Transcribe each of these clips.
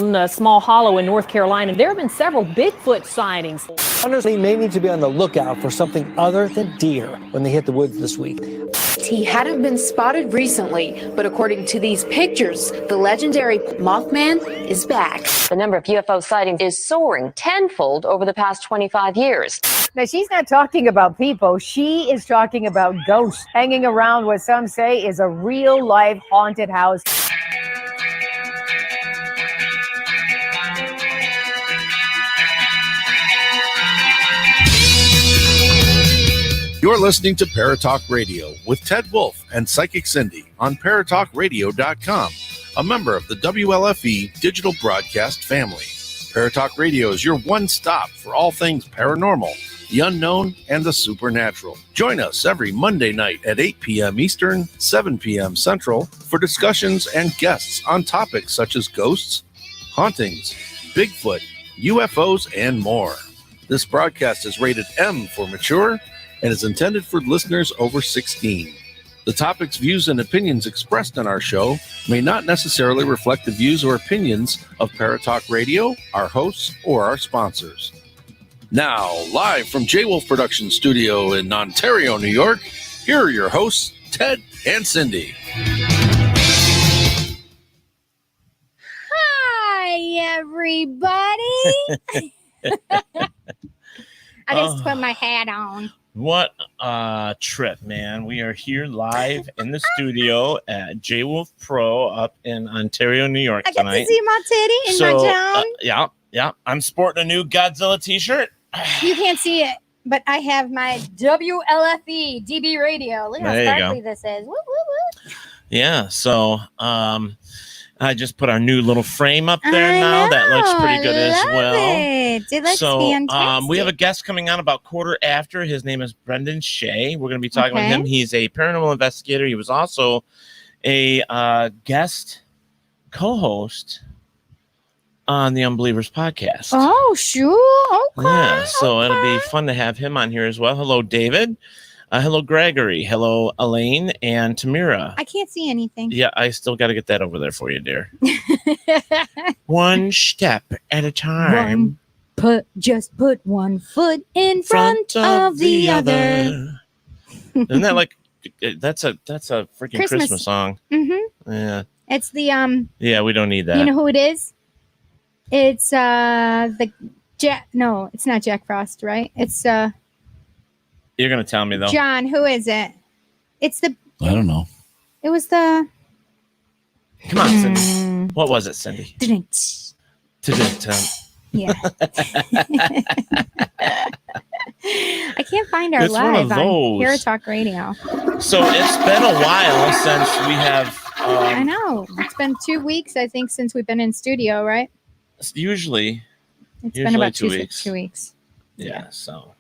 In a small hollow in North Carolina, there have been several Bigfoot sightings. Hunters may need to be on the lookout for something other than deer when they hit the woods this week. He hadn't been spotted recently, but according to these pictures, the legendary Mothman is back. The number of UFO sightings is soaring tenfold over the past 25 years. Now, she's not talking about people. She is talking about ghosts hanging around what some say is a real-life haunted house. You're listening to Paratalkradio with Ted Wolf and Psychic Cindy on Paratalkradio.com, a member of the WLFE digital broadcast family. Paratalkradio is your one-stop for all things paranormal, the unknown, and the supernatural. Join us every Monday night at 8 p.m. Eastern, 7 p.m. Central for discussions and guests on topics such as ghosts, hauntings, Bigfoot, UFOs, and more. This broadcast is rated M for mature and is intended for listeners over 16. The topics, views, and opinions expressed on our show may not necessarily reflect the views or opinions of Paratalk Radio, our hosts, or our sponsors. Now, live from J Wolf Production Studio in Ontario, New York, here are your hosts, Ted and Cindy. Hi, everybody. I just put my hat on. What a trip, man. We are here live in the studio at J Wolf Pro up in Ontario, New York tonight. I get to see my titty in my town. Yeah. I'm sporting a new Godzilla t-shirt. You can't see it, but I have my WLFE DB radio. Look how sparkly this is. Woo, woo, woo. Yeah, so I just put our new little frame up there now. That looks pretty good as well. It looks fantastic. We have a guest coming on about quarter after. His name is Brendan Shay. We're going to be talking with him. He's a paranormal investigator. He was also a guest co-host on the Unbelievers Podcast. Oh, sure. Okay. Yeah, so it'll be fun to have him on here as well. Hello, David. Hello, Gregory. Hello, Elaine and Tamira. I can't see anything. Yeah, I still got to get that over there for you, dear. One step at a time. Just put one foot in front of the other. Isn't that like that's a freaking Christmas song? Mm-hmm. Yeah. It's the Yeah, we don't need that. You know who it is? It's the Jack. No, it's not Jack Frost, right? It's You're gonna tell me though. John, who is it? It's the. I don't know. It was the. Come on, Cindy. What was it, Cindy? Yeah. I can't find our It's one live of on those. Paratalk Radio. So it's been a while since we have. I know. It's been 2 weeks, I think, since we've been in studio, right? Usually been about 2 weeks. 2 weeks. Yeah. So.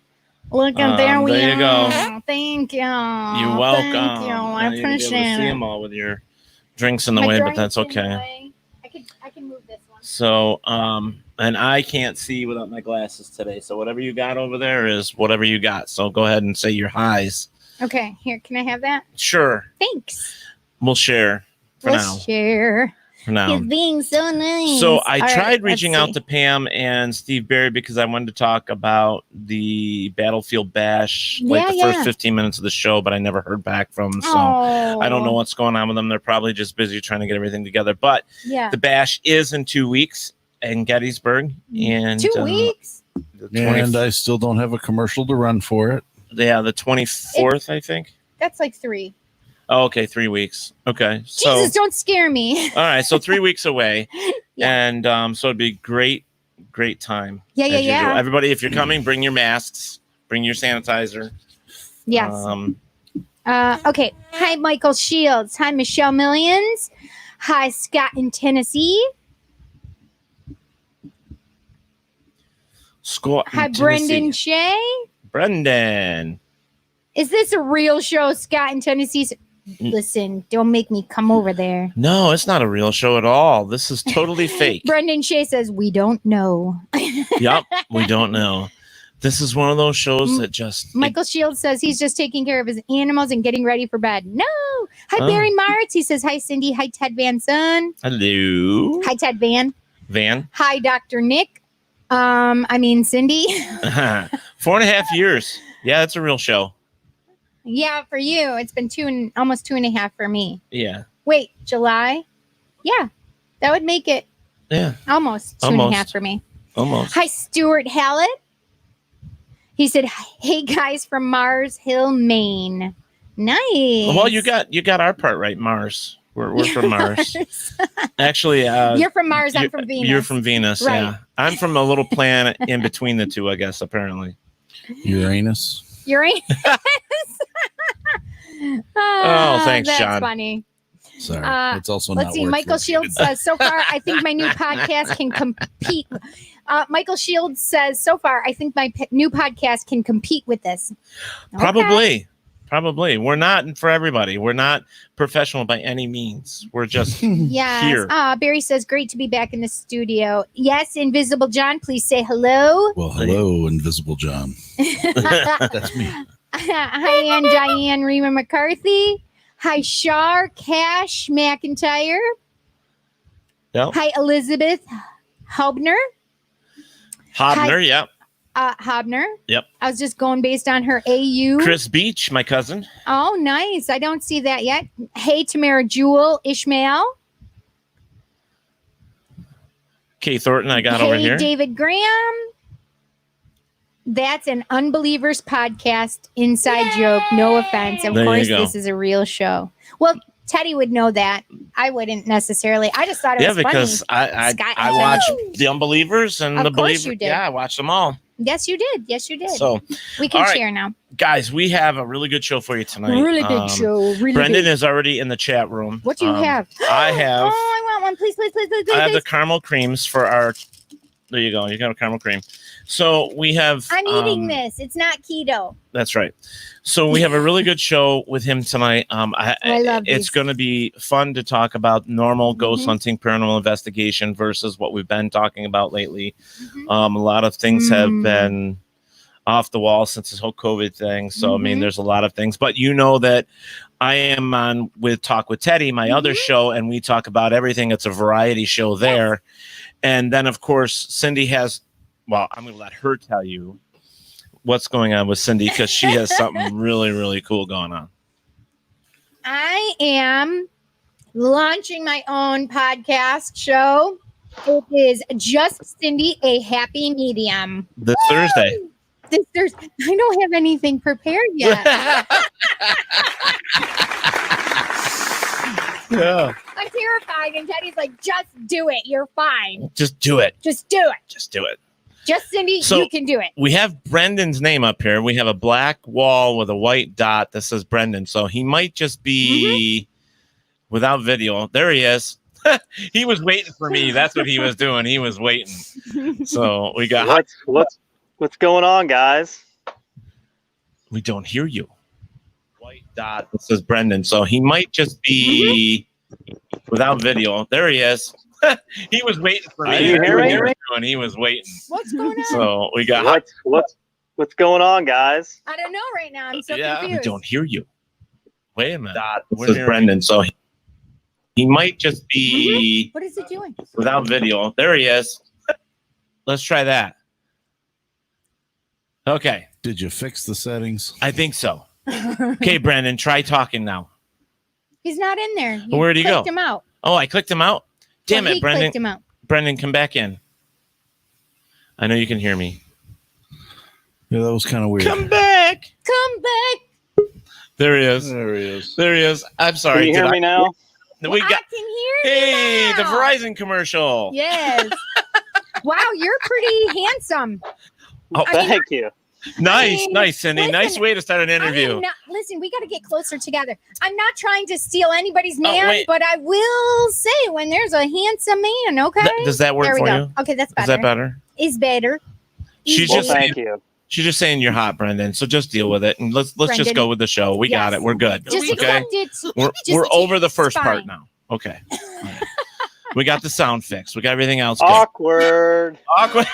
Look, there we there you are. go. Thank you. You're welcome. Thank you. I Now you're gonna be able appreciate to see it. them all with your drinks in the My way, but drinks that's in the okay. way. I can move this one. So, and I can't see without my glasses today. So whatever you got over there is whatever you got. So go ahead and say your highs. Okay, here. Can I have that? Sure. Thanks. We'll share for now. Share. For now. He's being so nice. So I All tried right, reaching let's out see. to Pam and Steve Barry because I wanted to talk about the Battlefield Bash, like the first 15 minutes of the show, but I never heard back from them. So I don't know what's going on with them. They're probably just busy trying to get everything together. But the Bash is in 2 weeks in Gettysburg. And 2 weeks? And I still don't have a commercial to run for it. Yeah, the 24th, I think. That's like 3. Oh, okay, 3 weeks. Okay. So, Jesus, don't scare me. all right, so 3 weeks away. Yeah. And so it'd be great time. Yeah, as yeah, usual. yeah. Everybody, if you're coming, bring your masks, bring your sanitizer. Yes. Okay. Hi, Michael Shields. Hi, Michelle Millions. Hi, Scott in Tennessee. Scott. Hi, Brendan Shay. Brendan. Is this a real show, Scott in Tennessee? Listen, don't make me come over there. No, it's not a real show at all. This is totally fake. Brendan Shay says, we don't know. Yep, we don't know. This is one of those shows that just... Michael Shields says he's just taking care of his animals and getting ready for bed. No. Hi, Barry Martz. He says, hi, Cindy. Hi, Ted Van Son. Hello. Hi, Ted Van. Van. Hi, Dr. Nick. Cindy. 4.5 years. Yeah, that's a real show. Yeah, for you. It's been almost 2.5 for me. Yeah. Wait, July? Yeah, that would make it almost 2.5 for me. Almost. Hi, Stuart Hallett. He said, "Hey guys from Mars Hill, Maine." Nice. Well, you got our part right, Mars. We're from Mars. Actually, you're from Mars. I'm from Venus. You're from Venus. Right. Yeah, I'm from a little planet in between the two, I guess. Apparently, Uranus. Oh, thanks, that's John. That's funny. Sorry, it's also let's not. See, Michael Shields says, so far, I think my new podcast can compete. Michael Shields says, so far, I think my new podcast can compete with this. Okay. Probably. We're not for everybody. We're not professional by any means. We're just here. Barry says, great to be back in the studio. Yes, Invisible John, please say hello. Well, hello, Invisible John. That's me. Hi, Ann Diane Rima McCarthy. Hi, Shar Cash McIntyre. Yep. Hi, Elizabeth Hobner. Yep. Hobner. Yep. I was just going based on her AU. Chris Beach, my cousin. Oh, nice. I don't see that yet. Hey, Tamara Jewel Ishmael. Kay Thornton, I got over here. Hey, David Graham. That's an Unbelievers Podcast inside joke. No offense. Of course, this is a real show. Well, Teddy would know that. I wouldn't necessarily. I just thought it was funny. Yeah, because I watched The Unbelievers and The Believers. You did. Yeah, I watched them all. Yes, you did. Yes, you did. So we can share now. Guys, we have a really good show for you tonight. Really big show. Really Brendan is already in the chat room. What do you have? I have. Oh, I want one. Please. I have the caramel creams for our. There you go. You got a caramel cream. So we have. I'm eating this. It's not keto. That's right. So we have a really good show with him tonight. I love it's going to be fun to talk about normal ghost hunting, paranormal investigation versus what we've been talking about lately. A lot of things have been off the wall since this whole COVID thing. So, I mean, there's a lot of things. But you know that I am on with Talk with Teddy, my other show, and we talk about everything. It's a variety show there. And then, of course, Cindy has, well, I'm going to let her tell you what's going on with Cindy because she has something really, really cool going on. I am launching my own podcast show. It is Just Cindy, a Happy Medium. This Thursday. This Thursday. I don't have anything prepared yet. Yeah. I'm terrified. And Teddy's like, just do it. You're fine. Just do it. Just do it. Just do it. Just Cindy, So, you can do it. We have Brendan's name up here. We have a black wall with a white dot that says Brendan. So he might just be without video. There he is. He was waiting for me. That's what he was doing. He was waiting. So we got what's going on, guys? We don't hear you. White dot that says Brendan. So he might just be without video. There he is. He was waiting for me. You hear me? He was waiting. What's going on? So we got what's going on, guys? I don't know right now. I'm so we confused. don't hear you. Wait a minute. This is Brendan. So he might just be What is it doing? without video. There he is. Let's try that. Okay. Did you fix the settings? I think so. Okay, Brendan, try talking now. He's not in there. Well, where'd he go? Clicked him out. Oh, I clicked him out? Damn Well, it, he Brendan. clicked him out. Brendan, come back in. I know you can hear me. Yeah, that was kind of weird. Come back. Come back. There he is. There he is. There he is. I'm sorry. Can you hear me now? We got. I can hear Hey, you the now. Verizon commercial. Yes. Wow, you're pretty handsome. Oh, Thank you. Nice, nice, Cindy. listen, Nice way to start an interview. Listen, we got to get closer together. I'm not trying to steal anybody's man, wait. but I will say when there's a handsome man, okay? Does that work there we for go. you? Okay, that's better. Is that better? Is better. She's Well, just thank saying, you. she's just saying you're hot, Brendan. So just deal with it and let's just Brendan. go with the show. We got Yes. it. We're good. Just Okay. accept it. We're Just over the first it's part fine. now. Okay. All right. We got the sound fixed. We got everything else good. Awkward. Awkward.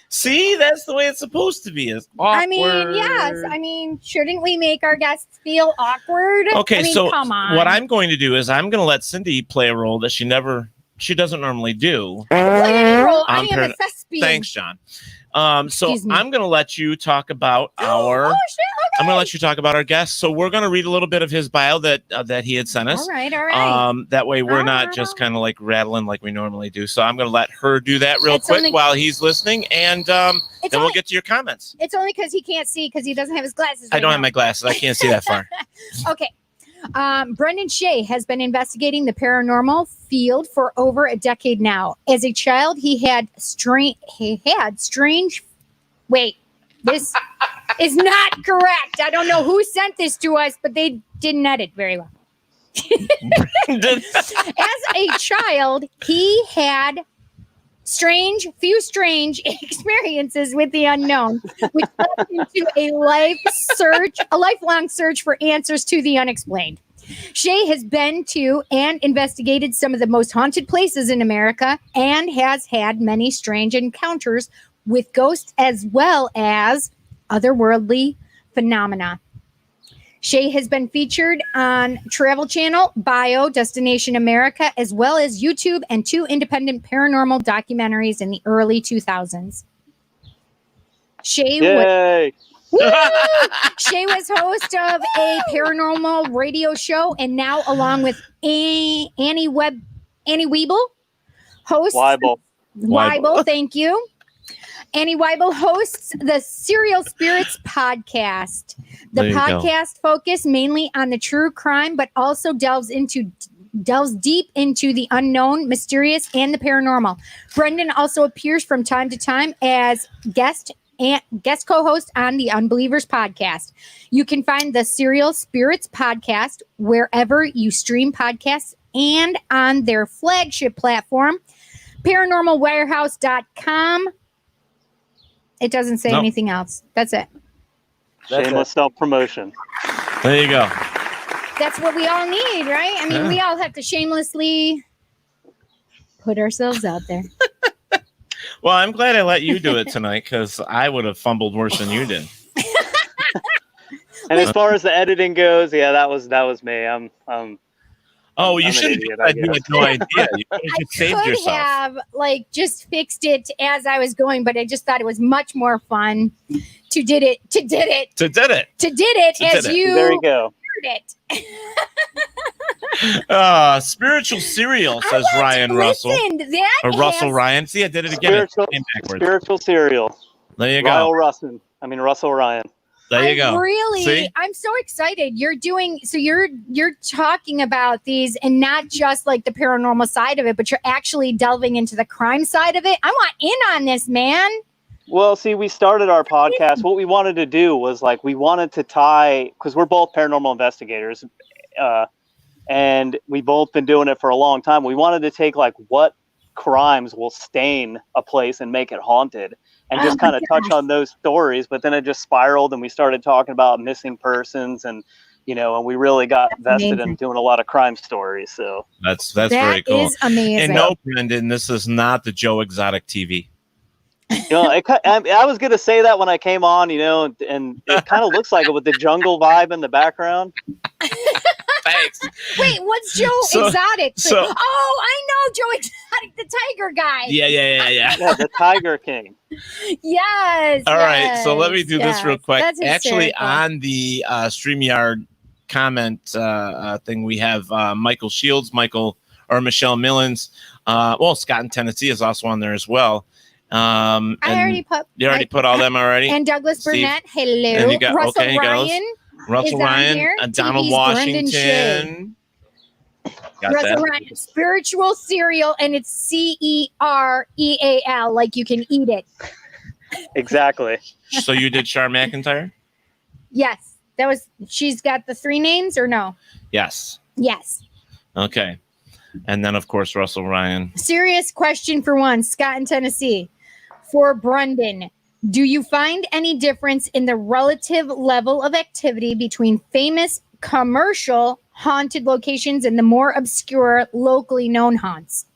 See, that's the way it's supposed to be. Is awkward. I mean, yes. I mean, shouldn't we make our guests feel awkward? Okay, I mean, so come on. what I'm going to do is I'm going to let Cindy play a role that she never she doesn't normally do. I am a thespian. Thanks, John. So I'm going to let you talk about our. I'm going to let you talk about our guest. So we're going to read a little bit of his bio that he had sent us. All right. That way we're not just kind of like rattling like we normally do. So I'm going to let her do that real quick while he's listening, and then we'll get to your comments. It's only because he can't see because he doesn't have his glasses. I don't have my glasses. I can't see that far. Okay. Brendan Shay has been investigating the paranormal field for over a decade now. As a child, he had strange. Wait, this is not correct. I don't know who sent this to us, but they didn't edit very well. As a child, he had strange experiences with the unknown, which led into a lifelong search for answers to the unexplained. Shay has been to and investigated some of the most haunted places in America and has had many strange encounters with ghosts as well as otherworldly phenomena. Shay has been featured on Travel Channel, Bio, Destination America, as well as YouTube and 2 independent paranormal documentaries in the early 2000s. Shay was host of a paranormal radio show, and now along with Annie Weible, hosts Weible, thank you. Annie Weible hosts the Serial Spirits podcast. The podcast focuses mainly on the true crime, but also delves deep into the unknown, mysterious, and the paranormal. Brendan also appears from time to time as guest co-host on the Unbelievers Podcast. You can find the Serial Spirits podcast wherever you stream podcasts and on their flagship platform, paranormalwarehouse.com. It doesn't say anything else. That's it. Shameless self-promotion. There you go. That's what we all need, right? I mean, we all have to shamelessly put ourselves out there. Well, I'm glad I let you do it tonight because I would have fumbled worse than you did. And as far as the editing goes, yeah, that was me. You shouldn't do that. You had no idea. You could have just saved yourself. I could have just fixed it as I was going, but I just thought it was much more fun to did it as you there you go. heard it. Spiritual cereal, says Ryan Russell. Russell Ryan. See, I did it again. Spiritual cereal. There you go. Russell Ryan. There you go. I'm so excited. You're talking about these and not just like the paranormal side of it, but you're actually delving into the crime side of it. I want in on this, man. Well, see, we started our podcast. What we wanted to do was we wanted to tie, because we're both paranormal investigators, and we've both been doing it for a long time. We wanted to take what crimes will stain a place and make it haunted, and just kind of touch on those stories. But then it just spiraled, and we started talking about missing persons, and and we really got vested in doing a lot of crime stories. So that's very cool. That is amazing. And no, Brendan, this is not the Joe Exotic TV. I was going to say that when I came on, and it kind of looks like it with the jungle vibe in the background. Thanks. Wait, what's Joe Exotic? I know Joe Exotic, the tiger guy. Yeah. Yeah, the Tiger King. Yes. All right, so let me do this real quick. That's actually, hysterical. on the StreamYard comment thing, we have Michael Shields, Michelle Millens. Scott in Tennessee is also on there as well. You already put all them already. And Douglas Burnett, hello. And you got Russell Ryan, Donald Washington. Russell Ryan, spiritual cereal, and it's CEREAL, like you can eat it. Exactly. So you did Char McIntyre? Yes, she's got the 3 names, or no? Yes. Okay. And then, of course, Russell Ryan. Serious question for one, Scott in Tennessee. For Brendan, do you find any difference in the relative level of activity between famous commercial haunted locations and the more obscure, locally known haunts?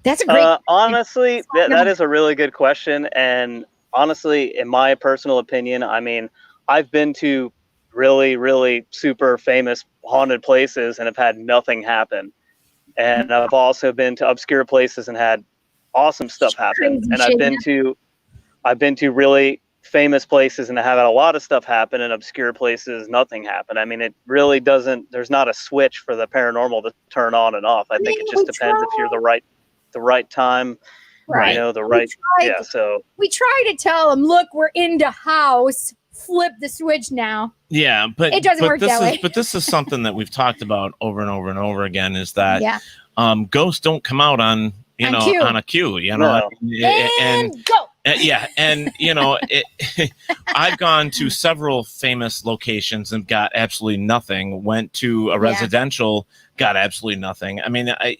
That's a great honestly, that is a really good question. And honestly, in my personal opinion, I've been to really, really super famous haunted places and have had nothing happen. And I've also been to obscure places and had awesome stuff happen. And I've been to really famous places and have had a lot of stuff happen, and obscure places, nothing happened. I mean, it really doesn't, there's not a switch for the paranormal to turn on and off. I think it just depends if you're the right time, right. You know, the right. Yeah. So we try to tell them, look, we're into house, flip the switch now. Yeah, but it doesn't work that way. But this is something that we've talked about over and over and over again, is that ghosts don't come out on a cue, you know, and go. Yeah, and you know, I've gone to several famous locations and got absolutely nothing. Went to a residential, got absolutely nothing. I mean, I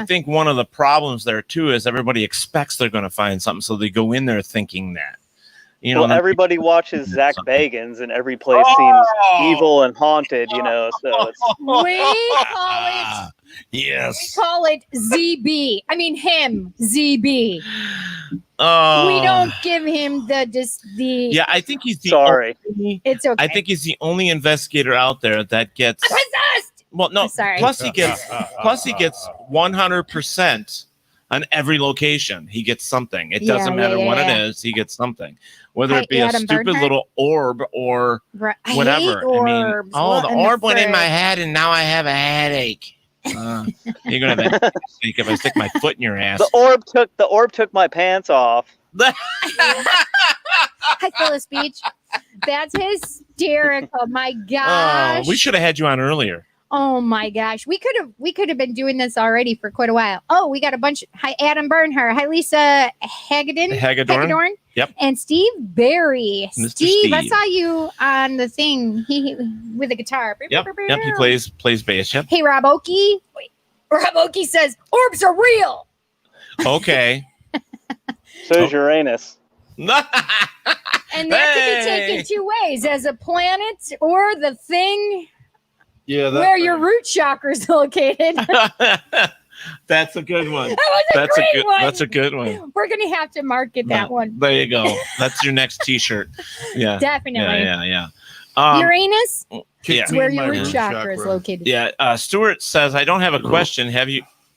think one of the problems there too is everybody expects they're going to find something, so they go in there thinking that. You know, well, everybody watches Zach Bagans, and every place seems evil and haunted. You know, so it's, we call it. Yes. We call it ZB. I mean him, ZB. Oh. We don't give him the. Yeah, I think he's the. Sorry. It's okay. I think he's the only investigator out there that gets. I'm possessed. Well, no. Sorry. Plus he gets 100% on every location. He gets something. It doesn't matter what it is. He gets something. Whether it be a stupid little orb or whatever. I mean, the orb went in my head and now I have a headache. You're gonna have a headache if I stick my foot in your ass. The orb took my pants off. I feel a speech. That's hysterical. My gosh. We should have had you on earlier. Oh my gosh. We could have been doing this already for quite a while. Oh, we got a bunch. Hi, Adam Bernhardt. Hi, Lisa Hagedorn. Yep. And Steve Berry. Mr. Steve, I saw you on the thing. He with a guitar. Yep. He plays bass. Yep. Hey, Rob Oakey. Rob Oakey says orbs are real. Okay. So is Uranus. And that can be taken two ways, as a planet or the thing where your root chakra is located. That's a good one. That's a great one. That's a good one. We're going to have to market that one. There you go. That's your next T-shirt. Yeah. Definitely. Yeah. Uranus? Yeah. It's where your root chakra is located. Yeah. Stuart says, I don't have a question.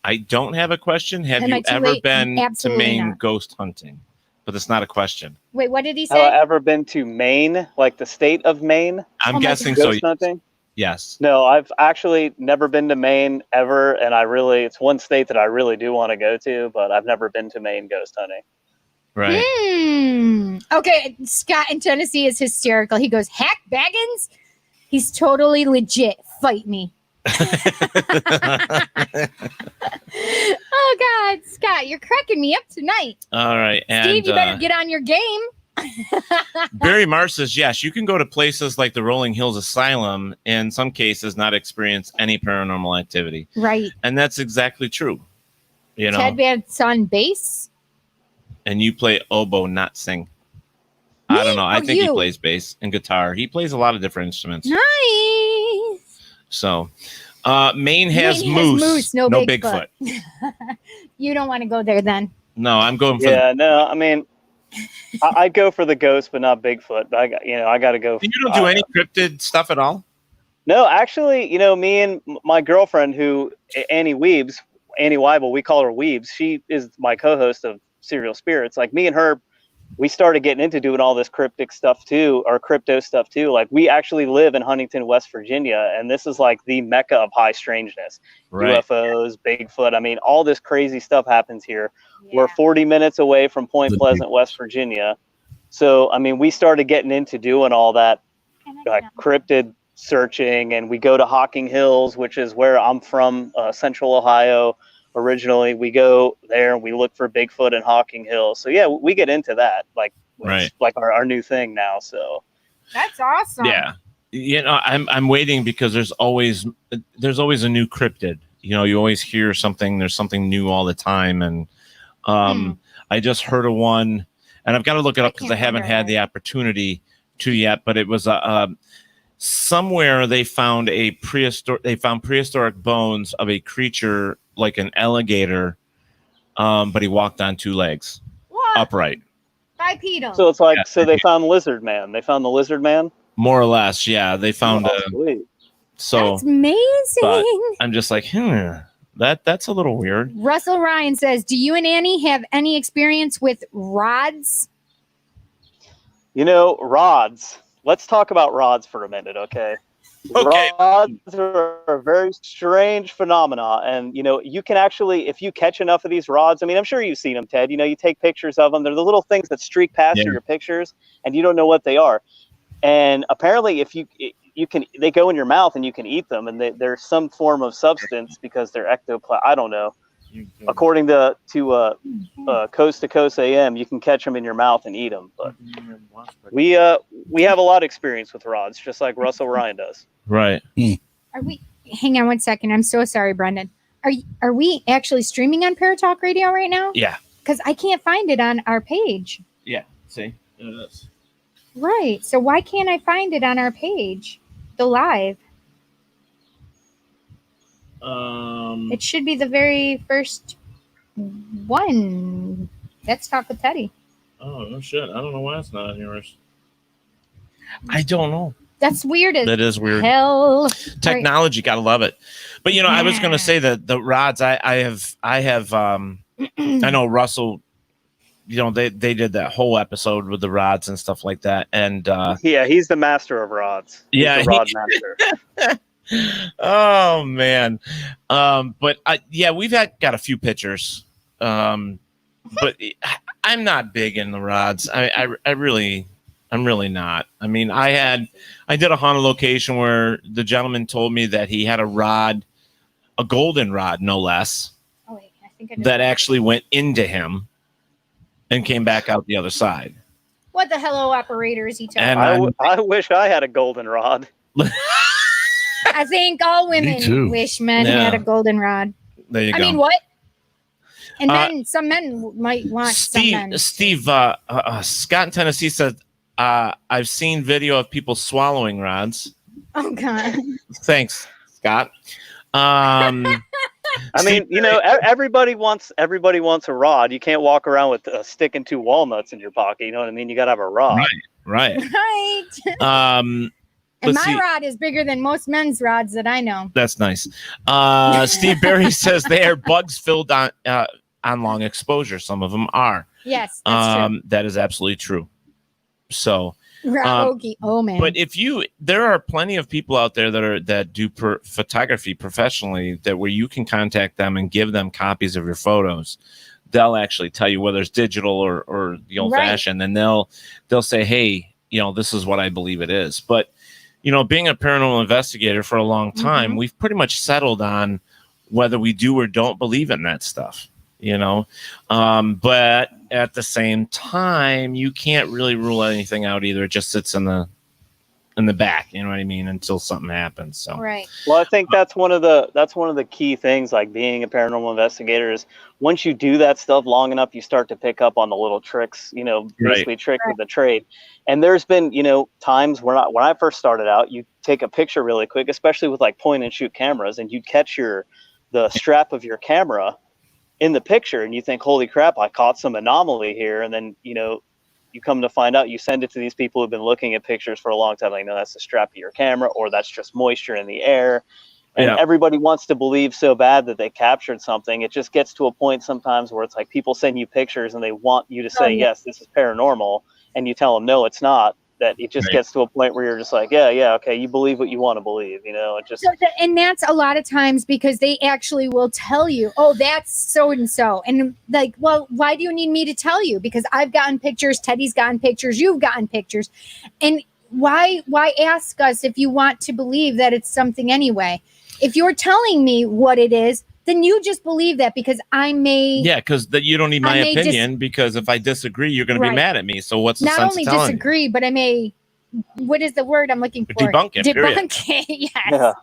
I don't have a question. Have you ever been to Maine ghost hunting? But it's not a question. Wait, what did he say? Have I ever been to Maine, like the state of Maine? I'm guessing so. Ghost hunting? Yes. No, I've actually never been to Maine ever, and it's one state that I really do want to go to, but I've never been to Maine ghost hunting. Right. Okay, Scott in Tennessee is hysterical. He goes, Hack Baggins? He's totally legit. Fight me. Oh, God, Scott, you're cracking me up tonight. All right. And, Steve, you better get on your game. Barry Marr says, yes, you can go to places like the Rolling Hills Asylum, in some cases not experience any paranormal activity. Right. And that's exactly true. You know, Ted Van's on bass. And you play oboe, not sing. I don't know. I think he plays bass and guitar. He plays a lot of different instruments. Nice. So, Maine has moose, no Bigfoot. You don't want to go there then. No, I'm going for I mean, I'd go for the ghost, but not Bigfoot. But I got to go. You don't do any cryptid stuff at all? No, actually, me and my girlfriend, Annie Weible, we call her Weebs. She is my co-host of Serial Spirits. Like, me and her, we started getting into doing all this cryptic stuff too, or crypto stuff too. Like, we actually live in Huntington, West Virginia, and this is like the mecca of high strangeness. Right. UFOs, Bigfoot. I mean, all this crazy stuff happens here. Yeah. We're 40 minutes away from Point Pleasant, West Virginia. So, I mean, we started getting into doing all that cryptid searching, and we go to Hocking Hills, which is where I'm from, Central Ohio. Originally, we go there and we look for Bigfoot and Hocking Hills. So yeah, we get into that, like our new thing now. So that's awesome. Yeah, I'm waiting because there's always a new cryptid. You always hear something. There's something new all the time, and I just heard of one, and I've got to look it up because I haven't had the opportunity to yet. But it was somewhere they found prehistoric bones of a creature like an alligator, but he walked on two legs, upright. Bipedal. So it's like, they found Lizard Man. They found the Lizard Man? More or less, yeah. They found sweet. So that's amazing. But I'm just like, That's a little weird. Russell Ryan says, do you and Annie have any experience with rods? Rods. Let's talk about rods for a minute, okay? Okay. Rods are a very strange phenomena. And, you can actually, if you catch enough of these rods, I'm sure you've seen them, Ted. You take pictures of them. They're the little things that streak past your pictures, and you don't know what they are. And apparently, if they go in your mouth and you can eat them, and there's some form of substance because they're ectoplasm. I don't know. According to Coast to Coast AM, you can catch them in your mouth and eat them. But we have a lot of experience with rods, just like Russell Ryan does. Right. Are we? Hang on one second. I'm so sorry, Brendan. Are we actually streaming on Paratalk Radio right now? Yeah. Because I can't find it on our page. Yeah. See, it is. Right. So why can't I find it on our page? The live. It should be the very first one. Let's talk with Teddy. Oh, no shit. I don't know why it's not on yours. I don't know. That's weird. That is weird. Hell. Technology, gotta love it. But I was gonna say that the rods I have I know Russell, they did that whole episode with the rods and stuff like that. And he's the master of rods. He's the rod master. Oh man. But we've got a few pictures. But I'm not big in the rods. I'm really not. I did a haunted location where the gentleman told me that he had a rod, a golden rod, no less, I think that actually went into him and came back out the other side. What the hello operator is he talking about? I wish I had a golden rod. I think all women wish men had a golden rod. There you go. What? And then some men might want Steve, Scott in Tennessee said, I've seen video of people swallowing rods. Oh, God. Thanks, Scott. Everybody wants a rod. You can't walk around with a stick and 2 walnuts in your pocket. You know what I mean? You got to have a rod. Right. And my rod is bigger than most men's rods that I know. That's nice. Steve Berry says they are bugs filled on long exposure. Some of them are. Yes, that's true. That is absolutely true. So, oh man! But there are plenty of people out there that do photography professionally, where you can contact them and give them copies of your photos. They'll actually tell you whether it's digital or the old fashioned, and they'll say, hey, this is what I believe it is. But being a paranormal investigator for a long time, we've pretty much settled on whether we do or don't believe in that stuff. But at the same time, you can't really rule anything out either. It just sits in the back, you know what I mean, until something happens. So right. Well, I think that's one of the key things, like being a paranormal investigator, is once you do that stuff long enough, you start to pick up on the little tricks, basically tricks of the trade. And there's been, times when I first started out, you take a picture really quick, especially with like point and shoot cameras, and you catch the strap of your camera in the picture, and you think, holy crap, I caught some anomaly here. And then, you come to find out, you send it to these people who've been looking at pictures for a long time. Like, no, that's the strap of your camera, or that's just moisture in the air. And everybody wants to believe so bad that they captured something. It just gets to a point sometimes where it's like people send you pictures and they want you to say, yes, this is paranormal. And you tell them, no, it's not. That it just gets to a point where you're just like, yeah, okay, you believe what you want to believe, it just. And that's a lot of times because they actually will tell you, oh, that's so and so, and like, well, why do you need me to tell you? Because I've gotten pictures, Teddy's gotten pictures, you've gotten pictures, and why ask us if you want to believe that it's something anyway? If you're telling me what it is, then you just believe that because I may. Yeah, because you don't need my opinion, because if I disagree, you're going to be mad at me. So what's the sense of telling me? Not only disagree, but I may. What is the word I'm looking for? Debunk it. Yes.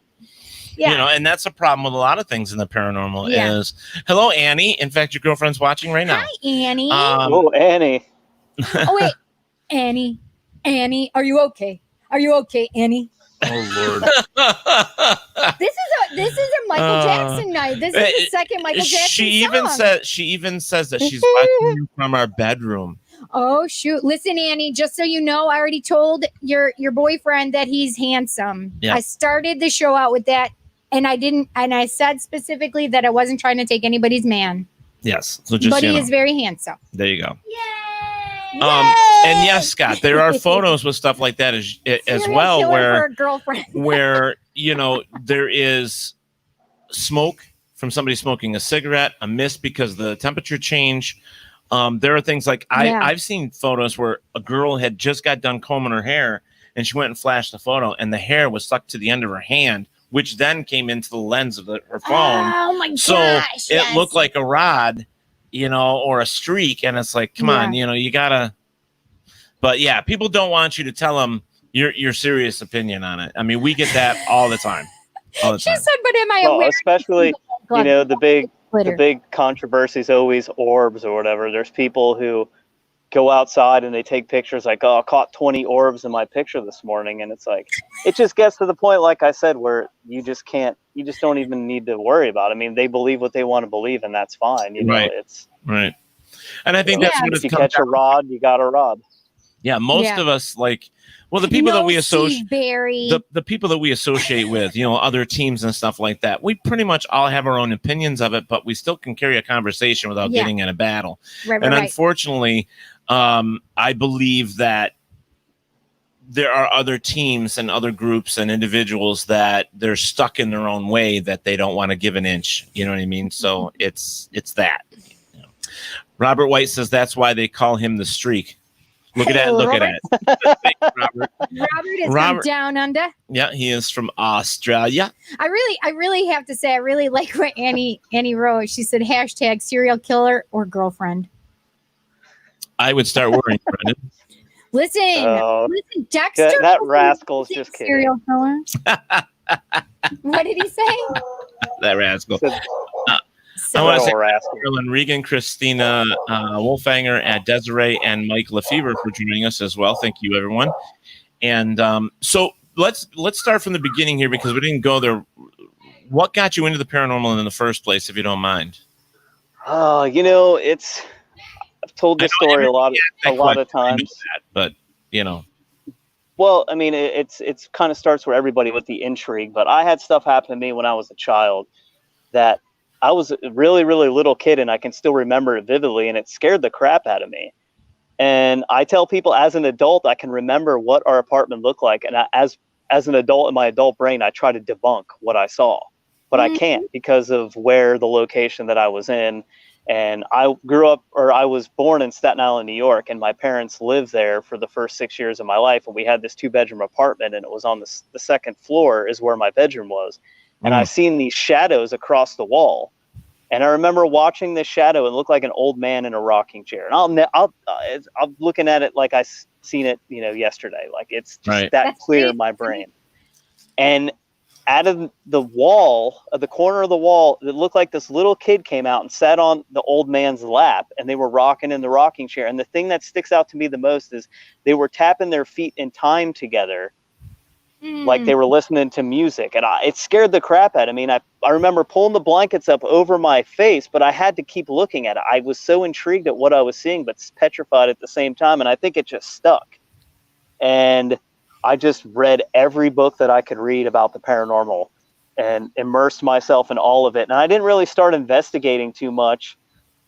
Yeah. And that's a problem with a lot of things in the paranormal is, hello, Annie. In fact, your girlfriend's watching right now. Hi, Annie. Annie. Oh, wait. Annie, are you okay? Are you okay, Annie? Oh, Lord. This is a Michael Jackson night. This is the second Michael Jackson She even says that she's watching you from our bedroom. Oh, shoot. Listen, Annie, just so you know, I already told your boyfriend that he's handsome. Yeah. I started the show out with that, And I said specifically that I wasn't trying to take anybody's man. Yes. So just, but he is very handsome. There you go. And yes, Scott, there are photos with stuff like that as well, where where there is smoke from somebody smoking a cigarette, a mist because the temperature change. There are things like I've seen photos where a girl had just got done combing her hair and she went and flashed the photo and the hair was stuck to the end of her hand, which then came into the lens of her phone. Oh my gosh! So it looked like a rod, or a streak, and it's like, come on, you gotta. But yeah, people don't want you to tell them your serious opinion on it. I mean, we get that all the time. She said, "But am I aware?" Especially, the big controversy is always orbs or whatever. There's people who go outside and they take pictures like, oh, I caught 20 orbs in my picture this morning. And it's like, it just gets to the point, like I said, where you just don't even need to worry about it. I mean, they believe what they want to believe and that's fine. Right. Right. And I think that's what if you catch a rod, you got a rod. Yeah. Most of us the people that we associate, the people that we associate with, other teams and stuff like that, we pretty much all have our own opinions of it, but we still can carry a conversation without getting in a battle. Unfortunately, I believe that there are other teams and other groups and individuals that they're stuck in their own way that they don't want to give an inch. You know what I mean? So it's that. Robert White says that's why they call him the Streak. Look at that. Look at it. Robert. Robert is from down under. Yeah, he is from Australia. I really have to say, I really like what Annie wrote. She said, # serial killer or girlfriend. I would start worrying, Brendan. Listen, Dexter. That rascal's just kidding. Serial killer. What did he say? That rascal. I want to say Carolyn Regan, Christina Wolfanger, and Desiree, and Mike Lefevre for joining us as well. Thank you, everyone. And so let's start from the beginning here because we didn't go there. What got you into the paranormal in the first place, if you don't mind? I've told this story a lot of times, but Well, I mean, it's kind of starts where everybody with the intrigue, but I had stuff happen to me when I was a child that I was a really, really little kid and I can still remember it vividly, and it scared the crap out of me. And I tell people as an adult, I can remember what our apartment looked like. And as an adult in my adult brain, I try to debunk what I saw, but I can't because of where the location that I was in. And I was born in Staten Island, New York, and my parents lived there for the first 6 years of my life. And we had this 2-bedroom apartment, and it was on the second floor is where my bedroom was. And I seen these shadows across the wall. And I remember watching this shadow. It looked like an old man in a rocking chair. And I'm looking at it like I seen it, yesterday. Like it's just that clear in my brain. And out of the wall, the corner of the wall, it looked like this little kid came out and sat on the old man's lap, and they were rocking in the rocking chair. And the thing that sticks out to me the most is they were tapping their feet in time together, like they were listening to music. And it scared the crap out of me. And I remember pulling the blankets up over my face, but I had to keep looking at it. I was so intrigued at what I was seeing, but petrified at the same time. And I think it just stuck. And I just read every book that I could read about the paranormal and immersed myself in all of it. And I didn't really start investigating too much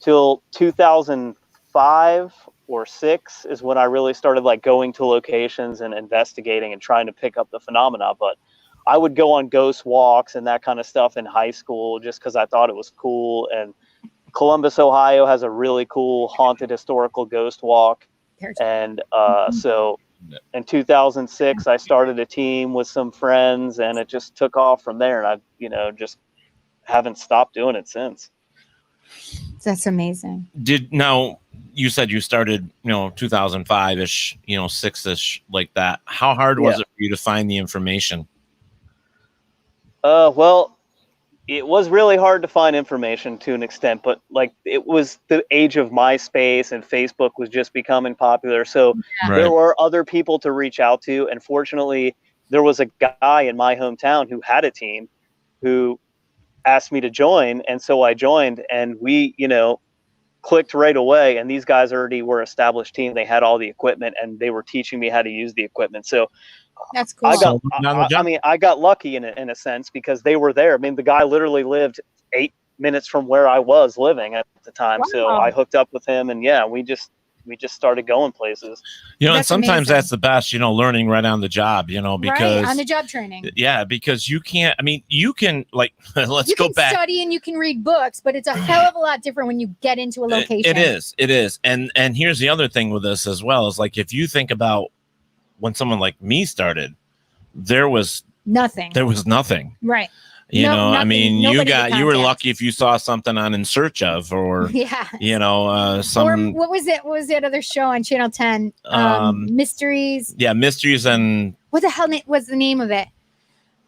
till 2005 or 6 is when I really started going to locations and investigating and trying to pick up the phenomena. But I would go on ghost walks and that kind of stuff in high school just because I thought it was cool. And Columbus, Ohio has a really cool haunted historical ghost walk. And so in 2006, I started a team with some friends, and it just took off from there. And I, just haven't stopped doing it since. That's amazing. Now you said you started, 2005-ish, 6-ish, like that. How hard was it for you to find the information? Well, it was really hard to find information to an extent, but it was the age of MySpace and Facebook was just becoming popular. So there were other people to reach out to. And fortunately, there was a guy in my hometown who had a team who asked me to join. And so I joined, and we, clicked right away. And these guys already were an established team. They had all the equipment, and they were teaching me how to use the equipment. So That's cool. I got lucky in a sense because they were there. I mean, the guy literally lived 8 minutes from where I was living at the time. Wow. So I hooked up with him, and yeah, we just started going places. And sometimes that's the best, learning right on the job, because on the job training. Yeah, because you can like, let's go back. You can study and you can read books, but it's a hell of a lot different when you get into a location. It is. And here's the other thing with this as well is like, if you think about when someone like me started, there was nothing. Right. You were lucky if you saw something on In Search Of, or some. Or what was it? What was that other show on Channel 10? Mysteries. Yeah, Mysteries and. What the hell was the name of it?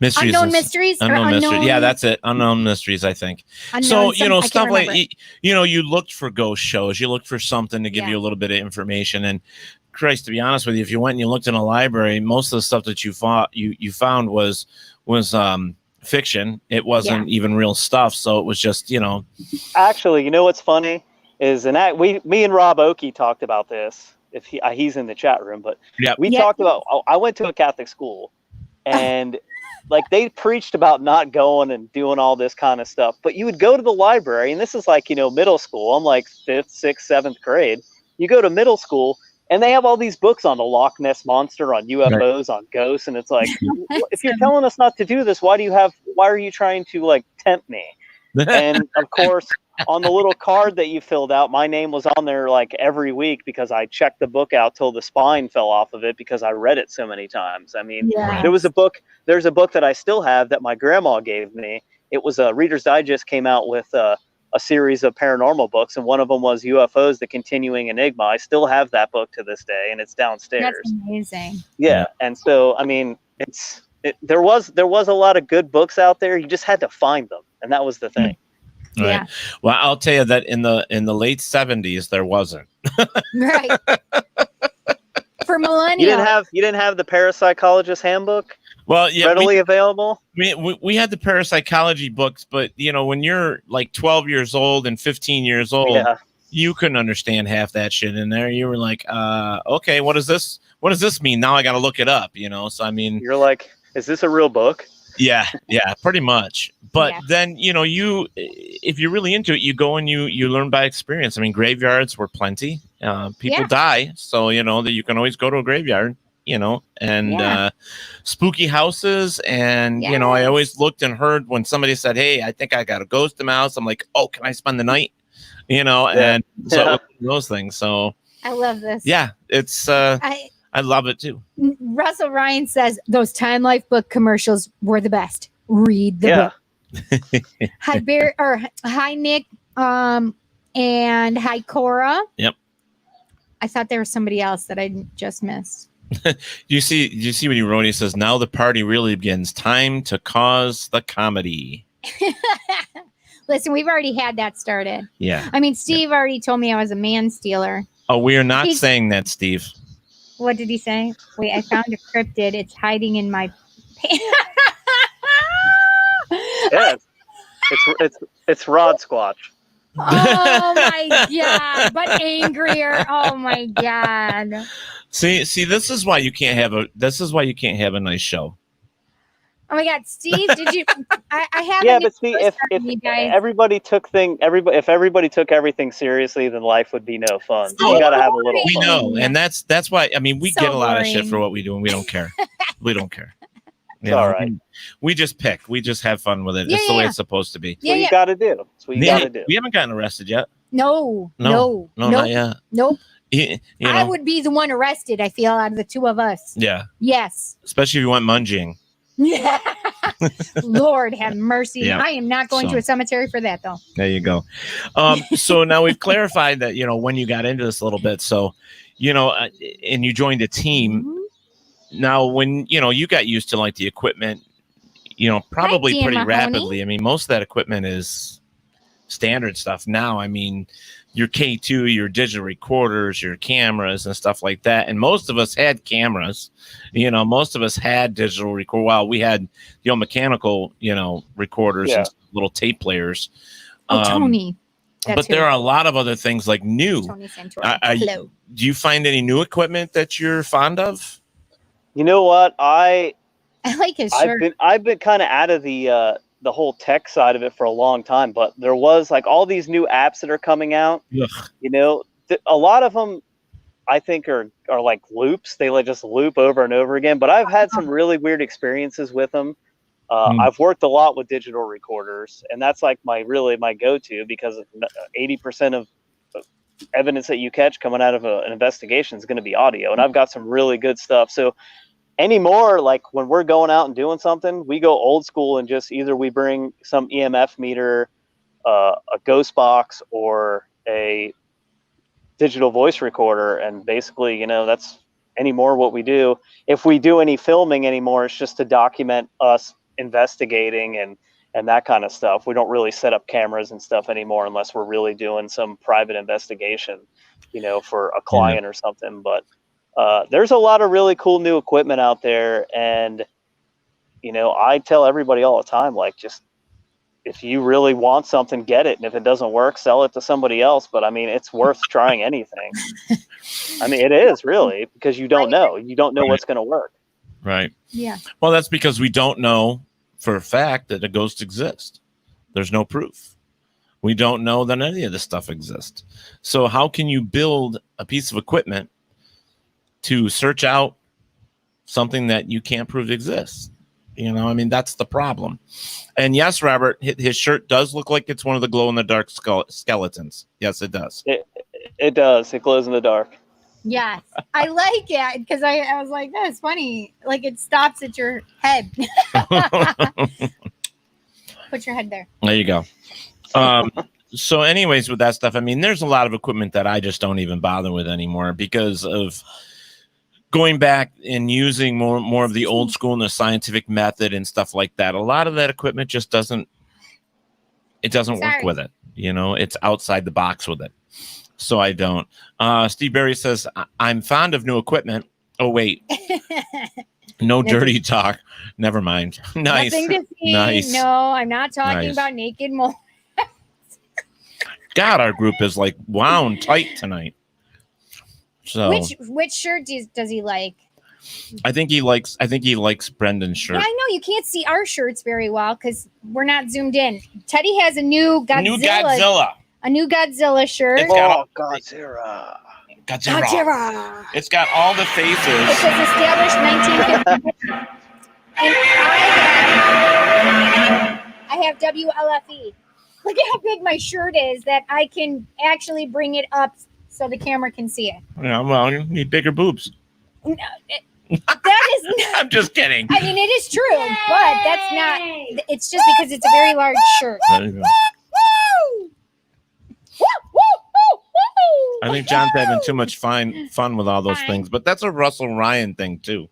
Mysteries. Unknown Mysteries. Unknown Mysteries. Yeah, that's it. Unknown Mysteries, I think. Stuff like you looked for ghost shows. You looked for something to give you a little bit of information. And Christ, to be honest with you, if you went and you looked in a library, most of the stuff that you found was fiction. It wasn't even real stuff, so it was just Actually, what's funny is me and Rob Oakey talked about this. If he's in the chat room, but we talked about. I went to a Catholic school, and like they preached about not going and doing all this kind of stuff. But you would go to the library, and this is like middle school. I'm like 5th, 6th, 7th grade. You go to middle school, and they have all these books on the Loch Ness Monster, on UFOs, on ghosts, and it's like, if you're telling us not to do this, why are you trying to like tempt me? And of course, on the little card that you filled out, my name was on there like every week because I checked the book out till the spine fell off of it because I read it so many times. I mean, there's a book that I still have that my grandma gave me. It was a Reader's Digest came out with a series of paranormal books, and one of them was UFOs, The Continuing Enigma. I still have that book to this day, and it's downstairs. That's amazing. Yeah, and so I mean, there was a lot of good books out there. You just had to find them, and that was the thing. Right. Yeah. Well, I'll tell you that in the late 70s there wasn't. Right. For millennials. You didn't have the Parapsychologist Handbook. Well, yeah, readily available. We had the parapsychology books, but when you're like 12 years old and 15 years old, you couldn't understand half that shit in there. You were like, okay, what does this mean? Now I got to look it up. So I mean, you're like, is this a real book? Yeah, pretty much. But then if you're really into it, you go and you learn by experience. I mean, graveyards were plenty. People die, so that you can always go to a graveyard. Spooky houses. And, I always looked and heard when somebody said, hey, I think I got a ghost in my house. I'm like, oh, can I spend the night? And so those things. So I love this. Yeah, it's, I love it too. Russell Ryan says those Time Life book commercials were the best. Read the book. Hi, Nick. And hi, Cora. Yep. I thought there was somebody else that I just missed. You see what he wrote? He says, now the party really begins. Time to cause the comedy. Listen, we've already had that started. Yeah. I mean, Steve already told me I was a man stealer. Oh, we are not saying that, Steve. What did he say? Wait, I found a cryptid. It's hiding in my pants. Yes. It's Rod Squatch. Oh my god, but angrier. Oh my god. See, this is why you can't have a nice show. Oh my god, Steve, did you I have but see if everybody took everything seriously, then life would be no fun. So you gotta have a little we fun. know, and that's why we get a lot of shit for what we do and we don't care. We don't care. It's all right. We just pick. We just have fun with it. It's the way it's supposed to be. That's what you gotta do. That's what you gotta do. We haven't gotten arrested yet. No, not yet. Nope. I would be the one arrested, I feel, out of the two of us. Yeah. Yes. Especially if you went munging. Yeah. Lord have mercy. Yeah. I am not going to a cemetery for that, though. There you go. So now we've clarified that, when you got into this a little bit. So, and you joined a team. Mm-hmm. Now, when, you got used to like the equipment, probably pretty rapidly. I mean, most of that equipment is standard stuff now. I mean, your K2, your digital recorders, your cameras and stuff like that. And most of us had cameras, most of us had digital record. Well, we had, mechanical, recorders and little tape players. Tony. But there are a lot of other things like new. Tony Santora. Hello. Do you find any new equipment that you're fond of? You know what? I like his shirt. I've been kind of out of the whole tech side of it for a long time, but there was like all these new apps that are coming out. Ugh. You know, a lot of them I think are like loops. They like just loop over and over again. But I've had some really weird experiences with them. I've worked a lot with digital recorders, and that's like my go-to, because 80% of evidence that you catch coming out of an investigation is going to be audio, and I've got some really good stuff. So anymore, like when we're going out and doing something, we go old school and just either we bring some EMF meter, a ghost box, or a digital voice recorder, and basically, that's anymore what we do. If we do any filming anymore, it's just to document us investigating and that kind of stuff. We don't really set up cameras and stuff anymore unless we're really doing some private investigation, for a client or something. But there's a lot of really cool new equipment out there, and I tell everybody all the time, like, just if you really want something, get it, and if it doesn't work, sell it to somebody else. But I mean, it's worth trying anything. I mean, it is really, because you don't know what's going to work. Right. Yeah. Well, that's because we don't know for a fact that a ghost exists. There's no proof. We don't know that any of this stuff exists. So how can you build a piece of equipment to search out something that you can't prove exists? I mean, that's the problem. And yes, Robert, his shirt does look like it's one of the glow-in-the-dark skeletons. Yes, it does. It does. It glows in the dark. Yes, I like it, because I was like, that's funny. Like, it stops at your head. Put your head there. There you go. So anyways, with that stuff, I mean, there's a lot of equipment that I just don't even bother with anymore because of going back and using more of the old school and the scientific method and stuff like that. A lot of that equipment just doesn't work with it. It's outside the box with it. So I don't. Steve Berry says, I'm fond of new equipment. Oh, wait. No dirty talk. Never mind. Nice. Nothing to see. Nice. No, I'm not talking about naked moles. God, our group is like wound tight tonight. So which shirt does he like? I think he likes Brendan's shirt. Yeah, I know you can't see our shirts very well because we're not zoomed in. Teddy has a new Godzilla. A new Godzilla shirt. Godzilla. It's got all the faces. It says established 1950. And I have WLFE. Look at how big my shirt is that I can actually bring it up so the camera can see it. Yeah, well, you need bigger boobs. No, that is not. I'm just kidding. I mean, it is true, but that's not. It's just because it's a very large shirt. There you go. I think John's having too much fun with all those things, but that's a Russell Ryan thing too.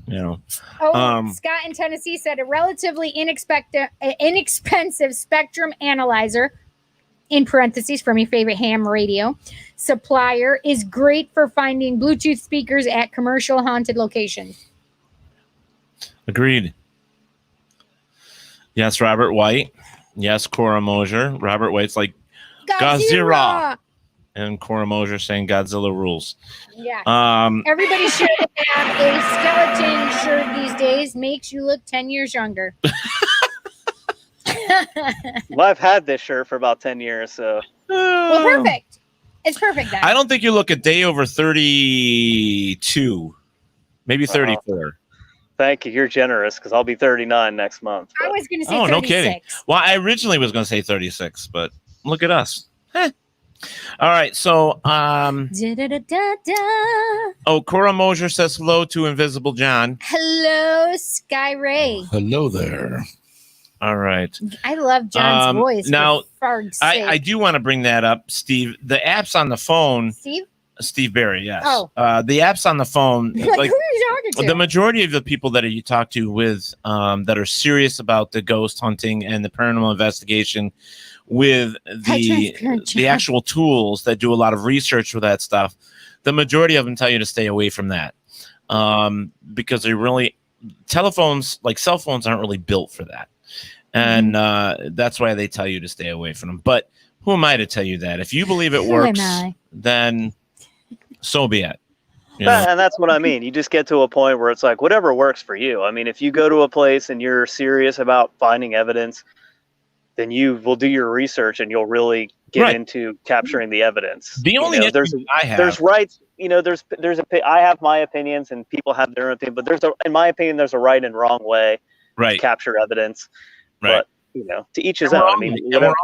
Scott in Tennessee said a relatively inexpensive spectrum analyzer, in parentheses, from your favorite ham radio supplier, is great for finding Bluetooth speakers at commercial haunted locations. Agreed. Yes, Robert White. Yes, Cora Mosier. Robert White's like Godzilla. And Cora Mosier saying Godzilla rules. Yeah. Everybody should have a skeleton shirt these days. Makes you look 10 years younger. Well, I've had this shirt for about 10 years, so. Well, perfect. It's perfect then. I don't think you look a day over 32. Maybe 34. Thank you. You're generous, because I'll be 39 next month. But. I was going to say 36. No kidding. Well, I originally was going to say 36, but look at us. All right, so Cora Mosier says hello to Invisible John. Hello, Sky Ray. Hello there. All right. I love John's voice. Now, I do want to bring that up, Steve. The apps on the phone. Steve Berry, yes. Oh. The apps on the phone. Like, who are you talking to? The majority of the people that you talk to with that are serious about the ghost hunting and the paranormal investigation with the actual tools that do a lot of research with that stuff, the majority of them tell you to stay away from that because telephones, like cell phones, aren't really built for that. And that's why they tell you to stay away from them. But who am I to tell you that? If you believe it works, then so be it. And that's what I mean. You just get to a point where it's like, whatever works for you. I mean, if you go to a place and you're serious about finding evidence, then you will do your research and you'll really get into capturing the evidence. The only issue there's rights, I have my opinions and people have their own opinion, but in my opinion, there's a right and wrong way to capture evidence. Right. But, to each his own. I mean,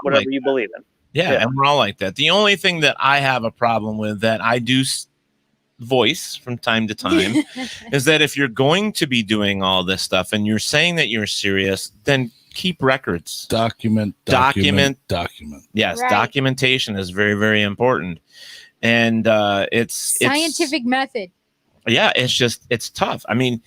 whatever you believe in. Yeah, and we're all like that. The only thing that I have a problem with that I do voice from time to time is that if you're going to be doing all this stuff and you're saying that you're serious, then keep records. Document. Yes, documentation is very, very important. And it's scientific method. Yeah, it's tough. I mean,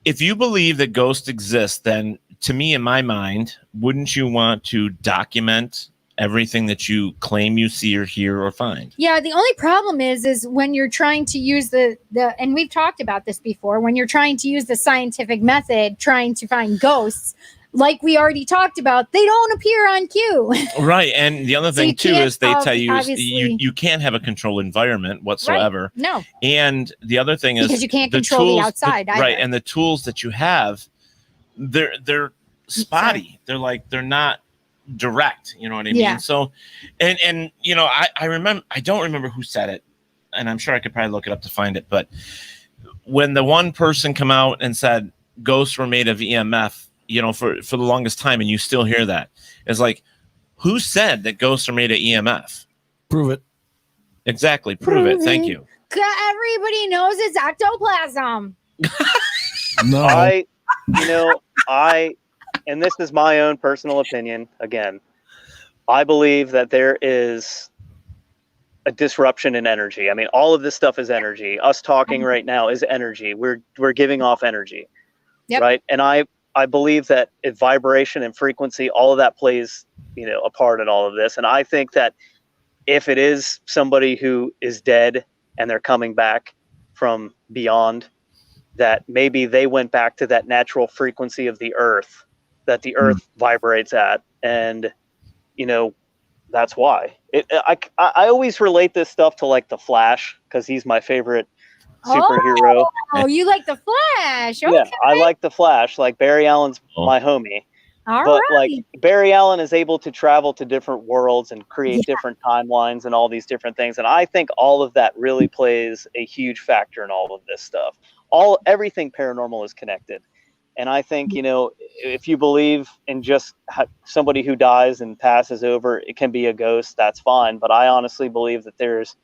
if you believe that ghosts exist, then to me, in my mind, wouldn't you want to document everything that you claim you see or hear or find? Yeah, the only problem is when you're trying to use the and we've talked about this before, when you're trying to use the scientific method, trying to find ghosts, like we already talked about, they don't appear on cue. Right. And the other thing too is they tell you you can't have a control environment whatsoever. Right. No. And the other thing is because you can't control the outside. Right. And the tools that you have, they're spotty. They're not direct, you know what I mean? Yeah. So and I don't remember who said it, and I'm sure I could probably look it up to find it, but when the one person come out and said ghosts were made of EMF, for the longest time, and you still hear that, it's like, who said that ghosts are made of EMF? Prove it. Exactly. Prove it. Thank you. Everybody knows it's ectoplasm. No. And this is my own personal opinion. Again, I believe that there is a disruption in energy. I mean, all of this stuff is energy. Us talking right now is energy. We're giving off energy, right? And I believe that vibration and frequency, all of that plays, a part in all of this. And I think that if it is somebody who is dead and they're coming back from beyond, that maybe they went back to that natural frequency of the earth that the earth vibrates at. And, that's why I always relate this stuff to like the Flash, because he's my favorite superhero. Oh, you like the Flash? Okay. Yeah, I like the Flash. Like Barry Allen's my homie. Like Barry Allen is able to travel to different worlds and create different timelines and all these different things. And I think all of that really plays a huge factor in all of this stuff. Everything paranormal is connected. And I think, if you believe in just somebody who dies and passes over, it can be a ghost, that's fine. But I honestly believe that there's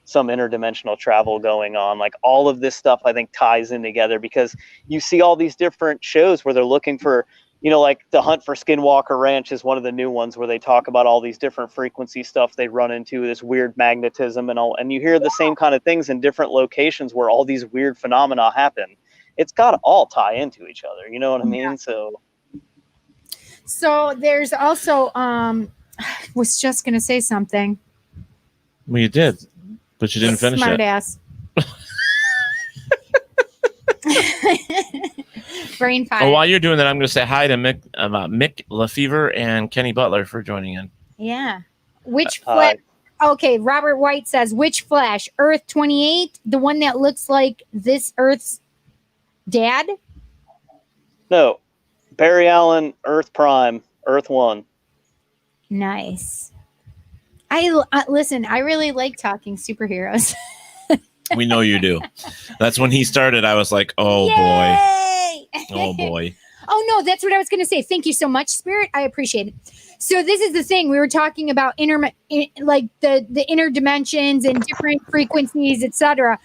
some interdimensional travel going on. Like all of this stuff, I think ties in together, because you see all these different shows where they're looking for, like The Hunt for Skinwalker Ranch is one of the new ones where they talk about all these different frequency stuff they run into, this weird magnetism and all. And you hear the same kind of things in different locations where all these weird phenomena happen. It's got to all tie into each other. You know what I mean? So there's also, I was just going to say something. Well, you did, but you didn't finish Smart it. Ass. Brain fire. While you're doing that, I'm going to say hi to Mick Lefevre and Kenny Butler for joining in. Yeah. Which Flash? Okay, Robert White says, which Flash? Earth 28? The one that looks like this Earth's dad? No, Barry Allen, Earth Prime, Earth 1. Nice. Listen, I really like talking superheroes. We know you do. That's when he started. I was like, oh, Yay! boy. Oh, boy. Oh, no, that's what I was going to say. Thank you so much, Spirit. I appreciate it. So this is the thing. We were talking about like the inner dimensions and different frequencies, etc.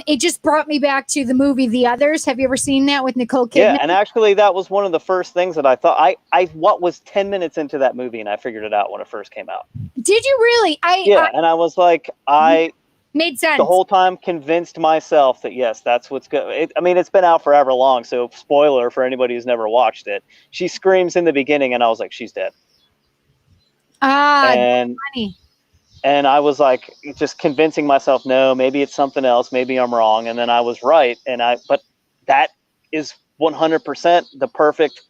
It just brought me back to the movie The Others. Have you ever seen that with Nicole Kidman? Yeah, and actually that was one of the first things that I thought. What was 10 minutes into that movie, and I figured it out when it first came out. Did you really? And I was like, made sense. The whole time convinced myself that, yes, that's what's good. It's been out forever long, so spoiler for anybody who's never watched it. She screams in the beginning, and I was like, she's dead. Funny. And I was like, just convincing myself, no, maybe it's something else. Maybe I'm wrong. And then I was right. But that is 100% the perfect,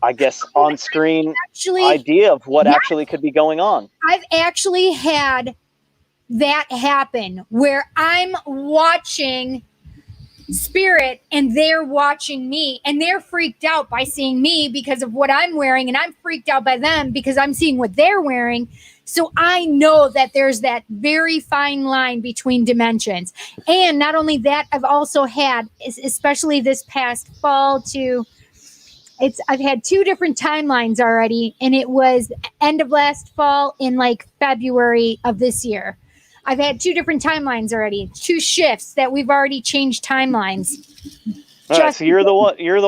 I guess, on-screen idea of what actually could be going on. I've actually had that happen where I'm watching spirit and they're watching me and they're freaked out by seeing me because of what I'm wearing, and I'm freaked out by them because I'm seeing what they're wearing. So I know that there's that very fine line between dimensions. And not only that, I've also had, especially this past fall I've had 2 different timelines already, and it was end of last fall in like February of this year. I've had 2 different timelines already, 2 shifts that we've already changed timelines. All right, so you're the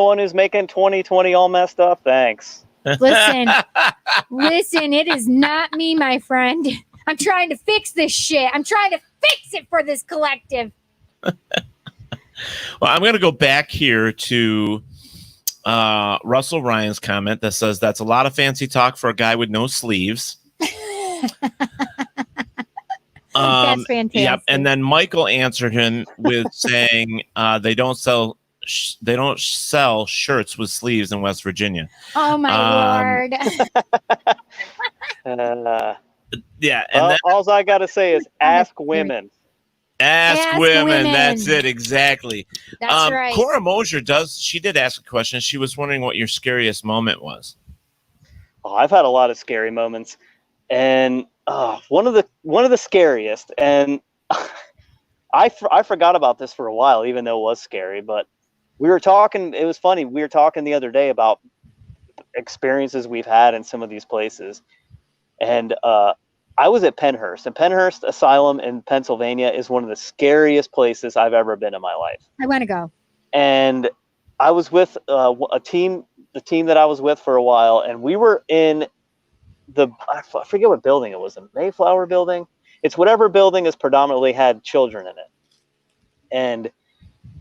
one who's making 2020 all messed up. Thanks. Listen, it is not me, my friend. I'm trying to fix this shit. I'm trying to fix it for this collective. Well, I'm going to go back here to Russell Ryan's comment that says that's a lot of fancy talk for a guy with no sleeves. That's fantastic. Yep. And then Michael answered him with saying they don't sell shirts with sleeves in West Virginia. Oh my Lord. Yeah. And all I got to say is ask women. Ask women. That's it. Exactly. That's right. Cora Mosier did ask a question. She was wondering what your scariest moment was. Oh, I've had a lot of scary moments, and one of the scariest, and I forgot about this for a while, even though it was scary, but we were talking, it was funny. We were talking the other day about experiences we've had in some of these places. And I was at Pennhurst, and Pennhurst Asylum in Pennsylvania is one of the scariest places I've ever been in my life. I want to go. And I was with the team that I was with for a while, and we were in I forget what building it was, the Mayflower building. It's whatever building has predominantly had children in it. And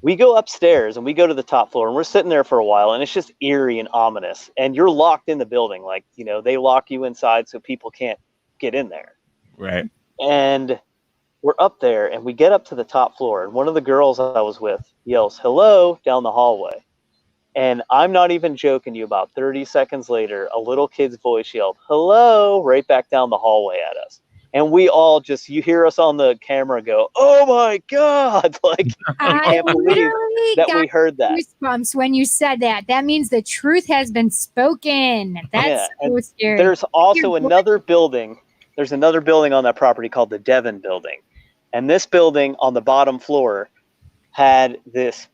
we go upstairs and we go to the top floor, and we're sitting there for a while, and it's just eerie and ominous. And you're locked in the building. Like, they lock you inside so people can't get in there. Right. And we're up there, and we get up to the top floor, and one of the girls I was with yells, "Hello," down the hallway. And I'm not even joking you, about 30 seconds later, a little kid's voice yelled, "Hello," right back down the hallway at us. And we all you hear us on the camera go, "Oh my God." Like, I can't believe that we heard that. Goosebumps when you said that. That means the truth has been spoken. That's so scary. There's also another building. There's another building on that property called the Devon Building. And this building on the bottom floor had this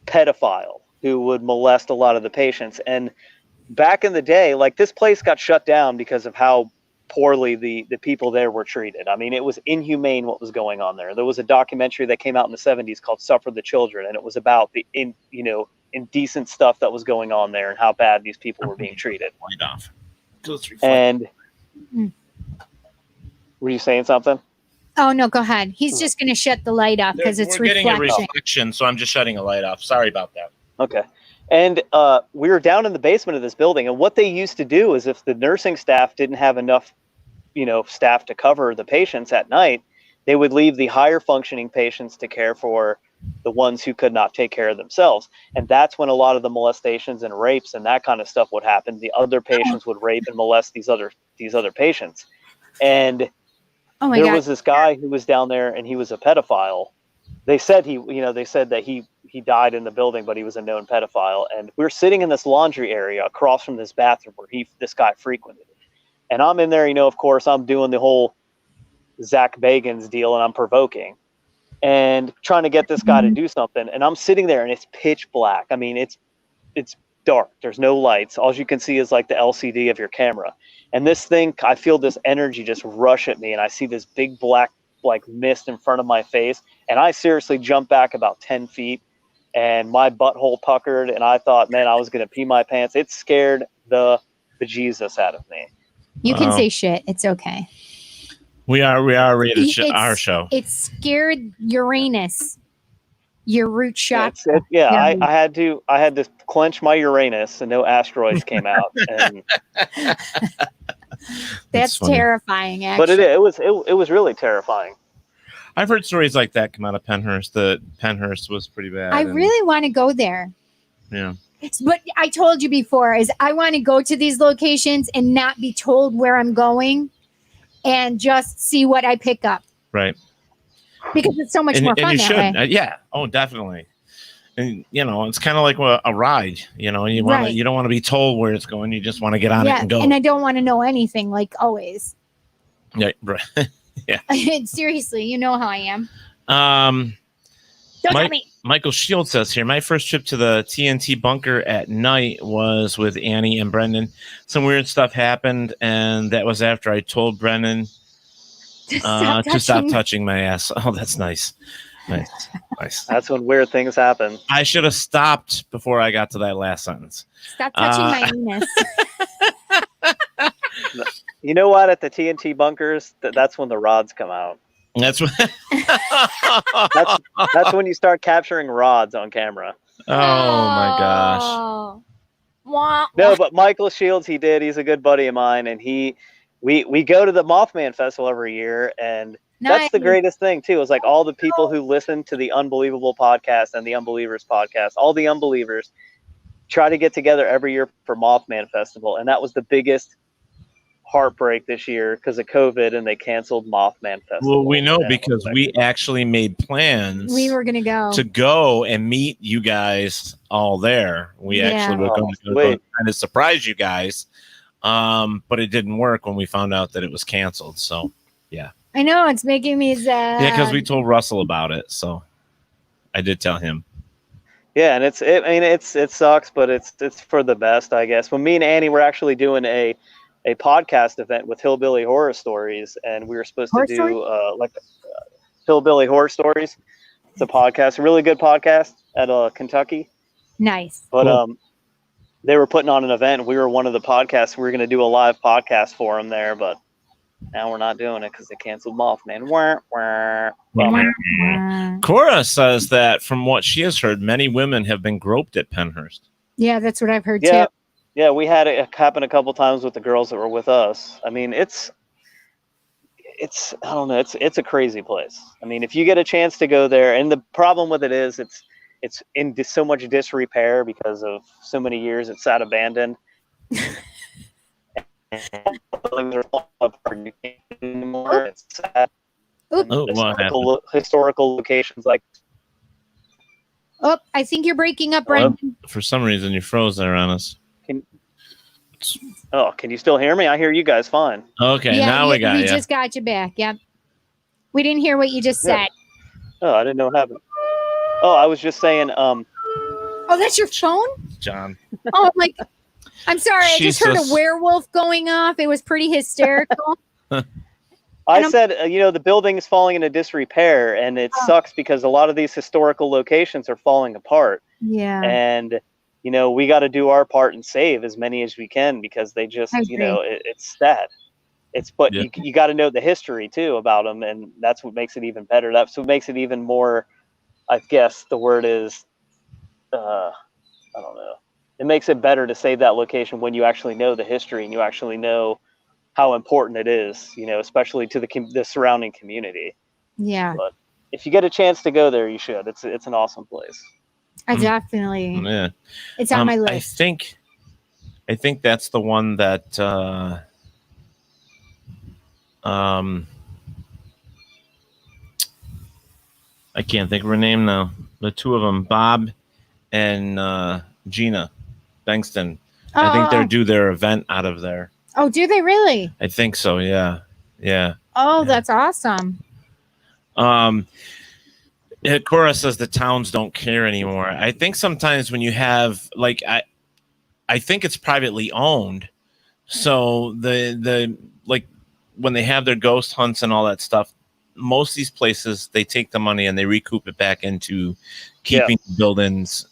pedophile who would molest a lot of the patients. And back in the day, like, this place got shut down because of how poorly the people there were treated. I mean, it was inhumane what was going on there. There was a documentary that came out in the 70s called Suffer the Children, and it was about the indecent stuff that was going on there and how bad these people were being treated. Light off. And were you saying something? Oh no, go ahead. He's just going to shut the light off because it's getting a reflection, so I'm just shutting a light off. Sorry about that. Okay. And we were down in the basement of this building, and what they used to do is, if the nursing staff didn't have enough, staff to cover the patients at night, they would leave the higher functioning patients to care for the ones who could not take care of themselves. And that's when a lot of the molestations and rapes and that kind of stuff would happen. The other patients would rape and molest these other patients. And there was this guy who was down there, and he was a pedophile. They said that he died in the building, but he was a known pedophile. And we were sitting in this laundry area across from this bathroom where this guy frequented. And I'm in there, of course, I'm doing the whole Zach Bagans deal, and I'm provoking and trying to get this guy to do something. And I'm sitting there, and it's pitch black. I mean, it's dark. There's no lights. All you can see is like the LCD of your camera. And this thing, I feel this energy just rush at me, and I see this big black mist in front of my face, and I seriously jumped back about 10 feet, and my butthole puckered, and I thought, man, I was gonna pee my pants. It scared the bejesus out of me. You can say shit. It's okay. We are rated our show. It scared Uranus. Your root shot. I had to clench my Uranus, and no asteroids came out. And that's terrifying, actually. But it was really terrifying. I've heard stories like that come out of Pennhurst. That Pennhurst was pretty bad. I really want to go there. Yeah. But I told you before, is I want to go to these locations and not be told where I'm going, and just see what I pick up. Right. Because it's so much more fun you that should. way. Yeah. Oh, definitely. And it's kind of like a ride. You don't want to be told where it's going. You just want to get on it and go. And I don't want to know anything, like always. Yeah. Right. Yeah. Seriously, you know how I am. Don't tell me. Michael Shields says here, my first trip to the TNT bunker at night was with Annie and Brendan. Some weird stuff happened, and that was after I told Brendan to stop touching my ass. Oh, that's nice. Nice. That's when weird things happen. I should have stopped before I got to that last sentence. Stop touching my anus. You know what? At the TNT bunkers, that's when the rods come out. That's what. that's when you start capturing rods on camera. Oh my gosh. No, but Michael Shields, he's a good buddy of mine, and we go to the Mothman Festival every year, and that's the greatest thing too. Is like all the people who listen to the Unbelievable podcast and the Unbelievers podcast, all the unbelievers try to get together every year for Mothman Festival, and that was the biggest heartbreak this year because of COVID, and they canceled Mothman Festival. Well, we know because we actually made plans. We were going to go and meet you guys all there. We actually were going to kind of surprise you guys, but it didn't work when we found out that it was canceled. So, yeah. I know, it's making me sad. Yeah, because we told Russell about it, so I did tell him. Yeah, and it sucks, but it's for the best, I guess. When me and Annie were actually doing a podcast event with Hillbilly Horror Stories, and we were supposed to do Hillbilly Horror Stories. It's a podcast, a really good podcast at Kentucky. Nice. But they were putting on an event, and we were one of the podcasts. We were going to do a live podcast for them there, but now we're not doing it because they canceled Mothman. Cora says that from what she has heard, many women have been groped at Pennhurst. Yeah, that's what I've heard too. Yeah, we had it happen a couple times with the girls that were with us. I mean, it's I don't know, it's a crazy place. I mean, if you get a chance to go there, and the problem with it is it's in so much disrepair because of so many years it sat abandoned. Anymore. It's sad. Historical locations like. Oh, I think you're breaking up, Brendan. For some reason, you froze there on us. Can you still hear me? I hear you guys fine. Okay, now we got you. We just got you back. Yep. We didn't hear what you just said. Oh, I didn't know what happened. Oh, I was just saying. Oh, that's your phone, John. Oh, I'm sorry. I just heard a werewolf going off. It was pretty hysterical. I said, the building is falling into disrepair, and it sucks because a lot of these historical locations are falling apart. Yeah. And, we got to do our part and save as many as we can because they just, it's sad. But you got to know the history too about them, and that's what makes it even better. That's what makes it even more, I guess the word is, I don't know. It makes it better to save that location when you actually know the history and you actually know how important it is, especially to the surrounding community. Yeah. But if you get a chance to go there, you should. It's an awesome place. I definitely. Yeah. It's on my list. I think that's the one that I can't think of her name now. The two of them, Bob and Gina Bengston. I think they're do their event out of there. Oh, do they really? I think so. Yeah. Oh, that's awesome. Cora says the towns don't care anymore. I think sometimes when you have I think it's privately owned, so the when they have their ghost hunts and all that stuff, most of these places they take the money and they recoup it back into keeping buildings.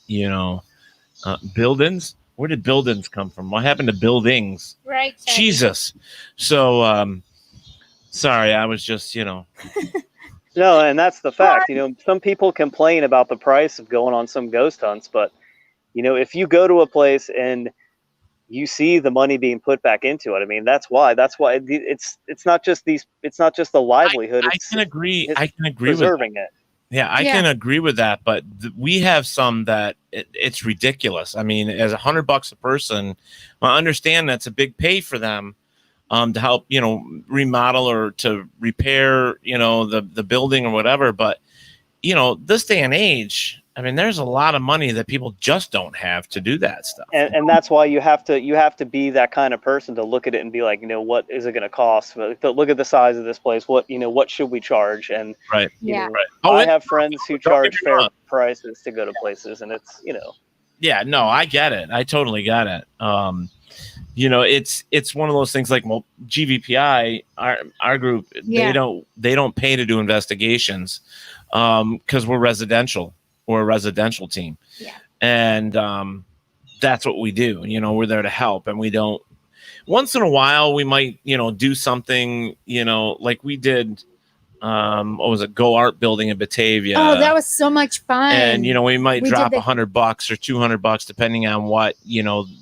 Buildings. Where did buildings come from? What happened to buildings? Right. Jesus. So, sorry, I was just, No, and that's the fact. Some people complain about the price of going on some ghost hunts, but, if you go to a place and you see the money being put back into it, I mean, that's why it's not just the livelihood. I can agree. I can agree preserving with it. Yeah, I can agree with that, but we have some that it's ridiculous. I mean, as $100 a person, I understand that's a big pay for them, to help, remodel or to repair, the building or whatever. But, this day and age, I mean, there's a lot of money that people just don't have to do that stuff. And that's why you have to be that kind of person to look at it and be like, what is it going to cost? But look at the size of this place. What should we charge? And right. Right. I have friends who charge fair prices to go to places, and it's, Yeah, no, I get it. I totally get it. It's one of those things like, well, GVPI, our group, they don't pay to do investigations because we're residential. We're a residential team. Yeah. And that's what we do. We're there to help, and we don't. Once in a while, we might, do something, like we did. What was it? Go Art Building in Batavia. Oh, that was so much fun. And we might drop $100 or $200 depending on what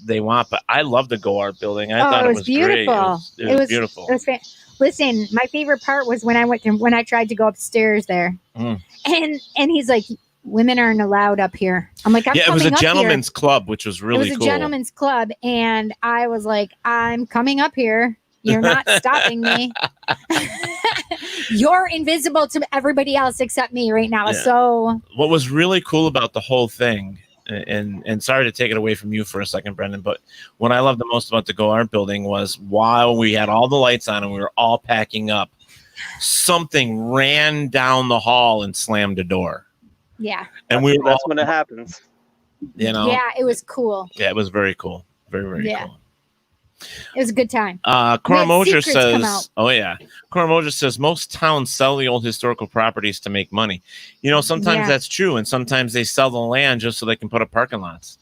they want. But I love the Go Art Building. I thought it was beautiful. Great. It was beautiful. Listen, my favorite part was when I tried to go upstairs there, and he's like, women aren't allowed up here. I'm like, it was a gentleman's club, which was really cool. It was a gentleman's club, and I was like, I'm coming up here. You're not stopping me. You're invisible to everybody else except me right now. Yeah. So what was really cool about the whole thing, and sorry to take it away from you for a second, Brendan, but what I loved the most about the Go Art Building was while we had all the lights on and we were all packing up, something ran down the hall and slammed a door. Yeah. And that's when it happens. Yeah, it was cool. Yeah, it was very cool. Very, very cool. It was a good time. Cora Moser says, Cora Moser says most towns sell the old historical properties to make money. Sometimes that's true, and sometimes they sell the land just so they can put up parking lots.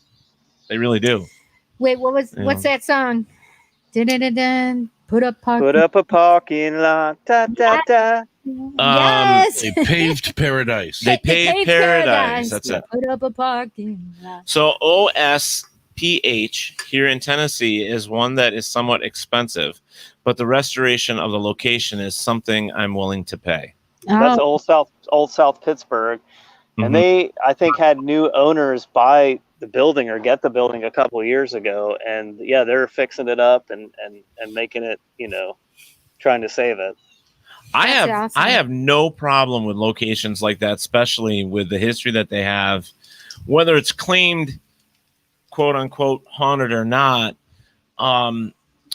They really do. Wait, what's that song? Dun-dun-dun-dun. Put up a parking lot. Da, da, da. Yes. They paved paradise. They paved paradise. That's it. Put up a parking lot. So OSPH here in Tennessee is one that is somewhat expensive, but the restoration of the location is something I'm willing to pay. That's Old South Pittsburgh. And they, I think, had new owners buy the building or get the building a couple of years ago. And they're fixing it up and making it, trying to save it. I have no problem with locations like that, especially with the history that they have, whether it's claimed, quote unquote, haunted or not.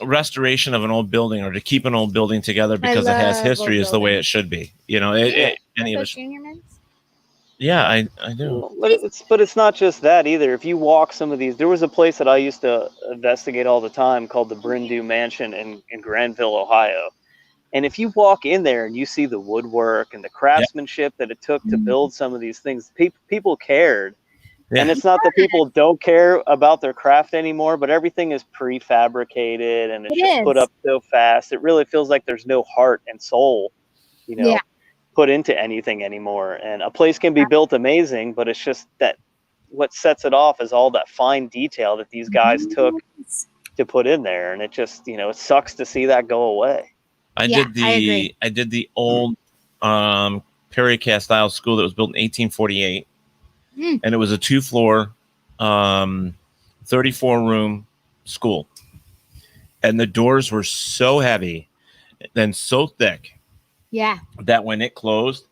Restoration of an old building or to keep an old building together because it has history is the way it should be. Any of us. Yeah, I do. But it's not just that either. If you walk some of these, there was a place that I used to investigate all the time called the Brindue Mansion in Granville, Ohio. And if you walk in there and you see the woodwork and the craftsmanship that it took to build some of these things, people cared. Yeah. And it's not that people don't care about their craft anymore, but everything is prefabricated and it's just put up so fast. It really feels like there's no heart and soul, put into anything anymore. And a place can be built amazing, but it's just that what sets it off is all that fine detail that these guys took to put in there. And it just, it sucks to see that go away. I did the old Perry Castile school that was built in 1848. And it was a 2-floor, 34-room school. And the doors were so heavy and so thick that when it closed,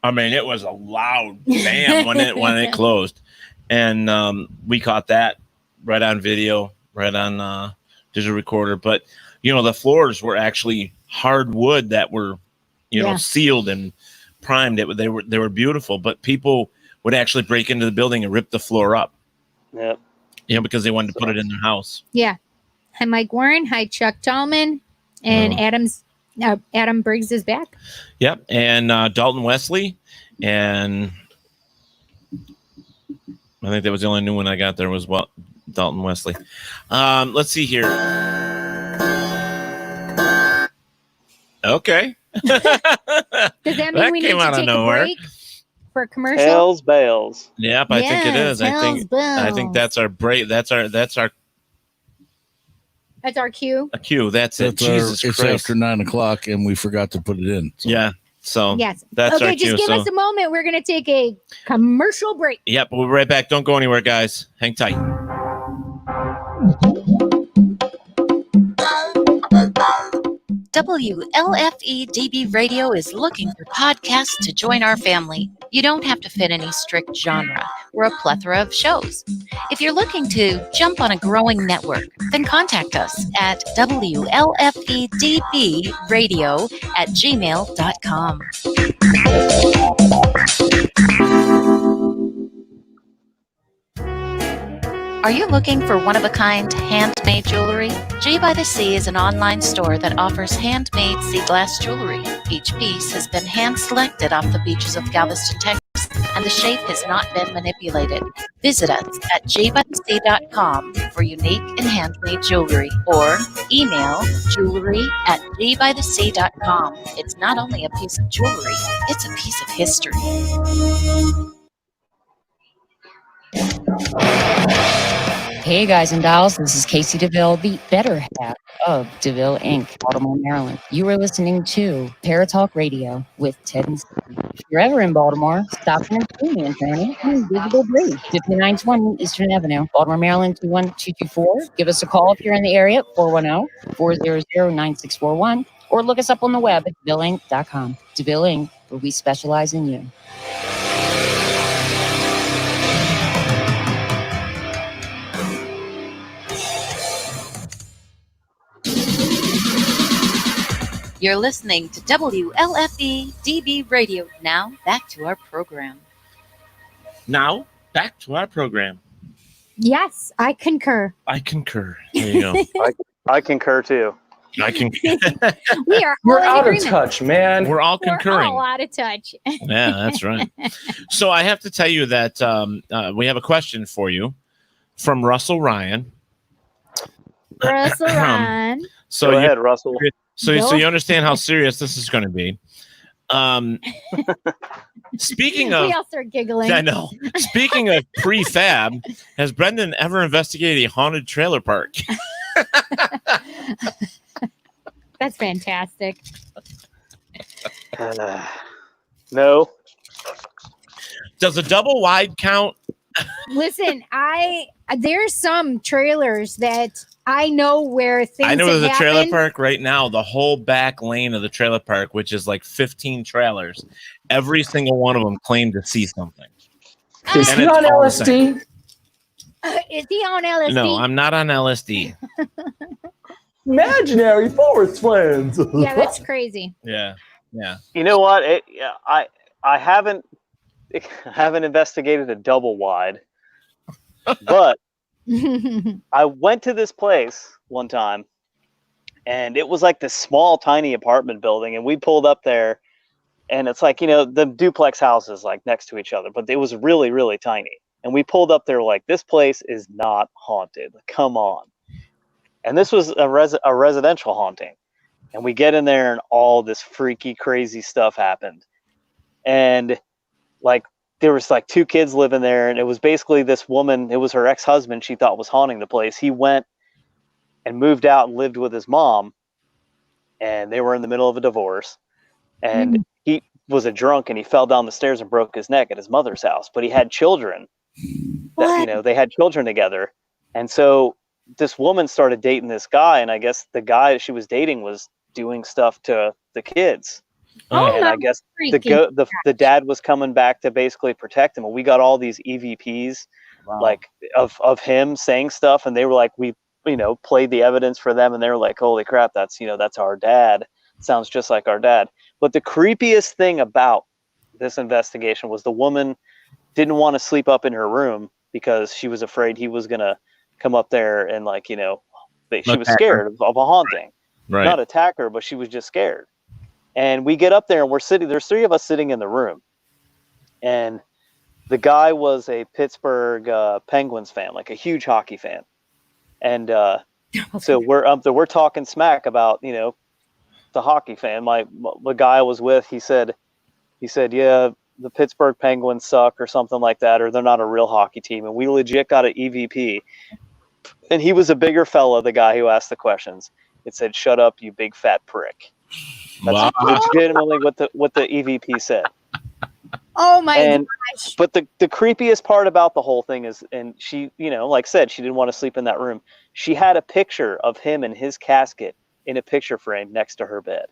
it was a loud bam when it closed. And we caught that right on video, right on digital recorder. But, the floors were actually hardwood that were, sealed and primed. They were beautiful, but people would actually break into the building and rip the floor up. Yep. Because they wanted to put it in their house. Yeah. Hi, Mike Warren. Hi, Chuck Tallman. And Adam Briggs is back. Yep. And Dalton Wesley. And I think that was the only new one I got there was Dalton Wesley. Let's see here. Okay. Does that mean we need to take a break for a commercial? Hells bells. Yep, I think it is. I think that's our break. That's our cue. A cue. That's it. Jesus Christ. It's after 9:00 and we forgot to put it in. So. Yeah. So yes. That's our cue. Just give us a moment. We're going to take a commercial break. Yep. We'll be right back. Don't go anywhere, guys. Hang tight. WLFE-DB Radio is looking for podcasts to join our family. You don't have to fit any strict genre. We're a plethora of shows. If you're looking to jump on a growing network, then contact us at WLFEDBradio@gmail.com. Are you looking for one-of-a-kind handmade jewelry? J by the Sea is an online store that offers handmade sea glass jewelry. Each piece has been hand-selected off the beaches of Galveston, Texas, and the shape has not been manipulated. Visit us at jbythesea.com for unique and handmade jewelry, or email jewelry@jbythesea.com. It's not only a piece of jewelry, it's a piece of history. Hey guys and dolls, this is Casey DeVille, the better half of DeVille Inc., Baltimore, Maryland. You are listening to Paratalk Radio with Ted and Steve. If you're ever in Baltimore, stop in and see me in Tony on Visible Bridge, 5920 Eastern Avenue, Baltimore, Maryland, 21224. Give us a call if you're in the area, 410-400-9641, or look us up on the web at DeVilleInc.com. DeVille Inc., where we specialize in you. You're listening to WLFE DB Radio. Now, back to our program. Yes, I concur. I concur. There you go. I concur too. I can. We are We're all in out agreement. of touch, man. We're all concurring. We're all out of touch. Yeah, that's right. So I have to tell you that we have a question for you from Russell Ryan. Russell Ryan. So Go ahead, Russell. So you understand how serious this is going to be. Speaking of, We all start giggling. I know. Speaking of prefab, has Brendan ever investigated a haunted trailer park? That's fantastic. No. Does a double wide count? Listen, there's some trailers that I know where things I know there's a have trailer happened. park right now. The whole back lane of the trailer park, which is like 15 trailers, every single one of them claimed to see something. Is he on LSD? Is he on LSD? No, I'm not on LSD. Imaginary forest friends. Yeah, that's crazy. Yeah. You know what? I haven't investigated a double wide, but I went to this place one time, and it was like this small, tiny apartment building, and we pulled up there, and it's like, the duplex houses like next to each other, but it was really, really tiny. And we pulled up there like, this place is not haunted. Come on. And this was a residential haunting. And we get in there, and all this freaky, crazy stuff happened. And like, there was like 2 kids living there, and it was basically this woman, it was her ex-husband she thought was haunting the place. He went and moved out and lived with his mom, and they were in the middle of a divorce, and he was a drunk, and he fell down the stairs and broke his neck at his mother's house. But he had children that, they had children together. And so this woman started dating this guy, and I guess the guy she was dating was doing stuff to the kids. And I guess the dad was coming back to basically protect him. And we got all these EVPs, like of him saying stuff, and they were like, we played the evidence for them, and they were like, holy crap, that's our dad. Sounds just like our dad. But the creepiest thing about this investigation was the woman didn't want to sleep up in her room because she was afraid he was gonna come up there and she was scared of a haunting. Right. Not attack her, but she was just scared. And we get up there, and there's 3 of us sitting in the room. And the guy was a Pittsburgh Penguins fan, like a huge hockey fan. And so we're talking smack about, the hockey fan. The guy I was with, he said, yeah, the Pittsburgh Penguins suck or something like that, or they're not a real hockey team. And we legit got an EVP. And he was a bigger fella, the guy who asked the questions. It said, "Shut up, you big fat prick." That's legitimately what the EVP said. Oh my gosh. But the creepiest part about the whole thing is, and she, like I said, she didn't want to sleep in that room. She had a picture of him in his casket in a picture frame next to her bed.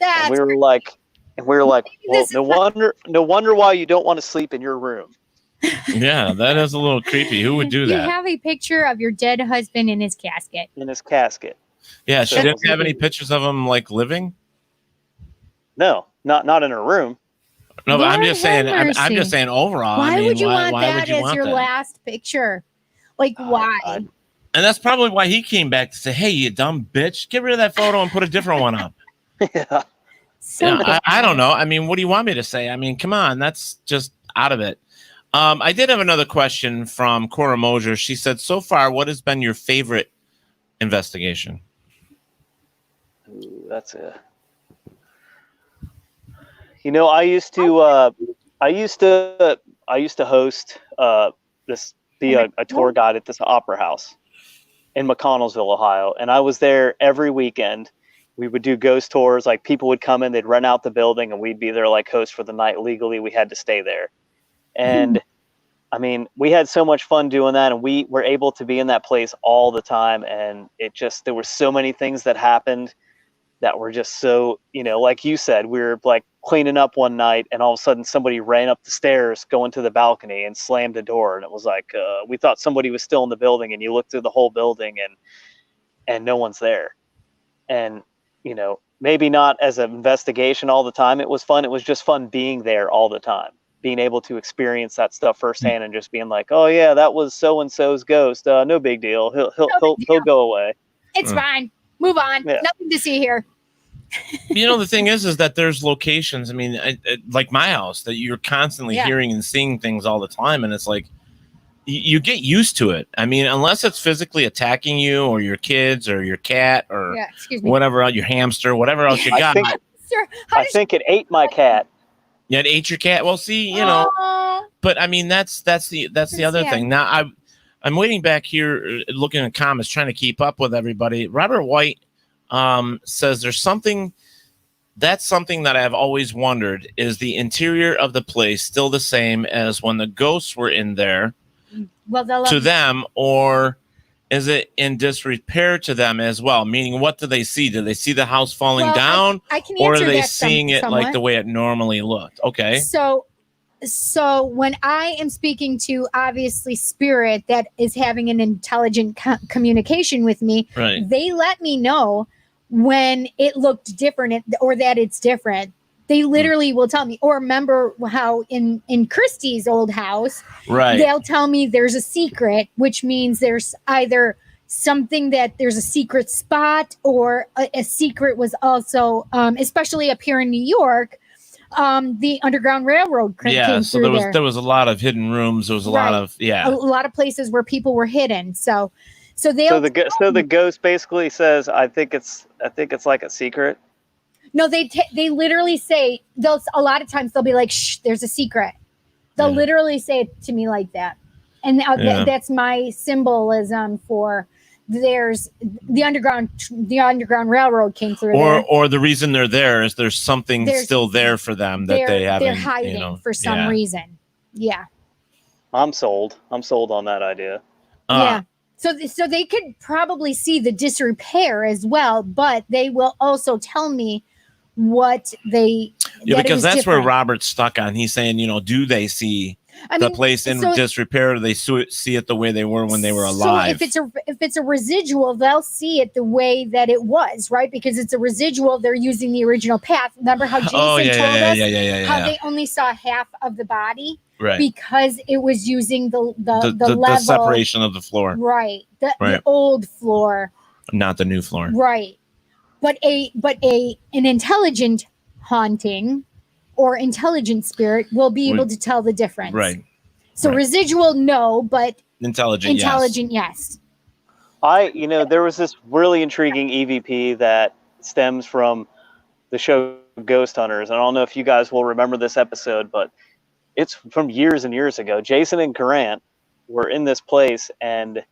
That's and we were like, well, no wonder why you don't want to sleep in your room. Yeah, that is a little creepy. Who would do you that? have a picture of your dead husband in his casket. Yeah, she didn't have any pictures of him like living. No, not in her room. No, but I'm Lord just saying. have I'm mercy. just saying overall. Why I mean, would you want why that would you as want your that? last picture? Like, why? And that's probably why he came back to say, "Hey, you dumb bitch, get rid of that photo and put a different one up." I don't know. I mean, what do you want me to say? I mean, come on, that's just out of it. I did have another question from Cora Mosier. She said, "So far, what has been your favorite investigation?" Ooh, that's a. You know, I used to host be a tour guide at this opera house in McConnellsville, Ohio, and I was there every weekend. We would do ghost tours. Like, people would come in, they'd rent out the building, and we'd be there like hosts for the night. Legally, we had to stay there, and I mean, we had so much fun doing that, and we were able to be in that place all the time. And there were so many things that happened that were just so, like you said, we were like cleaning up one night, and all of a sudden somebody ran up the stairs going to the balcony and slammed the door. And it was like, we thought somebody was still in the building, and you look through the whole building and no one's there. And, maybe not as an investigation all the time. It was fun. It was just fun being there all the time, being able to experience that stuff firsthand and just being like, oh yeah, that was so-and-so's ghost. No big deal. He'll go away. It's fine. Move on. Yeah. Nothing to see here. The thing is that there's locations. I mean, like my house, that you're constantly hearing and seeing things all the time, and it's like you get used to it. I mean, unless it's physically attacking you or your kids or your cat or whatever else, your hamster, whatever else you got. I think it ate my cat. Yeah, it ate your cat. Well, see, but I mean, that's the other thing. Now I'm waiting back here, looking at comments, trying to keep up with everybody. Robert White says there's something that I've always wondered. Is the interior of the place still the same as when the ghosts were in there to them, or is it in disrepair to them as well? Meaning, what do they see? Do they see the house falling down, I can or are answer they that seeing it somewhat. like the way it normally looked? Okay. So when I am speaking to obviously spirit that is having an intelligent communication with me, they let me know when it looked different or that it's different. They literally will tell me. Or remember how in Christie's old house, they'll tell me there's a secret, which means there's either something that there's a secret spot, or a secret was also, especially up here in New York, the Underground Railroad came so through there was a lot of hidden rooms. There was a lot of places where people were hidden. So the ghost basically says, I think it's like a secret. No, they literally say, a lot of times they'll be like, shh, there's a secret. They'll literally say it to me like that. And that's my symbolism for there's the Underground Railroad came through there. Or the reason they're there is there's something still there for them that they haven't. They're hiding for some reason. Yeah. I'm sold on that idea. Yeah. So they could probably see the disrepair as well, but they will also tell me what they. Because that's where Robert's stuck on. He's saying, do they see the place in disrepair, or do they see it the way they were when they were alive? So if it's a residual, they'll see it the way that it was, right? Because it's a residual. They're using the original path. Remember how Jason told us how they only saw half of the body, right? Because it was using the level, the separation of the floor, right? The old floor, not the new floor, right? But an intelligent haunting or intelligent spirit will be able to tell the difference. Right. So residual, no, but intelligent, yes. There was this really intriguing EVP that stems from the show Ghost Hunters. I don't know if you guys will remember this episode, but it's from years and years ago. Jason and Grant were in this place, and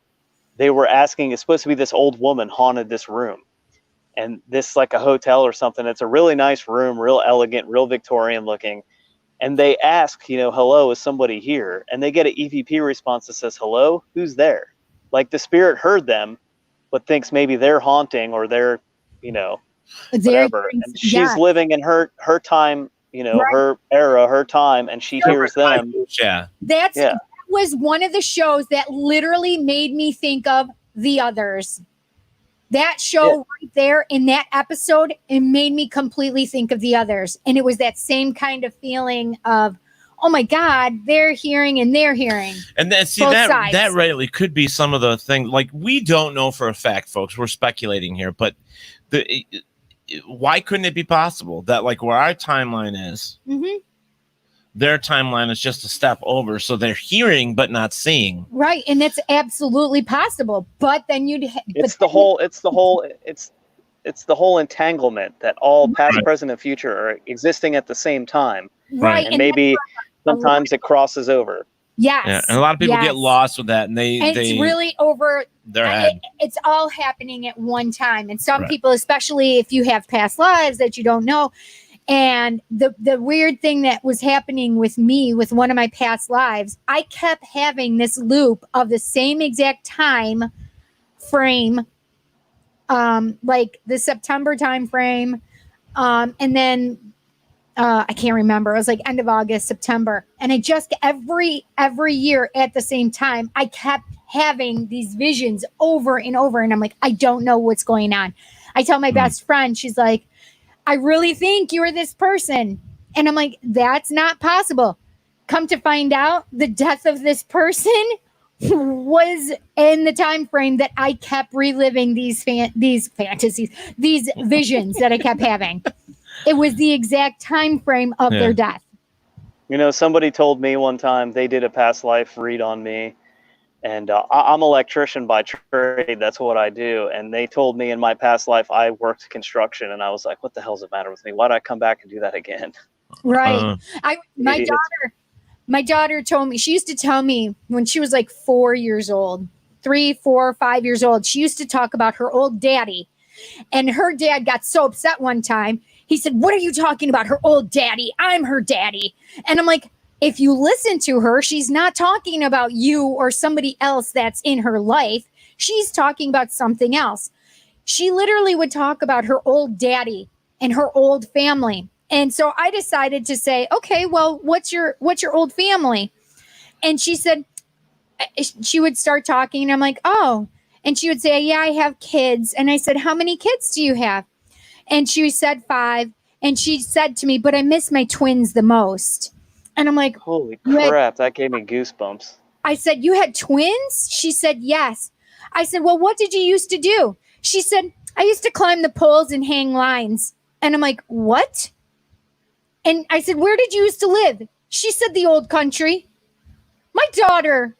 they were asking, it's supposed to be this old woman haunted this room. And this like a hotel or something. It's a really nice room, real elegant, real Victorian looking. And they ask, hello, is somebody here? And they get an EVP response that says, hello, who's there? Like the spirit heard them, but thinks maybe they're haunting or they're whatever. And she's living in her time, her era, her time, and she hears them. Yeah. That was one of the shows that literally made me think of The Others. That show right there in that episode, it made me completely think of The Others. And it was that same kind of feeling of, oh my God, they're hearing and they're hearing. And then see that rightly could be some of the things, like, we don't know for a fact, folks. We're speculating here, but why couldn't it be possible that, like, where our timeline is, their timeline is just a step over, so they're hearing but not seeing. Right, and that's absolutely possible. But then it's the whole entanglement that all past, present, and future are existing at the same time. Right, and maybe sometimes it crosses over. Yes. Yeah, and a lot of people get lost with that, and it's really over their head. It's all happening at one time, and some people, especially if you have past lives that you don't know. And the weird thing that was happening with me with one of my past lives, I kept having this loop of the same exact time frame, like the September time frame, and then I can't remember. It was like end of August, September, and I just every year at the same time, I kept having these visions over and over, and I'm like, I don't know what's going on. I tell my best friend, she's like, I really think you're this person. And I'm like, that's not possible. Come to find out, the death of this person was in the time frame that I kept reliving these fantasies, these visions that I kept having. It was the exact time frame of their death. Somebody told me one time they did a past life read on me. And I'm an electrician by trade. That's what I do. And they told me in my past life, I worked construction. And I was like, what the hell's the matter with me? Why did I come back and do that again? Right. My daughter told me, she used to tell me when she was like 4 years old, 3, 4, 5 years old, she used to talk about her old daddy. And her dad got so upset one time. He said, what are you talking about? Her old daddy. I'm her daddy. And I'm like, if you listen to her, she's not talking about you or somebody else that's in her life. She's talking about something else. She literally would talk about her old daddy and her old family. And so I decided to say, okay, well, what's your old family? And she said, she would start talking and I'm like, oh, and she would say, yeah, I have kids. And I said, how many kids do you have? And she said 5. And she said to me, but I miss my twins the most. And I'm like, holy crap, that gave me goosebumps. I said, you had twins? She said, yes. I said, well, what did you used to do? She said, I used to climb the poles and hang lines. And I'm like, what? And I said, where did you used to live? She said, the old country. My daughter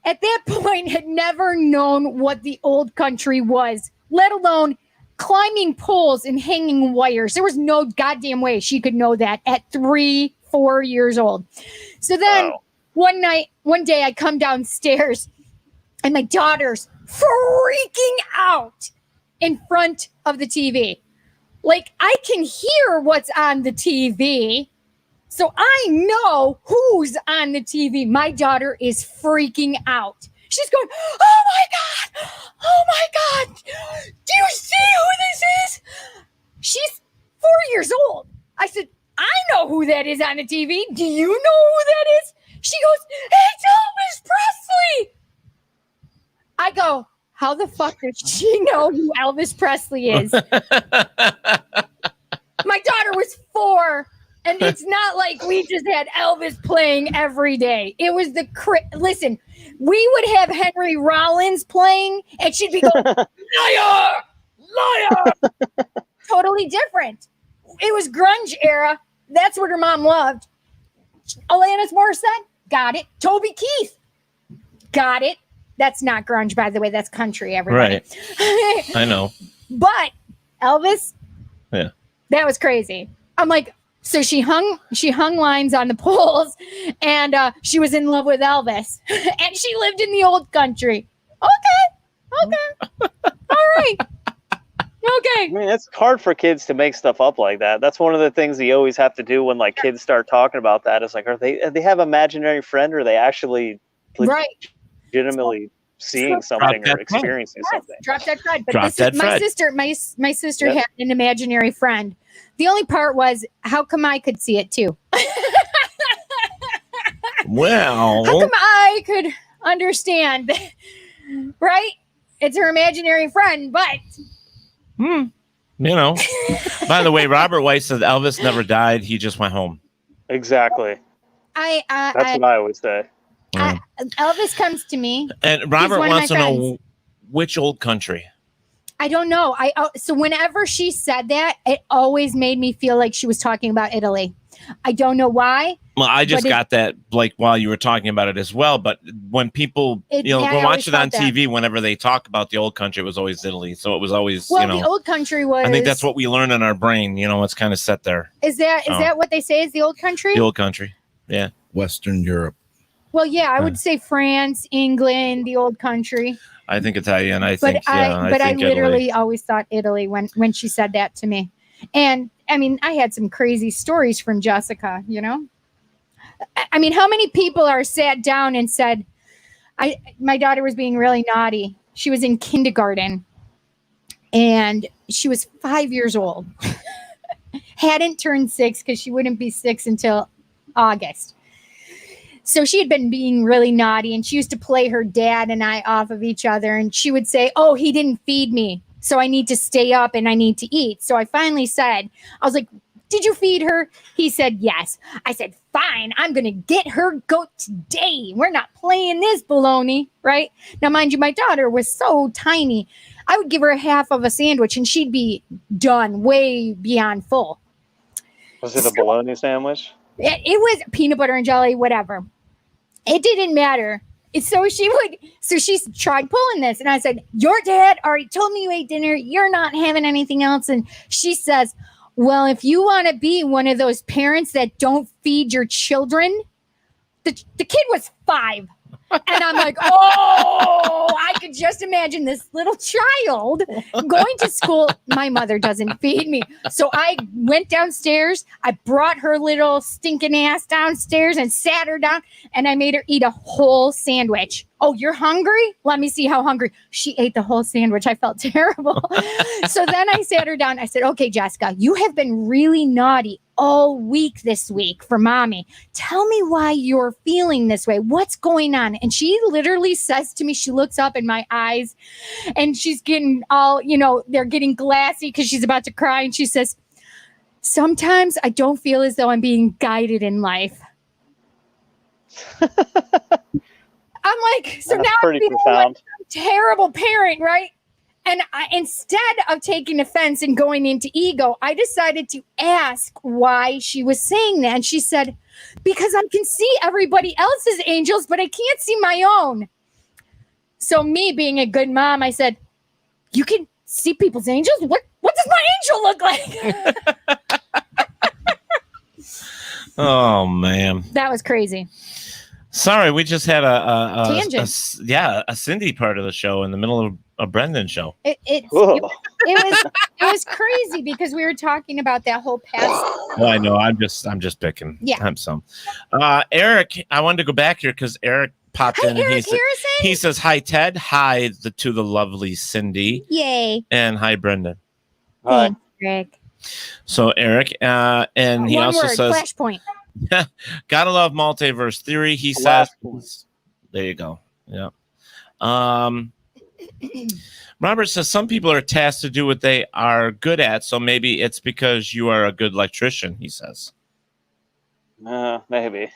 at that point had never known what the old country was, let alone climbing poles and hanging wires. There was no goddamn way she could know that at 3, 4 years old. So then one day I come downstairs and my daughter's freaking out in front of the TV. Like, I can hear what's on the TV. So I know who's on the TV. My daughter is freaking out. She's going, oh my God. Oh my God. Do you see who this is? She's 4 years old. I said, I know who that is on the TV. Do you know who that is? She goes, it's Elvis Presley. I go, how the fuck does she know who Elvis Presley is? My daughter was 4, and it's not like we just had Elvis playing every day. It was listen, we would have Henry Rollins playing, and she'd be going, liar, liar. Totally different. It was grunge era. That's what her mom loved. Alanis Morissette, got it. Toby Keith, got it. That's not grunge, by the way. That's country, everybody. Right. I know. But Elvis, yeah, that was crazy. I'm like, so she hung lines on the poles, and she was in love with Elvis, and she lived in the old country. Okay, all right. Okay. I mean, it's hard for kids to make stuff up like that. That's one of the things you always have to do when like kids start talking about that. It's like, do they have an imaginary friend, or are they actually legitimately seeing something or experiencing something. Drop dead Fred. But Drop dead my Fred. sister had an imaginary friend. The only part was, how come I could see it too? Well, how come I could understand? Right? It's her imaginary friend, but you know. By the way, Robert White said Elvis never died. He just went home. Exactly. That's what I always say. Elvis comes to me. And Robert wants to know which old country. I don't know. So whenever she said that, it always made me feel like she was talking about Italy. I don't know why. Well, I just got that like while you were talking about it as well. But when people, watch it on TV, whenever they talk about the old country, it was always Italy. So it was always, the old country was. I think that's what we learn in our brain. It's kind of set there. Is that what they say is the old country? The old country. Yeah. Western Europe. Well, yeah, I would say France, England, the old country. I think Italian. I think I literally Italy. always thought Italy when she said that to me. And I mean, I had some crazy stories from Jessica, I mean, how many people are sat down and said, my daughter was being really naughty. She was in kindergarten and she was 5 years old. Hadn't turned 6 because she wouldn't be 6 until August. So she had been being really naughty and she used to play her dad and I off of each other. And she would say, oh, he didn't feed me. So I need to stay up and I need to eat. So I finally said, I was like, did you feed her? He said, yes. I said, fine, I'm going to get her goat today. We're not playing this baloney, right? Now, mind you, my daughter was so tiny. I would give her half of a sandwich and she'd be done way beyond full. Was it a bologna sandwich? It was peanut butter and jelly, whatever. It didn't matter. So she tried pulling this. And I said, your dad already told me you ate dinner. You're not having anything else. And she says, well, if you want to be one of those parents that don't feed your children, the kid was 5. And I'm like, oh, I could just imagine this little child going to school. My mother doesn't feed me. So I went downstairs. I brought her little stinking ass downstairs and sat her down. And I made her eat a whole sandwich. Oh, you're hungry? Let me see how hungry. She ate the whole sandwich. I felt terrible. So then I sat her down. I said, okay, Jessica, you have been really naughty all week this week for mommy. Tell me why you're feeling this way. What's going on? And she literally says to me, she looks up in my eyes and she's getting all, they're getting glassy because she's about to cry. And she says, sometimes I don't feel as though I'm being guided in life. I'm like, so That's now I'm feeling like a terrible parent, right? And instead of taking offense and going into ego, I decided to ask why she was saying that. And she said, because I can see everybody else's angels, but I can't see my own. So me being a good mom, I said, you can see people's angels? What does my angel look like? Oh, man. That was crazy. Sorry, we just had a tangent. A Cindy part of the show in the middle of a Brendan show. It was crazy because we were talking about that whole past. Well, I know. I'm just picking. Yeah. I'm some. Eric, I wanted to go back here because Eric popped in. Eric And he says, hi, Ted. Hi, to the lovely Cindy. Yay. And hi, Brendan. Hi. Thanks, Rick. So, Eric, and he One also word, says, flashpoint. gotta love multiverse theory. He says, there you go. Yeah. Robert says some people are tasked to do what they are good at, so maybe it's because you are a good electrician, he says. Maybe.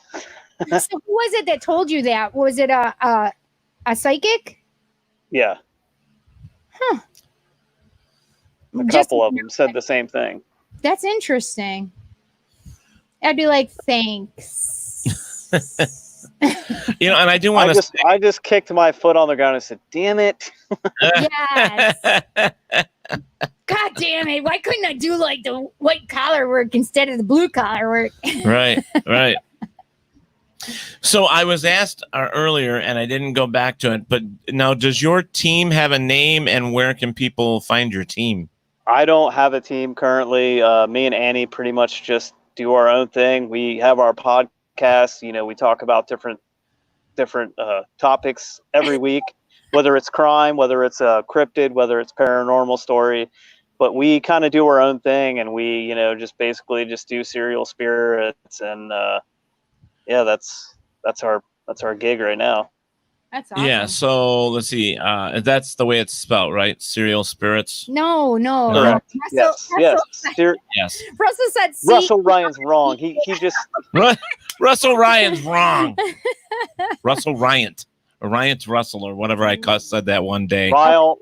So who was it that told you that? Was it a psychic? Yeah. Huh. A couple of them said the same thing. That's interesting. I'd be like, thanks. And I do want to. I just kicked my foot on the ground and said, "Damn it!" Yes. God damn it! Why couldn't I do like the white collar work instead of the blue collar work? Right. So I was asked earlier, and I didn't go back to it. But now, does your team have a name, and where can people find your team? I don't have a team currently. Me and Annie pretty much just do our own thing. We have our podcast. We talk about different topics every week. whether it's crime, whether it's a cryptid, whether it's paranormal story. But we kind of do our own thing, and we, you know, just basically just do serial spirits, and yeah, that's our gig right now. That's awesome. Yeah, so let's see. That's the way it's spelled, right? Serial spirits. No. Correct. Yes. Yes. Russell said C. Russell Ryan's wrong. He just Russell Ryan's wrong. Russell Ryant. Or Ryant Russell or whatever I said that one day. Russell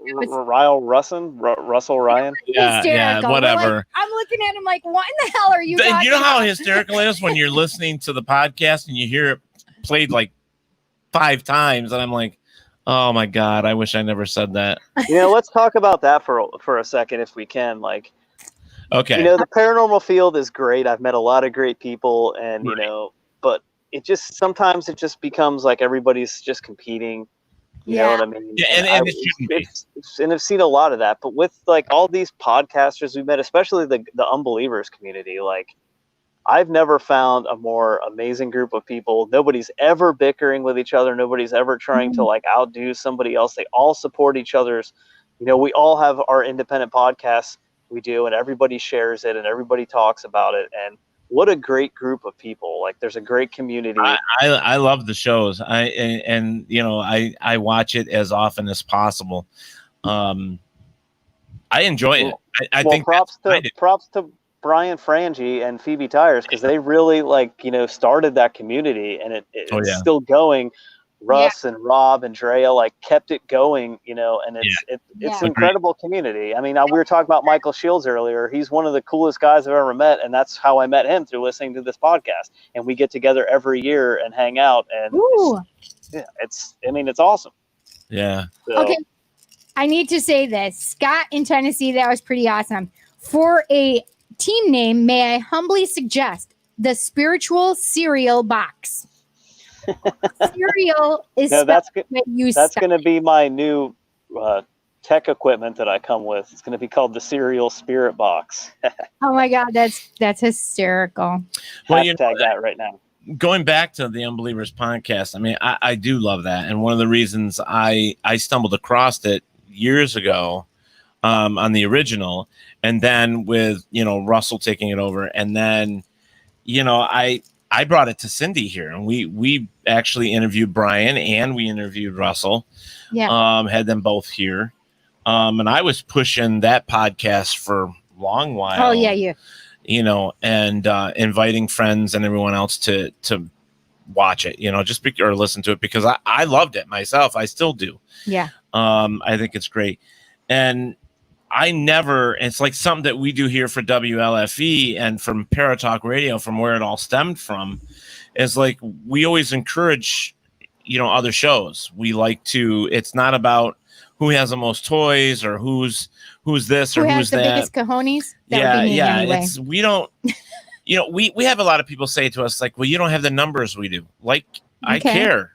Ryan. Yeah, whatever. Like, I'm looking at him like, what in the hell are you talking You know how about? hysterical it is when you're listening to the podcast and you hear it played like 5 times, and I'm like, oh my God, I wish I never said that. You know, let's talk about that for a second if we can. Like, okay. You know, the paranormal field is great. I've met a lot of great people, and you know, but it just sometimes it just becomes like everybody's just competing. You know what I mean? Yeah, and it shouldn't be. And I've seen a lot of that. But with like all these podcasters we've met, especially the Unbelievers community, like I've never found a more amazing group of people. Nobody's ever bickering with each other. Nobody's ever trying to like outdo somebody else. They all support each other's. You know, we all have our independent podcasts we do, and everybody shares it and everybody talks about it. And what a great group of people. Like there's a great community. I love the shows. And you know, I watch it as often as possible. I enjoy it. I think props to Brian Frangie and Phoebe Tyers, because they really like, you know, started that community, and it's still going. Russ and Rob and Drea like kept it going, you know, and it's an incredible community. I mean, we were talking about Michael Shields earlier. He's one of the coolest guys I've ever met, and that's how I met him, through listening to this podcast. And we get together every year and hang out, and it's awesome. Yeah. So, okay, I need to say this, Scott in Tennessee. That was pretty awesome. For a team name, may I humbly suggest the Spiritual Cereal Box. Cereal is that's going to be my new tech equipment that I come with. It's going to be called the Cereal Spirit Box. Oh my God, that's hysterical. Well, Hashtag that right now. Going back to the Unbelievers podcast, I mean, I do love that, and one of the reasons I stumbled across it years ago on the original, and then with, you know, Russell taking it over, and then, you know, I brought it to Cindy here, and we actually interviewed Brian and we interviewed Russell. Yeah. Had them both here. And I was pushing that podcast for a long while. Oh yeah. You know, and inviting friends and everyone else to watch it, you know, or listen to it, because I loved it myself. I still do. Yeah. I think it's great. And it's like something that we do here for WLFE and from Paratalk Radio, from where it all stemmed from, is like, we always encourage, you know, other shows. We like to, it's not about who has the most toys or who's this or who's that. Who has the biggest cojones? Anyway. We don't, you know, we have a lot of people say to us like, well, you don't have the numbers we do. Like, I care.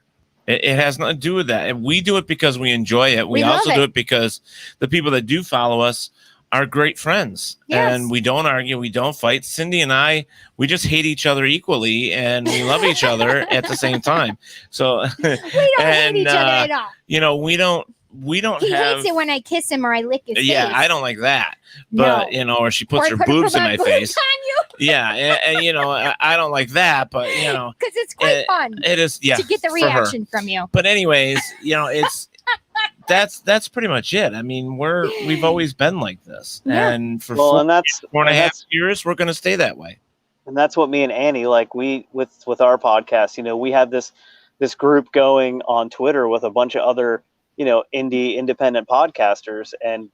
It has nothing to do with that. And we do it because we enjoy it. We also do it because the people that do follow us are great friends. Yes. And we don't argue. We don't fight. Cindy and I, we just hate each other equally, and we love each other at the same time. So we don't hate each other at all. You know, we don't he hates it when I kiss him or I lick his face. I don't like that. But, you know, or she puts her boobs in my face. Yeah, and you know, I don't like that, but you know, because it's quite fun. It is, to get the reaction from you. But anyways, you know, it's that's pretty much it. I mean, we've always been like this, and for 4.5 years, we're going to stay that way. And that's what me and Annie, like, we with our podcast, you know, we have this group going on Twitter with a bunch of other, you know, independent podcasters, and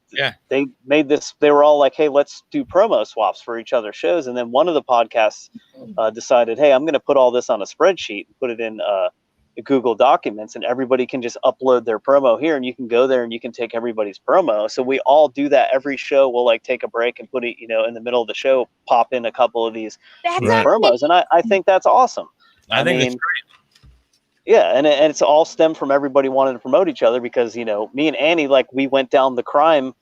they made this, they were all like, hey, let's do promo swaps for each other's shows. And then one of the podcasts decided, hey, I'm going to put all this on a spreadsheet, put it in Google Documents, and everybody can just upload their promo here, and you can go there and you can take everybody's promo. So we all do that every show. We'll like take a break and put it, you know, in the middle of the show, pop in a couple of these promos. And I think that's awesome. I think it's great. Yeah, and it's all stemmed from everybody wanting to promote each other, because, you know, me and Annie, like, we went down the crime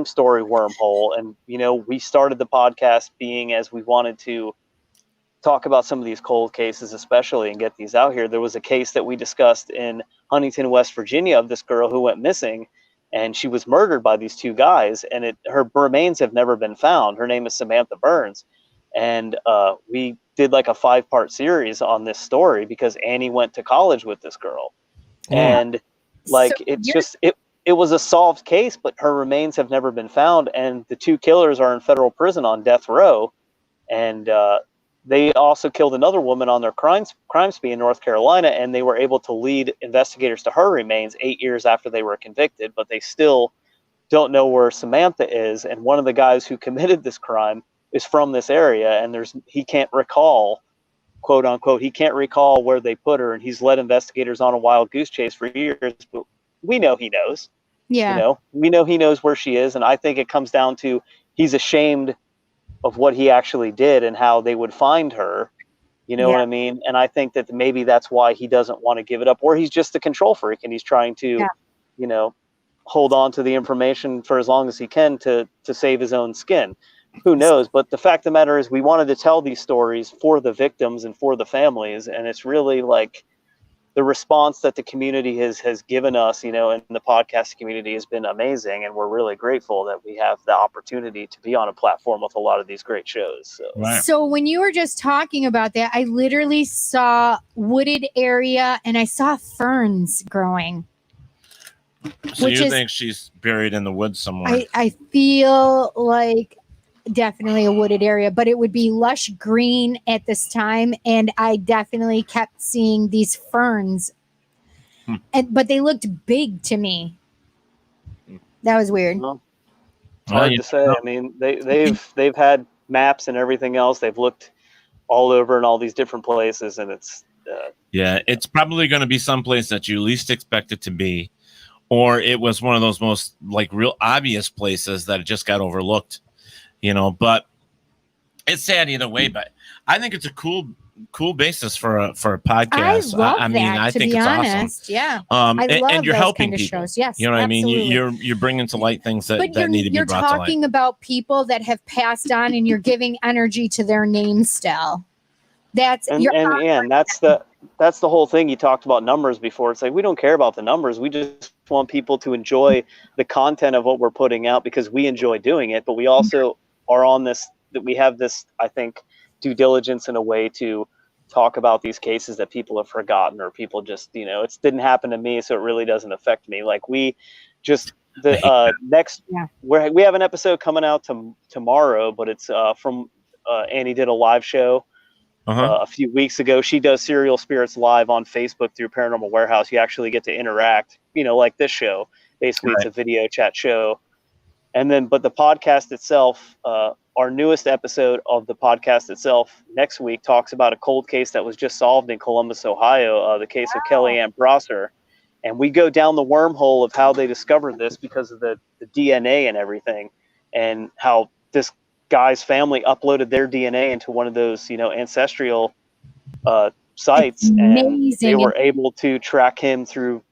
story wormhole, and, you know, we started the podcast being as we wanted to talk about some of these cold cases especially and get these out here. There was a case that we discussed in Huntington, West Virginia, of this girl who went missing, and she was murdered by these two guys, and her remains have never been found. Her name is Samantha Burns. And we did like a 5-part series on this story because Annie went to college with this girl. And like, it was a solved case, but her remains have never been found. And the two killers are in federal prison on death row. And they also killed another woman on their crime spree in North Carolina, and they were able to lead investigators to her remains 8 years after they were convicted, but they still don't know where Samantha is. And one of the guys who committed this crime is from this area, and he can't recall, quote unquote, he can't recall where they put her, and he's led investigators on a wild goose chase for years, but we know he knows. Yeah. You know, we know he knows where she is, and I think it comes down to he's ashamed of what he actually did and how they would find her. You know what I mean? And I think that maybe that's why he doesn't want to give it up, or he's just a control freak and he's trying to, you know, hold on to the information for as long as he can to save his own skin. Who knows? But the fact of the matter is we wanted to tell these stories for the victims and for the families. And it's really like the response that the community has given us, you know, and the podcast community has been amazing. And we're really grateful that we have the opportunity to be on a platform with a lot of these great shows. So when you were just talking about that, I literally saw wooded area and I saw ferns growing. So you think she's buried in the woods somewhere? I feel like definitely a wooded area, but it would be lush green at this time, and I definitely kept seeing these ferns, but they looked big to me. That was weird. Well, hard to say. I mean, they've had maps and everything else. They've looked all over in all these different places, and it's it's probably going to be someplace that you least expect it to be, or it was one of those most like real obvious places that just got overlooked. You know, but it's sad either way. But I think it's a cool basis for a podcast. I mean, I think it's honest. awesome. Yeah, I love and you're those helping kind of people. shows. Yes, you know what absolutely. I mean. You're bringing to light things that need to be brought to light. You're talking about people that have passed on, and you're giving energy to their name still. That's that's the whole thing. You talked about numbers before. It's like we don't care about the numbers. We just want people to enjoy the content of what we're putting out because we enjoy doing it. But we also are on this, that we have this, I think, due diligence in a way to talk about these cases that people have forgotten, or people just, you know, it didn't happen to me, so it really doesn't affect me. Like we just, we have an episode coming out tomorrow, but it's from Annie did a live show a few weeks ago. She does Serial Spirits live on Facebook through Paranormal Warehouse. You actually get to interact, you know, like this show. Basically, It's a video chat show. And then, but the podcast itself, our newest episode of the podcast itself next week talks about a cold case that was just solved in Columbus, Ohio, the case of Kellyanne Prosser. And we go down the wormhole of how they discovered this because of the DNA and everything, and how this guy's family uploaded their DNA into one of those, you know, ancestral sites. And they were able to track him through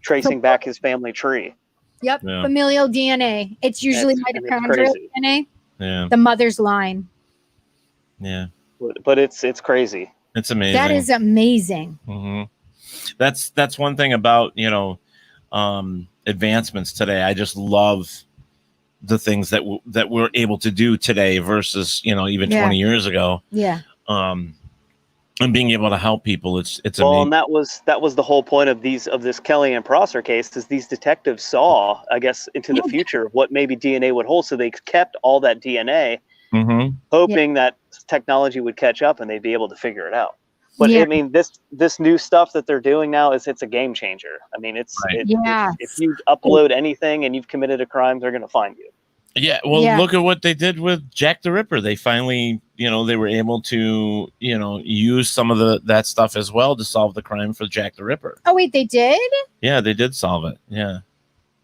tracing back his family tree. Yep, familial DNA. It's usually mitochondrial DNA. Yeah, the mother's line. Yeah, but it's crazy. It's amazing. That is amazing. Mm-hmm. That's one thing about, you know, advancements today. I just love the things that we're able to do today versus, you know, even 20 years ago. Yeah. And being able to help people, it's well, amazing. And that was the whole point of this Kellyanne Prosser case, is these detectives saw, I guess, into the future what maybe DNA would hold, so they kept all that DNA, hoping that technology would catch up and they'd be able to figure it out. But I mean, this new stuff that they're doing now it's a game changer. I mean, if you upload anything and you've committed a crime, they're going to find you. Yeah, well, look at what they did with Jack the Ripper. They finally, you know, they were able to, you know, use some of that stuff as well to solve the crime for Jack the Ripper. Oh, wait, they did? Yeah, they did solve it. Yeah.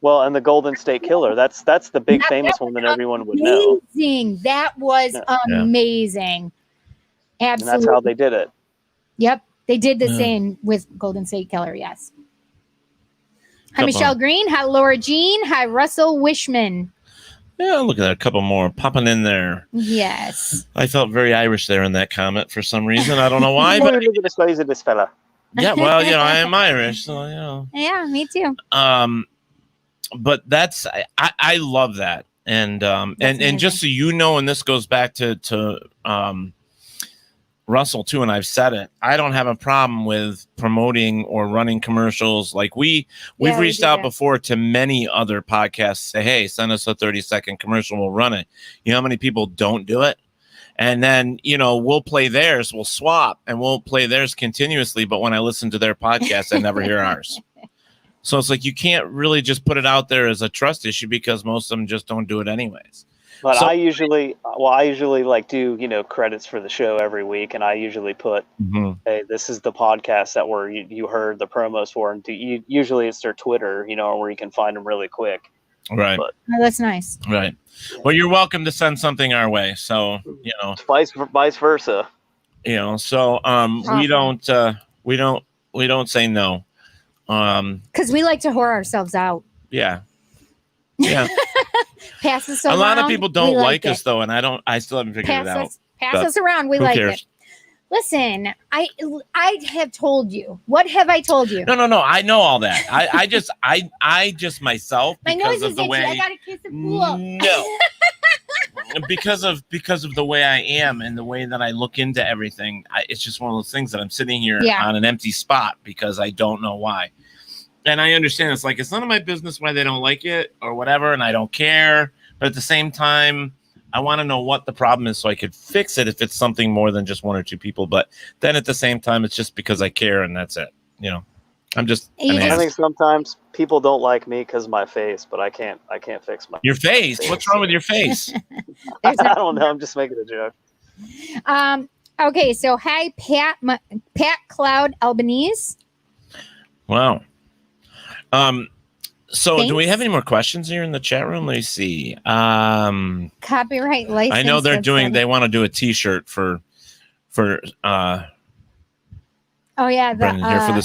Well, and the Golden State Killer, that's the big famous one that everyone would know. Amazing. That was amazing. Absolutely. And that's how they did it. Yep. They did the same with Golden State Killer, yes. Hi, Michelle Green. Hi, Laura Jean. Hi, Russell Wishman. Yeah, look at that. A couple more popping in there. Yes. I felt very Irish there in that comment for some reason. I don't know why. What But are you going to say to this fella? yeah, well, I am Irish, so Yeah, me too. But that's I love that, and just so you know, and this goes back to Russell too, and I've said it. I don't have a problem with promoting or running commercials. Like we've reached out before to many other podcasts. Say, hey, send us a 30-second commercial. We'll run it. You know how many people don't do it? And then, we'll play theirs, we'll swap, and we'll play theirs continuously. But when I listen to their podcast, I never hear ours. So it's like you can't really just put it out there as a trust issue because most of them just don't do it anyways. But I usually like do, credits for the show every week. And I usually put, hey, this is the podcast that you heard the promos for. And usually it's their Twitter, where you can find them really quick. Right. Oh, that's nice. Right. Well, you're welcome to send something our way. So, vice versa. So we don't say no. Because we like to whore ourselves out. Yeah. Pass us around. A lot of people don't like us though, and I still haven't figured it out. Pass us around. We like it. Listen, I have told you. What have I told you? No. I know all that. I just myself my because nose of is the itchy. way. I gotta kiss a pool. No. because of the way I am and the way that I look into everything, it's just one of those things that I'm sitting here on an empty spot because I don't know why. And I understand it's none of my business why they don't like it or whatever, and I don't care. But at the same time, I want to know what the problem is so I could fix it if it's something more than just one or two people. But then at the same time, it's just because I care and that's it. I'm just. I think sometimes people don't like me because of my face, but I can't fix your face. What's wrong with your face? I don't know. I'm just making a joke. Okay. So hi, Pat Cloud Albanese. Wow. So Thanks. Do we have any more questions here in the chat room? Let me see. Copyright license. I know they want to do a t-shirt for oh yeah, here for the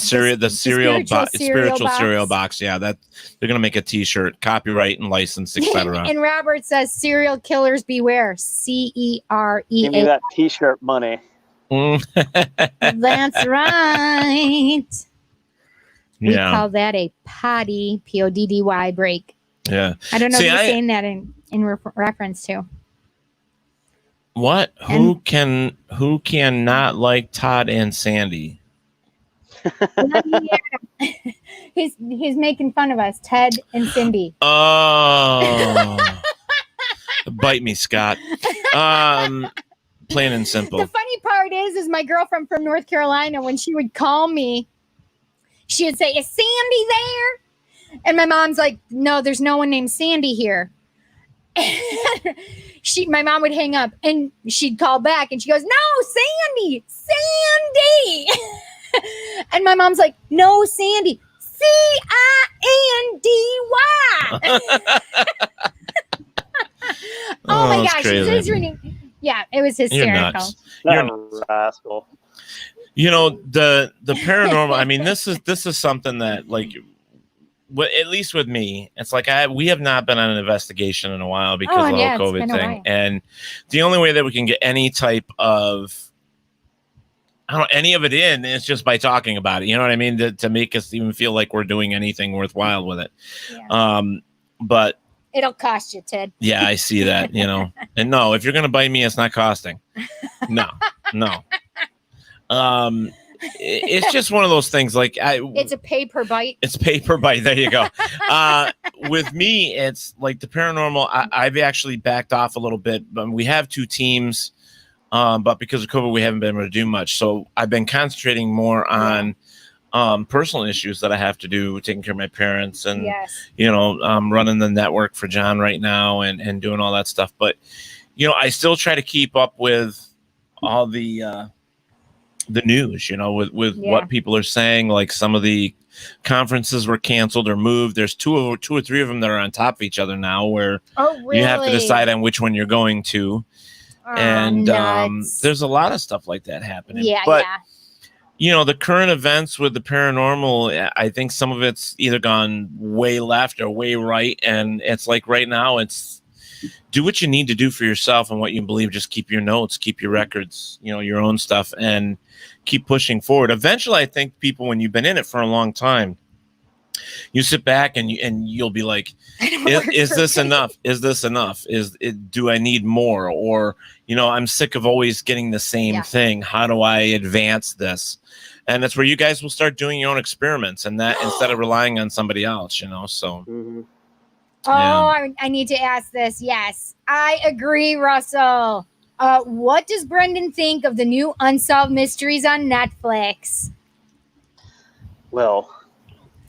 spiritual cereal box. Yeah, that they're gonna make a t-shirt, copyright and license, etc. And Robert says serial killers beware. CEREA. Give me that t-shirt money. That's right. We call that a poddy, PODDY break. Yeah. I don't know if you're saying that in reference to. What? Who can not like Todd and Sandy? He's making fun of us, Ted and Cindy. Oh. Bite me, Scott. Plain and simple. The funny part is my girlfriend from North Carolina, when she would call me, she would say, "Is Sandy there?" And my mom's like, "No, there's no one named Sandy here." My mom would hang up and she'd call back and she goes, "No, Sandy. And my mom's like, "No, Sandy, CINDY." Oh my gosh. Yeah, it was hysterical. You're nuts. Rascal. The paranormal. I mean, this is something that at least with me, it's like we have not been on an investigation in a while because of the whole COVID thing, and the only way that we can get any type of any of it in is just by talking about it. You know what I mean? To make us even feel like we're doing anything worthwhile with it. Yeah. But it'll cost you, Ted. Yeah, I see that. And no, if you're gonna bite me, it's not costing. No. It's just one of those things. It's a pay per bite. It's pay per bite. There you go. With me, it's like the paranormal. I've actually backed off a little bit. We have two teams, but because of COVID, we haven't been able to do much. So I've been concentrating more on personal issues that I have to do, taking care of my parents, and running the network for John right now, and doing all that stuff. But I still try to keep up with all the news, with what people are saying. Like some of the conferences were canceled or moved. There's two or three of them that are on top of each other now, where you have to decide on which one you're going to. And there's a lot of stuff like that happening. But the current events with the paranormal, I think some of it's either gone way left or way right. And it's like right now it's do what you need to do for yourself and what you believe. Just keep your notes, keep your records, your own stuff, and keep pushing forward. Eventually, I think people, when you've been in it for a long time, you sit back and you'll be like, is this enough? Is this enough? Do I need more? Or, I'm sick of always getting the same thing. How do I advance this? And that's where you guys will start doing your own experiments, and that instead of relying on somebody else, so. Mm-hmm. Oh, I need to ask this. Yes, I agree, Russell. What does Brendan think of the new Unsolved Mysteries on Netflix? Well,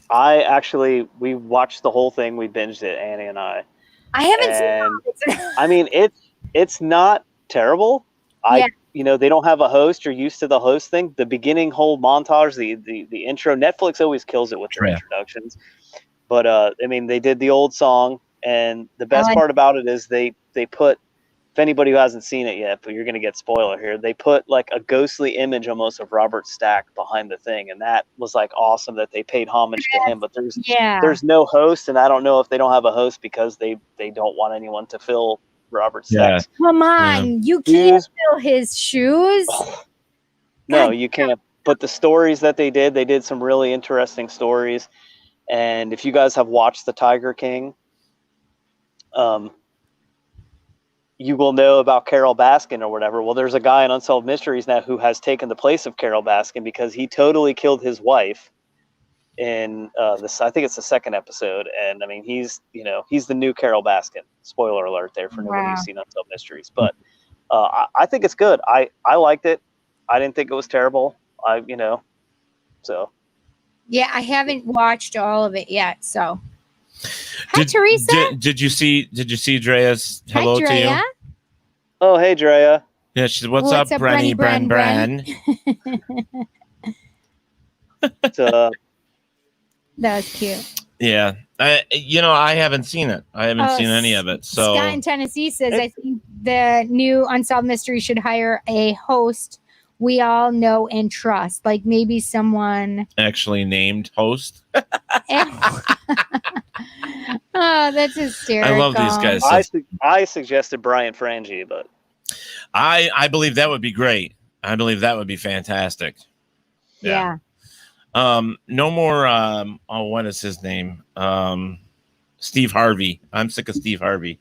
we watched the whole thing. We binged it, Annie and I. I haven't seen it. I mean, it's not terrible. They don't have a host. You're used to the host thing. The beginning whole montage, the intro. Netflix always kills it with their introductions. But I mean, they did the old song, and the best part about it is they put. If anybody who hasn't seen it yet, but you're going to get spoiler here, they put like a ghostly image almost of Robert Stack behind the thing, and that was like awesome that they paid homage to him. But there's no host, and I don't know if they don't have a host because they don't want anyone to fill Robert Stack's. Come on, you can't fill his shoes. No, you can't. But the stories that they did some really interesting stories. And if you guys have watched The Tiger King, you will know about Carol Baskin or whatever. Well, there's a guy in Unsolved Mysteries now who has taken the place of Carol Baskin because he totally killed his wife in this. I think it's the second episode. And I mean, he's the new Carol Baskin. Spoiler alert there for nobody who's seen Unsolved Mysteries. But I think it's good. I liked it. I didn't think it was terrible. So. Yeah, I haven't watched all of it yet. So. Hi, Teresa. Did you see Drea's hello to you? Oh, hey, Drea. Yeah, she's what's up, Brenny, Bren. That was cute. Yeah, I haven't seen it. I haven't seen any of it. So Scott in Tennessee says, I think the new Unsolved Mystery should hire a host we all know and trust, like maybe someone actually named host. Oh, that's hysterical. I love these guys. I suggested Brian Frangie, but I believe that would be great. I believe that would be fantastic. Yeah. No more. What is his name? Steve Harvey. I'm sick of Steve Harvey.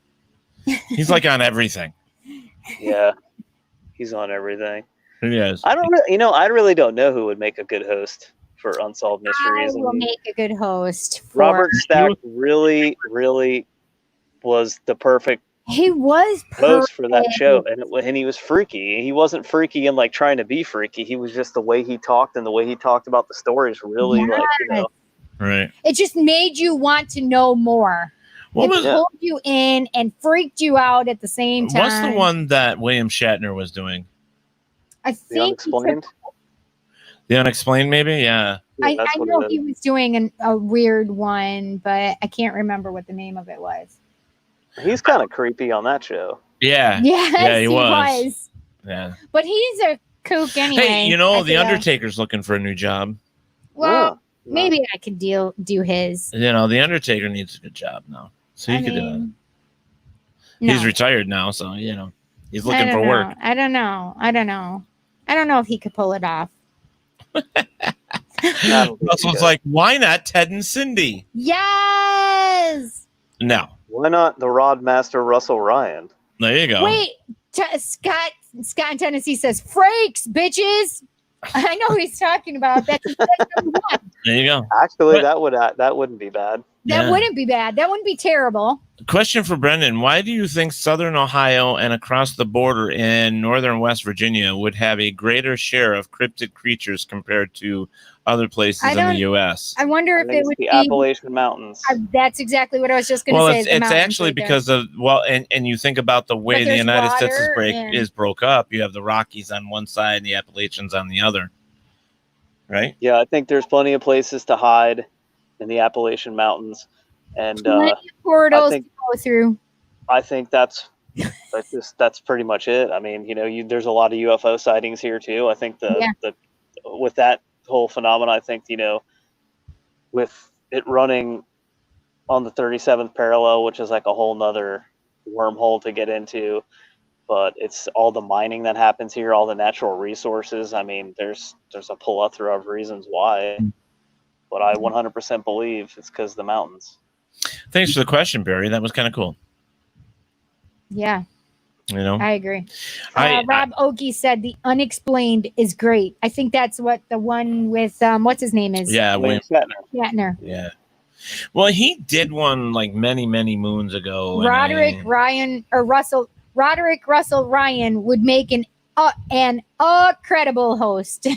He's like on everything. Yeah, he's on everything. Yes. I really don't know who would make a good host for Unsolved Mysteries. I will make a good host. Robert Stack really, really was the perfect host for that show, and he was freaky. He wasn't freaky and like trying to be freaky. He was just the way he talked and the way he talked about the stories. Really, right. It just made you want to know more. It pulled you in and freaked you out at the same time. What's the one that William Shatner was doing? I think The The Unexplained, maybe? Yeah. I know he was doing a weird one, but I can't remember what the name of it was. He's kind of creepy on that show. Yeah. Yes, yeah, he was. Yeah. But he's a kook anyway. Hey, The Undertaker's looking for a new job. Well, maybe I could do his. The Undertaker needs a good job now. So he could do it. No. He's retired now, so, he's looking for work. I don't know. I don't know if he could pull it off. Russell's like, why not Ted and Cindy? Yes. No. Why not the Rod Master Russell Ryan? There you go. Wait, Scott in Tennessee says, "Frakes, bitches." I know who he's talking about. That's number one. There you go. Actually, that wouldn't be bad. That wouldn't be bad. That wouldn't be terrible. Question for Brendan. Why do you think Southern Ohio and across the border in Northern West Virginia would have a greater share of cryptid creatures compared to other places in the U.S.? I wonder if it would be be Appalachian Mountains. That's exactly what I was just going to say. It's actually because of, and you think about the way the United States is broke up. You have the Rockies on one side and the Appalachians on the other. Right? Yeah, I think there's plenty of places to hide in the Appalachian Mountains, and plenty of portals to go through. I think that's pretty much it. I mean, there's a lot of UFO sightings here too. I think with that whole phenomenon, I think with it running on the 37th parallel, which is like a whole nother wormhole to get into, but it's all the mining that happens here, all the natural resources. I mean, there's a plethora of reasons why, but I 100% believe it's because of the mountains. Thanks for the question, Barry. That was kind of cool. Yeah. You know, I agree. Rob Oakey said the Unexplained is great. I think that's what the one with what's his name is. Yeah, William Shatner. Yeah. Well, he did one like many moons ago. Roderick Russell Ryan would make an credible host.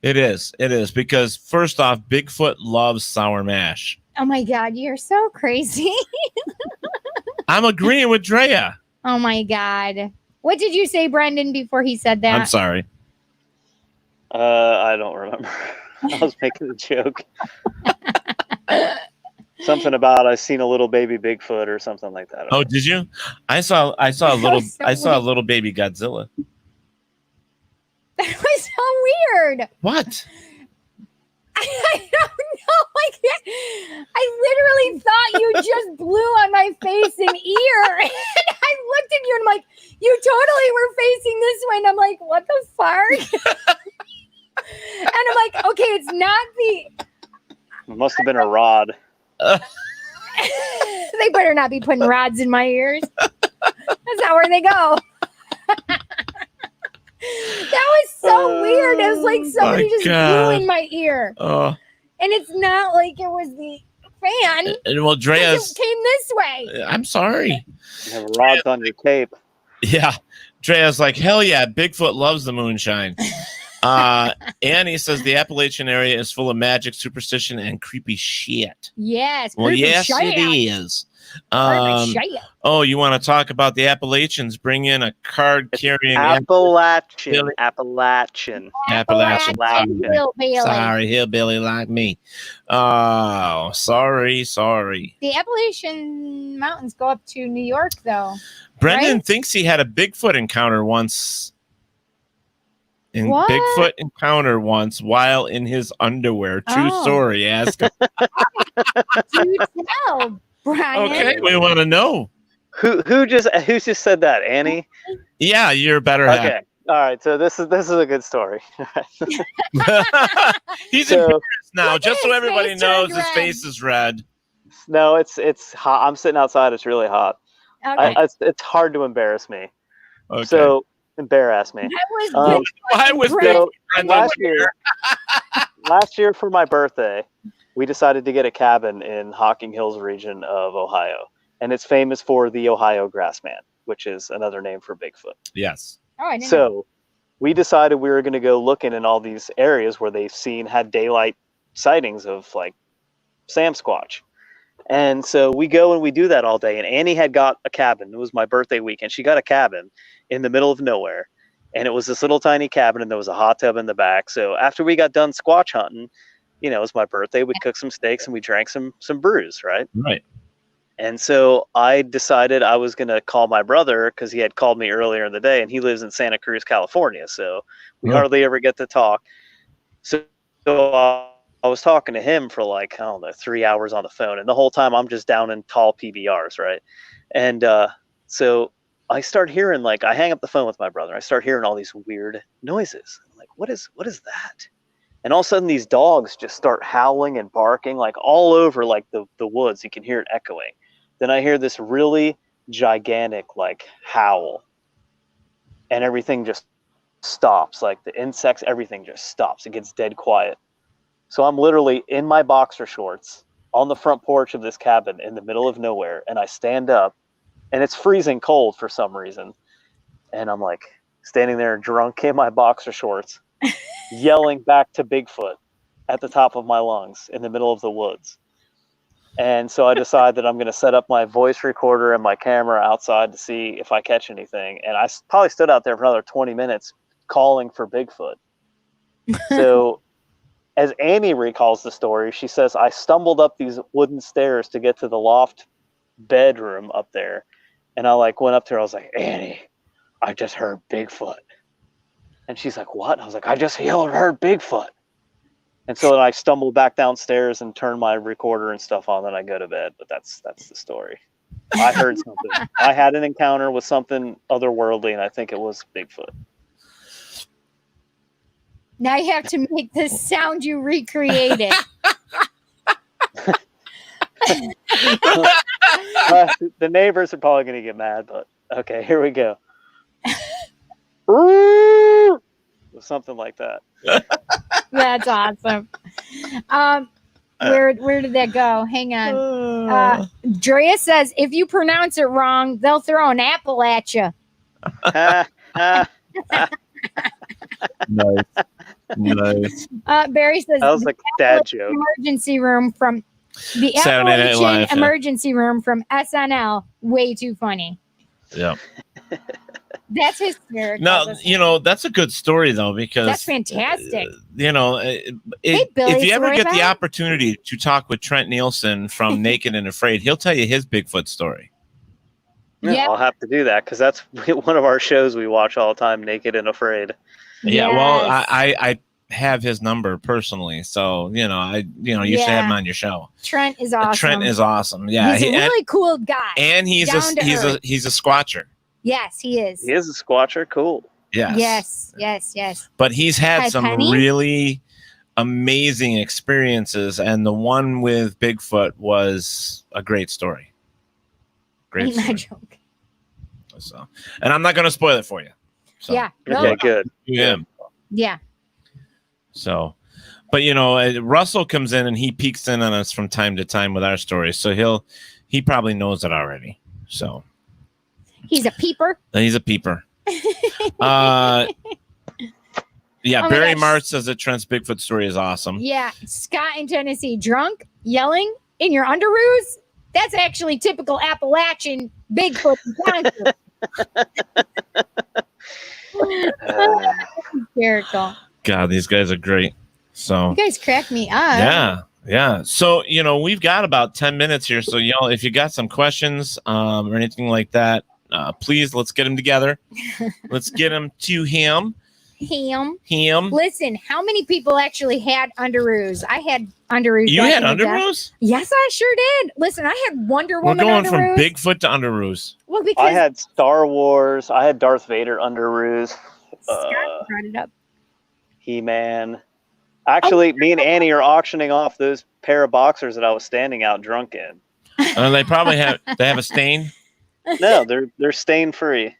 It is because first off, Bigfoot loves sour mash. Oh my God, you're so crazy. I'm agreeing with Drea. Oh my God. What did you say, Brendan, before he said that? I'm sorry. I don't remember. I was making a joke. Something about I seen a little baby Bigfoot or something like that. Oh, did you? I saw a little baby Godzilla. That was so weird. What? I don't know. I literally thought you just blew on my face and ear. And I looked at you and I'm like, you totally were facing this way. And I'm like, what the fuck? And I'm like, okay, it's not the... It must have been a rod. They better not be putting rods in my ears. That's not where they go. That was so weird. It was like somebody just blew in my ear. And it's not like it was the fan. And well, Drea's it came this way. I'm sorry. You have rods on your cape. Yeah. Drea's like, hell yeah, Bigfoot loves the moonshine. Annie says the Appalachian area is full of magic, superstition, and creepy shit. Yes. Well, yes, it is. Oh, you want to talk about the Appalachians? Bring in a card-carrying Appalachian. Sorry, hillbilly like me. Oh, sorry. The Appalachian Mountains go up to New York, though. Brendan thinks he had a Bigfoot encounter once. Bigfoot encounter once while in his underwear. True story. Ask him. Do tell, Brian. Okay, we want to know. Who just said that? Annie? Yeah, you're better. Okay. All right. So this is a good story. He's embarrassed now, just so everybody knows his face is red. No, it's hot. I'm sitting outside. It's really hot. Okay. It's hard to embarrass me. Okay. So embarrass me. Last year for my birthday, we decided to get a cabin in Hocking Hills region of Ohio, and it's famous for the Ohio Grassman, which is another name for Bigfoot. Yes. Oh, I didn't know. We decided we were going to go looking in all these areas where they've had daylight sightings of like Sam Squatch. And so we go and we do that all day. And Annie had got a cabin. It was my birthday weekend. She got a cabin in the middle of nowhere. And it was this little tiny cabin, and there was a hot tub in the back. So after we got done squatch hunting, it was my birthday. We cooked some steaks and we drank some brews, right? Right. And so I decided I was going to call my brother because he had called me earlier in the day, and he lives in Santa Cruz, California. So we hardly ever get to talk. So I was talking to him for 3 hours on the phone. And the whole time I'm just down in tall PBRs, right? And so I start hearing, I hang up the phone with my brother. I start hearing all these weird noises. I'm like, what is that? And all of a sudden these dogs just start howling and barking all over the woods. You can hear it echoing. Then I hear this really gigantic howl, and everything just stops. The insects, everything just stops. It gets dead quiet. So I'm literally in my boxer shorts on the front porch of this cabin in the middle of nowhere, and I stand up, and it's freezing cold for some reason. And I'm standing there drunk in my boxer shorts, yelling back to Bigfoot at the top of my lungs in the middle of the woods. And so I decide that I'm going to set up my voice recorder and my camera outside to see if I catch anything. And I probably stood out there for another 20 minutes calling for Bigfoot. So as Annie recalls the story, she says, I stumbled up these wooden stairs to get to the loft bedroom up there. And I went up to her. I was like, Annie, I just heard Bigfoot. And she's like, what? I was like, I just heard Bigfoot. And so then I stumble back downstairs and turn my recorder and stuff on, then I go to bed. But that's the story. I heard something. I had an encounter with something otherworldly, and I think it was Bigfoot. Now you have to make the sound you recreated. The neighbors are probably going to get mad, but okay, here we go. Something like that. That's awesome. Where did that go? Hang on. Drea says, if you pronounce it wrong, they'll throw an apple at you. Nice. Barry says, that was like a dad joke. Emergency room from the Appalachian emergency room from SNL. Way too funny. Yeah. That's hysterical. No, that's a good story though, because that's fantastic. If you ever get the opportunity to talk with Trent Nielsen from Naked and Afraid, he'll tell you his Bigfoot story. Yeah, I'll have to do that because that's one of our shows we watch all the time, Naked and Afraid. Yeah, well, I have his number personally, so you should have him on your show. Trent is awesome. Trent is awesome. Yeah, he's a really cool guy, and he's a squatcher. Yes, he is. He is a squatcher. Cool. Yes. Yes. But he's had some really amazing experiences, and the one with Bigfoot was a great story. Great story. Joke. So, and I'm not going to spoil it for you. So. Yeah. Okay, good. Yeah. So, but Russell comes in and he peeks in on us from time to time with our stories. So he probably knows it already. So he's a peeper. He's a peeper. Barry Martz says that Trent's Bigfoot story is awesome. Yeah. Scott in Tennessee, drunk, yelling in your underoos. That's actually typical Appalachian Bigfoot encounter. Hysterical. God, these guys are great. So you guys crack me up. Yeah. So, we've got about 10 minutes here. So, y'all, if you got some questions or anything like that, please, let's get them together. Let's get them to him. Listen, how many people actually had underoos? I had underoos. You had underoos? Yes, I sure did. Listen, I had Wonder Woman. We're going underoos. from Bigfoot to underoos. Well, because I had Star Wars. I had Darth Vader underoos. Scott brought it up. He-Man. Actually, me and Annie are auctioning off those pair of boxers that I was standing out drunk in. They probably have a stain. No, they're stain free.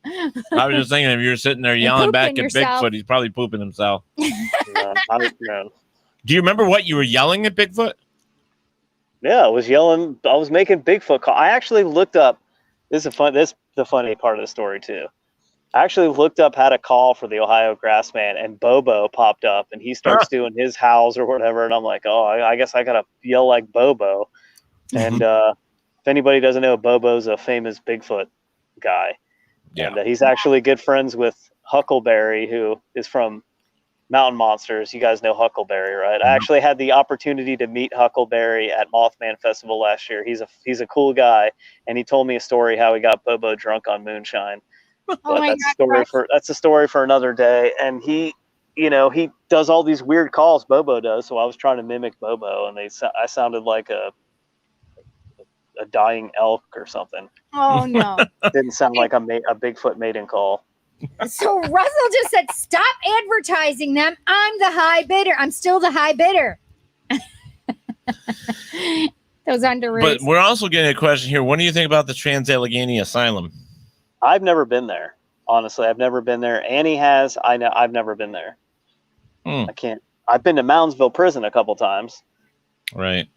I was just thinking, if you're sitting there yelling back at Bigfoot, he's probably pooping himself. No. Do you remember what you were yelling at Bigfoot? Yeah, I was yelling. I was making Bigfoot call. I actually looked up. This is the funny part of the story too. I actually looked up how to call for the Ohio Grassman, and Bobo popped up, and he starts doing his howls or whatever, and I'm like, oh, I guess I gotta yell like Bobo. And if anybody doesn't know, Bobo's a famous Bigfoot guy. Yeah. And he's actually good friends with Huckleberry, who is from Mountain Monsters. You guys know Huckleberry, right? I actually had the opportunity to meet Huckleberry at Mothman Festival last year. He's a cool guy, and he told me a story how he got Bobo drunk on moonshine. But that's a story for another day. And he does all these weird calls Bobo does. So I was trying to mimic Bobo, and I sounded like a dying elk or something. Oh no! Didn't sound like a Bigfoot mating call. So Russell just said, "Stop advertising them. I'm the high bidder. I'm still the high bidder." Those underoos. But we're also getting a question here. What do you think about the Trans-Allegheny Asylum? I've never been there. Honestly, I've never been there. Annie has. I know. I've never been there. I can't. I've been to Moundsville Prison a couple times. Right.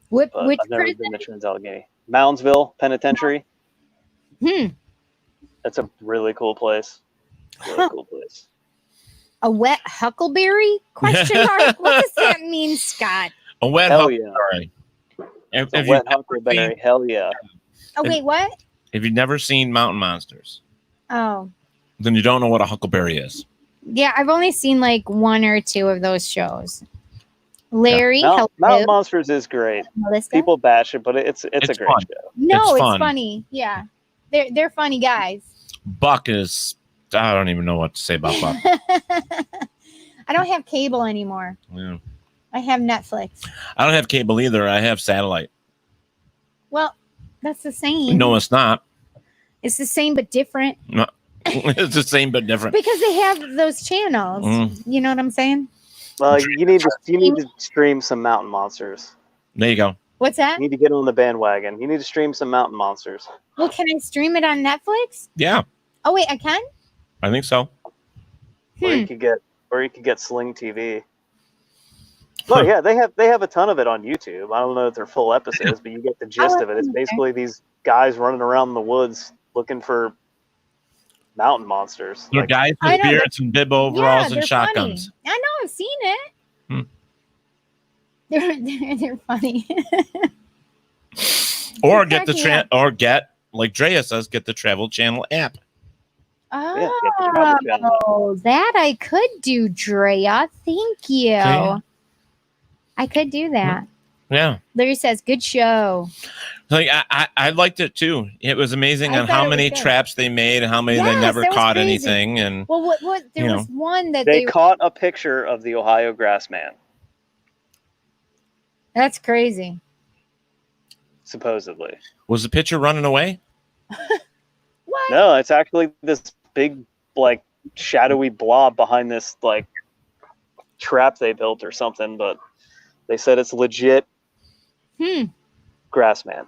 Which I've never been to Trans-Allegheny. Moundsville Penitentiary. That's a really cool place. Really cool place. A wet huckleberry? Question mark. What does that mean, Scott? A wet huckleberry. A wet huckleberry. Hell yeah. Oh wait, what? If you've never seen Mountain Monsters, then you don't know what a huckleberry is. Yeah, I've only seen like one or two of those shows. Larry, Mountain Monsters is great. Melissa? People bash it, but it's a great fun. show. No, it's funny. Yeah, they're funny guys. Buck is. I don't even know what to say about Buck. I don't have cable anymore. Yeah. I have Netflix. I don't have cable either. I have satellite. Well, that's the same. No, it's not. It's the same but different. No, it's the same but different. Because they have those channels. You know what I'm saying? You need to stream some Mountain Monsters. There you go. What's that? You need to get on the bandwagon. You need to stream some Mountain Monsters. Well, can I stream it on Netflix? Yeah. Oh wait, I can? I think so. Or you could get Sling TV. Oh yeah, they have a ton of it on YouTube. I don't know if they're full episodes, but you get the gist of it. It's basically these guys running around in the woods looking for mountain monsters. They're guys with beards and bib overalls and shotguns. Funny. I know, I've seen it. They're funny. Or get like Drea says, get the Travel Channel app. Oh, that I could do, Drea. Thank you. Okay. I could do that. Yeah. Larry says, good show. Like I liked it too. It was amazing on how many traps they made and how many they never caught anything. And well, what there was one that they caught a picture of the Ohio Grassman. That's crazy. Supposedly. Was the picture running away? What? No, it's actually this big, like, shadowy blob behind this, like, trap they built or something, but they said it's legit Grassman.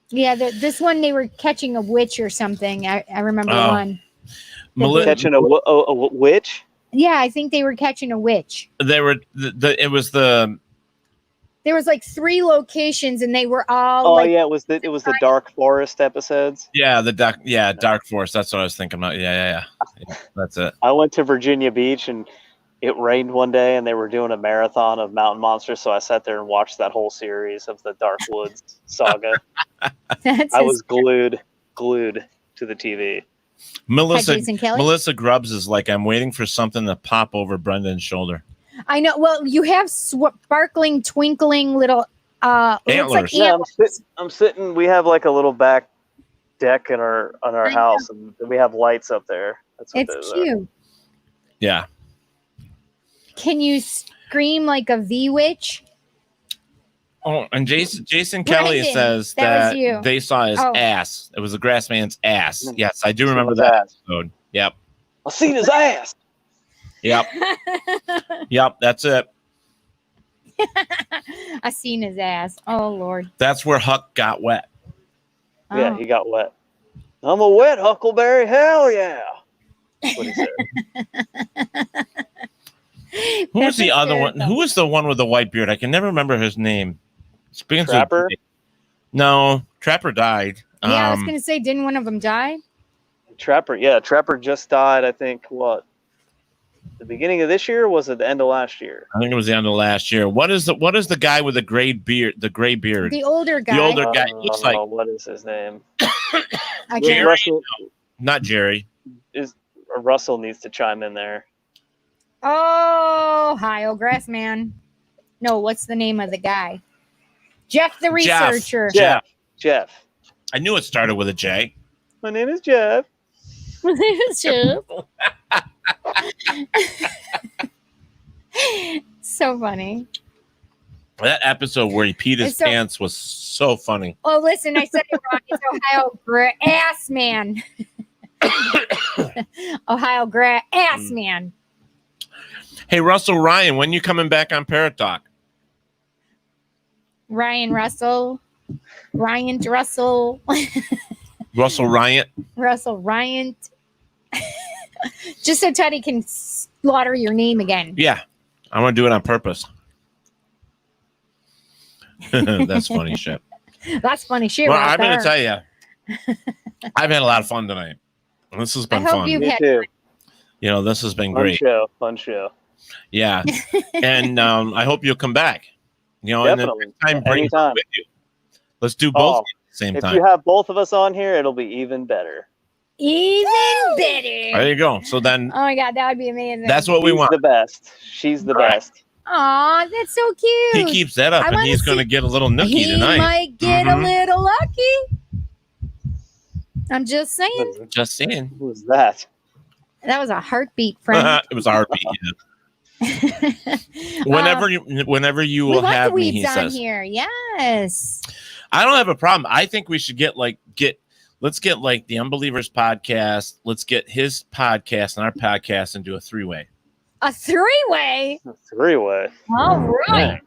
Yeah, this one they were catching a witch or something. I remember one. Catching a witch? Yeah, I think they were catching a witch. They were There was like 3 locations, and they were all. Oh it was the Dark Forest episodes. Yeah, Dark Forest. That's what I was thinking about. Yeah. That's it. I went to Virginia Beach, and it rained one day, and they were doing a marathon of mountain monsters. So I sat there and watched that whole series of the Dark Woods saga. I was glued to the TV. Melissa Grubbs is like, I'm waiting for something to pop over Brendan's shoulder. I know. Well, you have sparkling, twinkling little antlers. Yeah, I'm sitting. We have like a little back deck on our house, and we have lights up there. That's what it's cute. Yeah. Can you scream like a V-witch? Oh, and Jason Kelly says that they saw his ass. It was the Grassman's ass. Yes, I do remember that episode. Yep. I seen his ass. Yep. Yep, that's it. I seen his ass. Oh, Lord. That's where Huck got wet. Yeah, he got wet. I'm a wet Huckleberry. Hell yeah. That's what he said. Who was the other one? Who was the one with the white beard? I can never remember his name. Trapper? No, Trapper died. Yeah, I was going to say, didn't one of them die? Trapper just died, I think, the beginning of this year, or was it the end of last year? I think it was the end of last year. What is the guy with the gray beard? The gray beard. The older guy. The older guy looks like. What is his name? Jerry. Not Jerry. Russell needs to chime in there. Oh, Ohio Grassman. No, what's the name of the guy? Jeff the researcher. Jeff. I knew it started with a J. My name is Jeff. My name is Jeff. So funny. That episode where he peed his pants was so funny. Oh, listen, I said it wrong. It's Ohio Grassman. Ohio Grassman. Hey, Russell Ryan, when you coming back on Paratalk? Ryan Russell. Russell Ryan. Russell Ryan. Just so Teddy can slaughter your name again. Yeah, I want to do it on purpose. That's funny shit. That's funny shit. Well, right I'm going there. to tell you, I've had a lot of fun tonight. This has been I hope fun. you've Me had too. You know, this has been great. Fun show. Yeah, and I hope you'll come back. You know, Definitely. and bring Anytime. with you. Let's do both at the same if time. you have both of us on here, it'll be even better. Even better. There you go. So then, Oh my God, that would be amazing. that's what we He's want. the best. She's the best. Aw, that's so He cute. keeps that up, I and wanna he's going to see- get a little nookie He tonight. might get a little lucky. I'm just saying. Just saying. Who's that? That was a heartbeat, friend. It was a heartbeat. Yeah. Whenever you will have me, he says. Here. Yes. I don't have a problem. I think we should let's get like the Unbelievers podcast. Let's get his podcast and our podcast and do a 3-way. A 3-way? A 3-way. All right.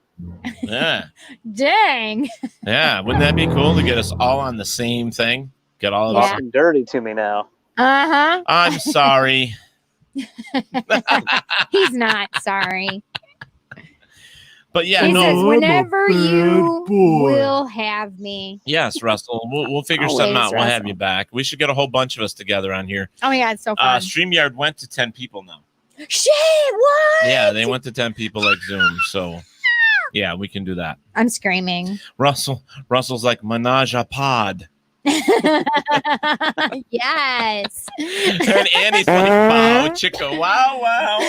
Yeah. Dang. Yeah. Wouldn't that be cool to get us all on the same thing? Get all of us. Talking dirty to me now. Uh-huh. I'm sorry. He's not sorry. But yeah, he says, whenever you boy. will have me. Yes, Russell. We'll figure Always, something out. We'll have Russell. you back. We should get a whole bunch of us together on here. Oh my God, it's so fun. StreamYard went to 10 people now. Shit, what? Yeah, they went to 10 people like Zoom. So yeah, we can do that. I'm screaming. Russell's like menage a pod. Yes. And Annie's like, wow, chicka, wow, wow.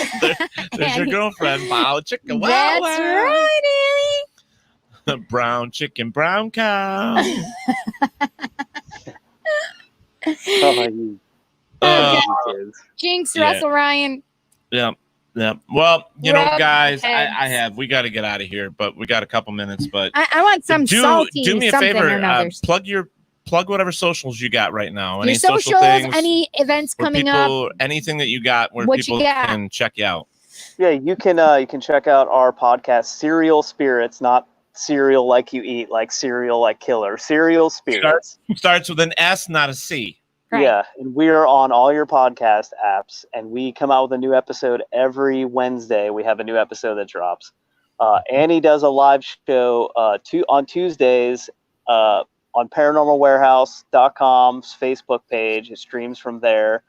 There's your girlfriend, wow, chicka, wow, That's wow. right, Annie. Brown chicken, brown cow. You Jinx, Yeah. Russell Ryan. Yeah. Well, you know, Rub guys, heads. we got to get out of here, but we got a couple minutes. But I want some salty do me a something or favor, another's. plug whatever socials you got right now. Your Any social socials, things, any events where coming people, up. anything that you got where What you people got? can check you out. Yeah, you can check out our podcast, Serial Spirits, not cereal like you eat, like cereal like killer. Serial Spirits. Starts with an S, not a C. Right. Yeah, and we are on all your podcast apps, and we come out with a new episode every Wednesday. We have a new episode that drops. Annie does a live show on Tuesdays on paranormalwarehouse.com's Facebook page. It streams from there.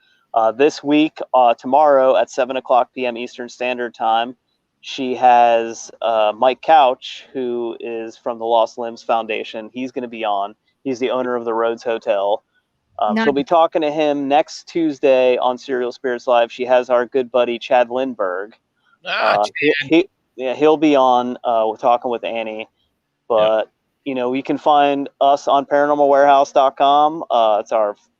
This week, tomorrow at 7:00 p.m. Eastern Standard Time, she has Mike Couch, who is from the Lost Limbs Foundation. He's going to be on. He's the owner of the Rhodes Hotel. She'll be talking to him next Tuesday on Serial Spirits Live. She has our good buddy Chad Lindbergh. He'll be on. We're talking with Annie, but you know, you can find us on paranormalwarehouse.com.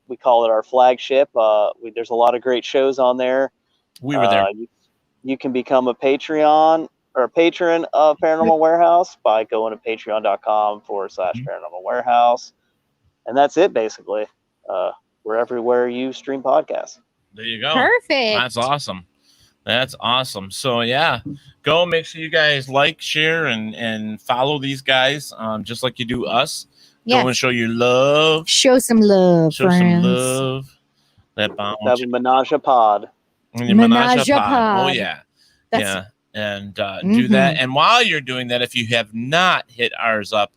We call it our flagship. There's a lot of great shows on there. We were there. You can become a Patreon or a patron of Paranormal Warehouse by going to patreon.com/Paranormal Warehouse. And that's it, basically. We're everywhere you stream podcasts. There you go. Perfect. That's awesome. That's awesome. So yeah, go make sure you guys like, share, and follow these guys, just like you do us. Yes. Go and show your love. Show some love, Show friends. some love. That bounce. Have a menage a pod. Menage a pod. Oh yeah. That's- Yeah. And do that. And while you're doing that, if you have not hit ours up,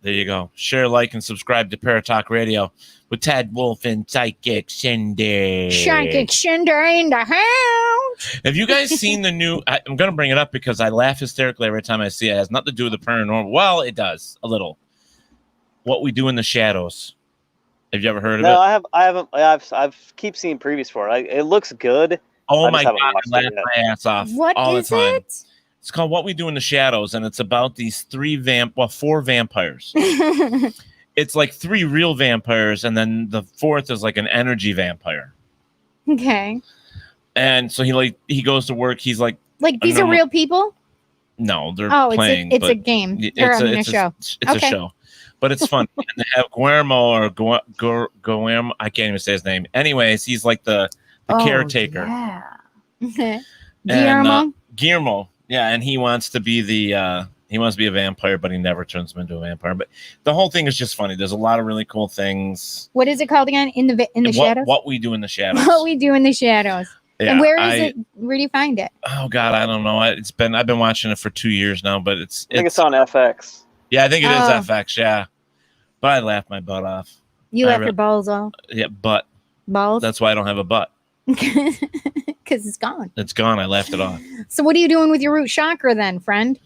there you go. Share, like, and subscribe to Paratalk Radio with Tad Wolf and Psychic Cindy. Psychic Cindy in the house. Have you guys seen the new? I'm going to bring it up because I laugh hysterically every time I see it. It has nothing to do with the paranormal. Well, it does a little. What We Do in the Shadows. Have you ever heard of it? No, I haven't. I've keep seeing previews for it. It looks good. Oh my God, I laugh my ass off What all is the time. it? It's called What We Do in the Shadows, and it's about these four vampires. It's like 3 real vampires, and then the 4th is like an energy vampire. Okay. And so he goes to work. He's like These are real people? No, they're Oh, playing. it's a game. Or a show. It's a show, but it's fun. And they have Guillermo Guillermo. I can't even say his name. Anyways, he's like the caretaker. Yeah. And, Guillermo. Yeah, and he wants to be a vampire, but he never turns him into a vampire. But the whole thing is just funny. There's a lot of really cool things. What is it called again? In the shadows? What We Do in the Shadows. What We Do in the Shadows. Yeah, and where is it? Where do you find it? Oh God, I don't know. I've been watching it for 2 years now, but I think it's on FX. Yeah, I think it is FX. Yeah, but I laughed my butt off. You laughed your balls off. Yeah, butt. Balls. That's why I don't have a butt. Because it's gone. It's gone. I laughed it off. So what are you doing with your root chakra then, friend?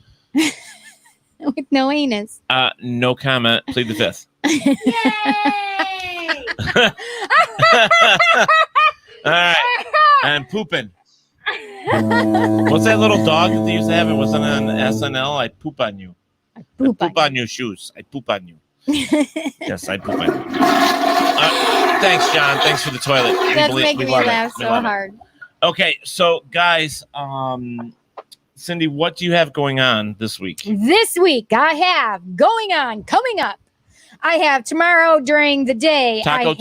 With no anus. No comment. Plead the 5th. All right. And pooping. What's that little dog that they used to have? It wasn't on SNL. I poop on you. I poop on your shoes. I poop on you. Yes, I poop on you. thanks, John. Thanks for the toilet. That's making me laugh so hard. Okay, so guys, Cindy, what do you have going on this week? This week, I have coming up. I have tomorrow during the day. Taco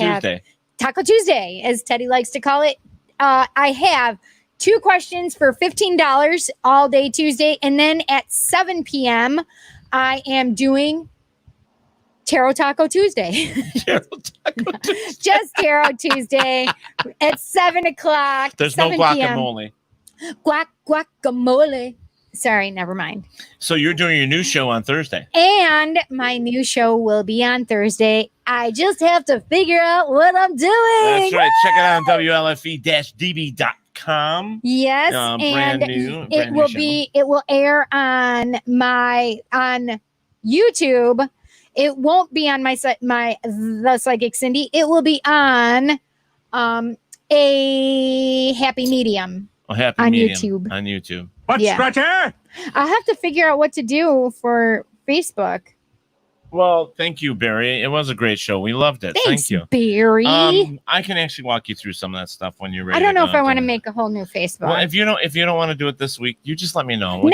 Tuesday, as Teddy likes to call it. I have 2 questions for $15 all day Tuesday. And then at 7 p.m., I am doing Tarot Taco Tuesday. Just Tarot Tuesday at 7 o'clock. There's no guacamole. Guacamole. Sorry, never mind. So you're doing your new show on Thursday. And my new show will be on Thursday. I just have to figure out what I'm doing. That's right. Check it out on WLFE-DB.com. Yes, brand new. It will air on YouTube. It won't be on the Psychic Cindy. It will be on a happy medium. YouTube. On YouTube. Scratcher? I'll have to figure out what to do for Facebook. Well, thank you, Barry. It was a great show. We loved it. Thanks, thank you, Barry. I can actually walk you through some of that stuff when you're ready. I don't know if I want to make a whole new Facebook. Well, if you don't want to do it this week, you just let me know.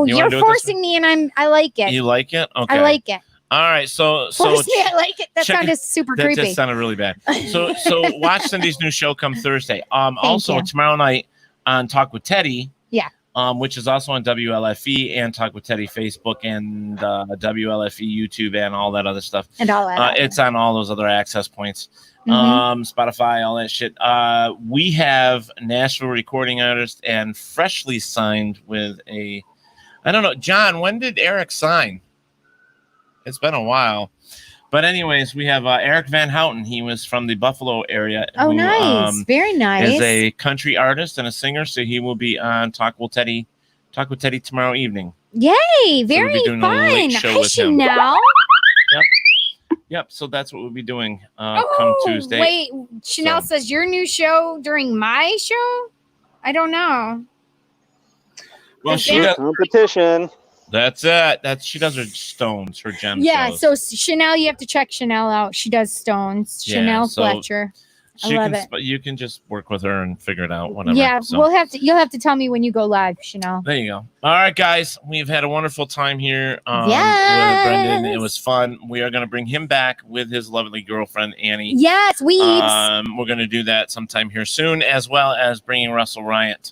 You're forcing me, and I like it. You like it? Okay. I like it. All right, so force me, I like it. That sounded super creepy. That just sounded really bad. So watch Cindy's new show come Thursday. Also tomorrow night on Talk with Teddy. Yeah. Which is also on WLFE and Talk with Teddy Facebook and WLFE YouTube and all that other stuff. And all that. It's on all those other access points. Spotify, all that shit. We have Nashville recording artist and freshly signed with I don't know, John, when did Eric sign? It's been a while. But anyways, we have Eric Van Houten. He was from the Buffalo area. Oh, nice. Very nice. Is a country artist and a singer, so he will be on Talk with Teddy tomorrow evening. Yay, very fun. Hi, Chanel. Yep, so that's what we'll be doing come Tuesday. Wait, Chanel says your new show during my show? I don't know. Well, she does competition. That's it. She does her stones, her gems. Yeah, so Chanel, you have to check Chanel out. She does stones. Yeah, Chanel Fletcher. I love it. You can just work with her and figure it out. Whatever. Yeah, you'll have to tell me when you go live, Chanel. There you go. All right, guys, we've had a wonderful time here. With Brendan. It was fun. We are going to bring him back with his lovely girlfriend Annie. Yes, we're going to do that sometime here soon, as well as bringing Russell Riot.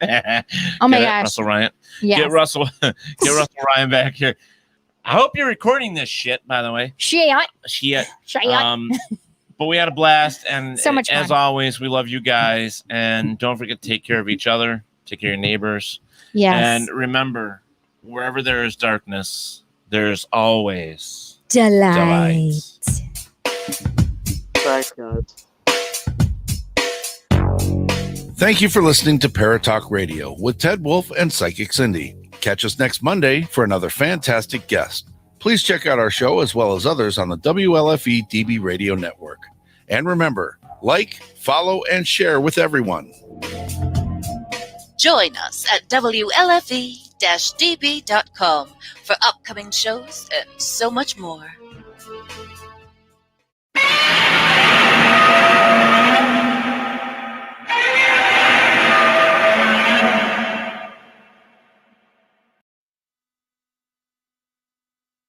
Oh my gosh, Russell Riot. Yes. Get Russell Ryan back here. I hope you're recording this shit, by the way. Shit. But we had a blast, and so much as fun. always, we love you guys, and don't forget to take care of each other, take care of your neighbors. Yes. And remember, wherever there is darkness, there's always delight. Thanks, guys. Thank you for listening to Paratalk Radio with Ted Wolf and Psychic Cindy. Catch us next Monday for another fantastic guest. Please check out our show as well as others on the WLFE DB Radio Network. And remember, like, follow, and share with everyone. Join us at WLFE-DB.com for upcoming shows and so much more.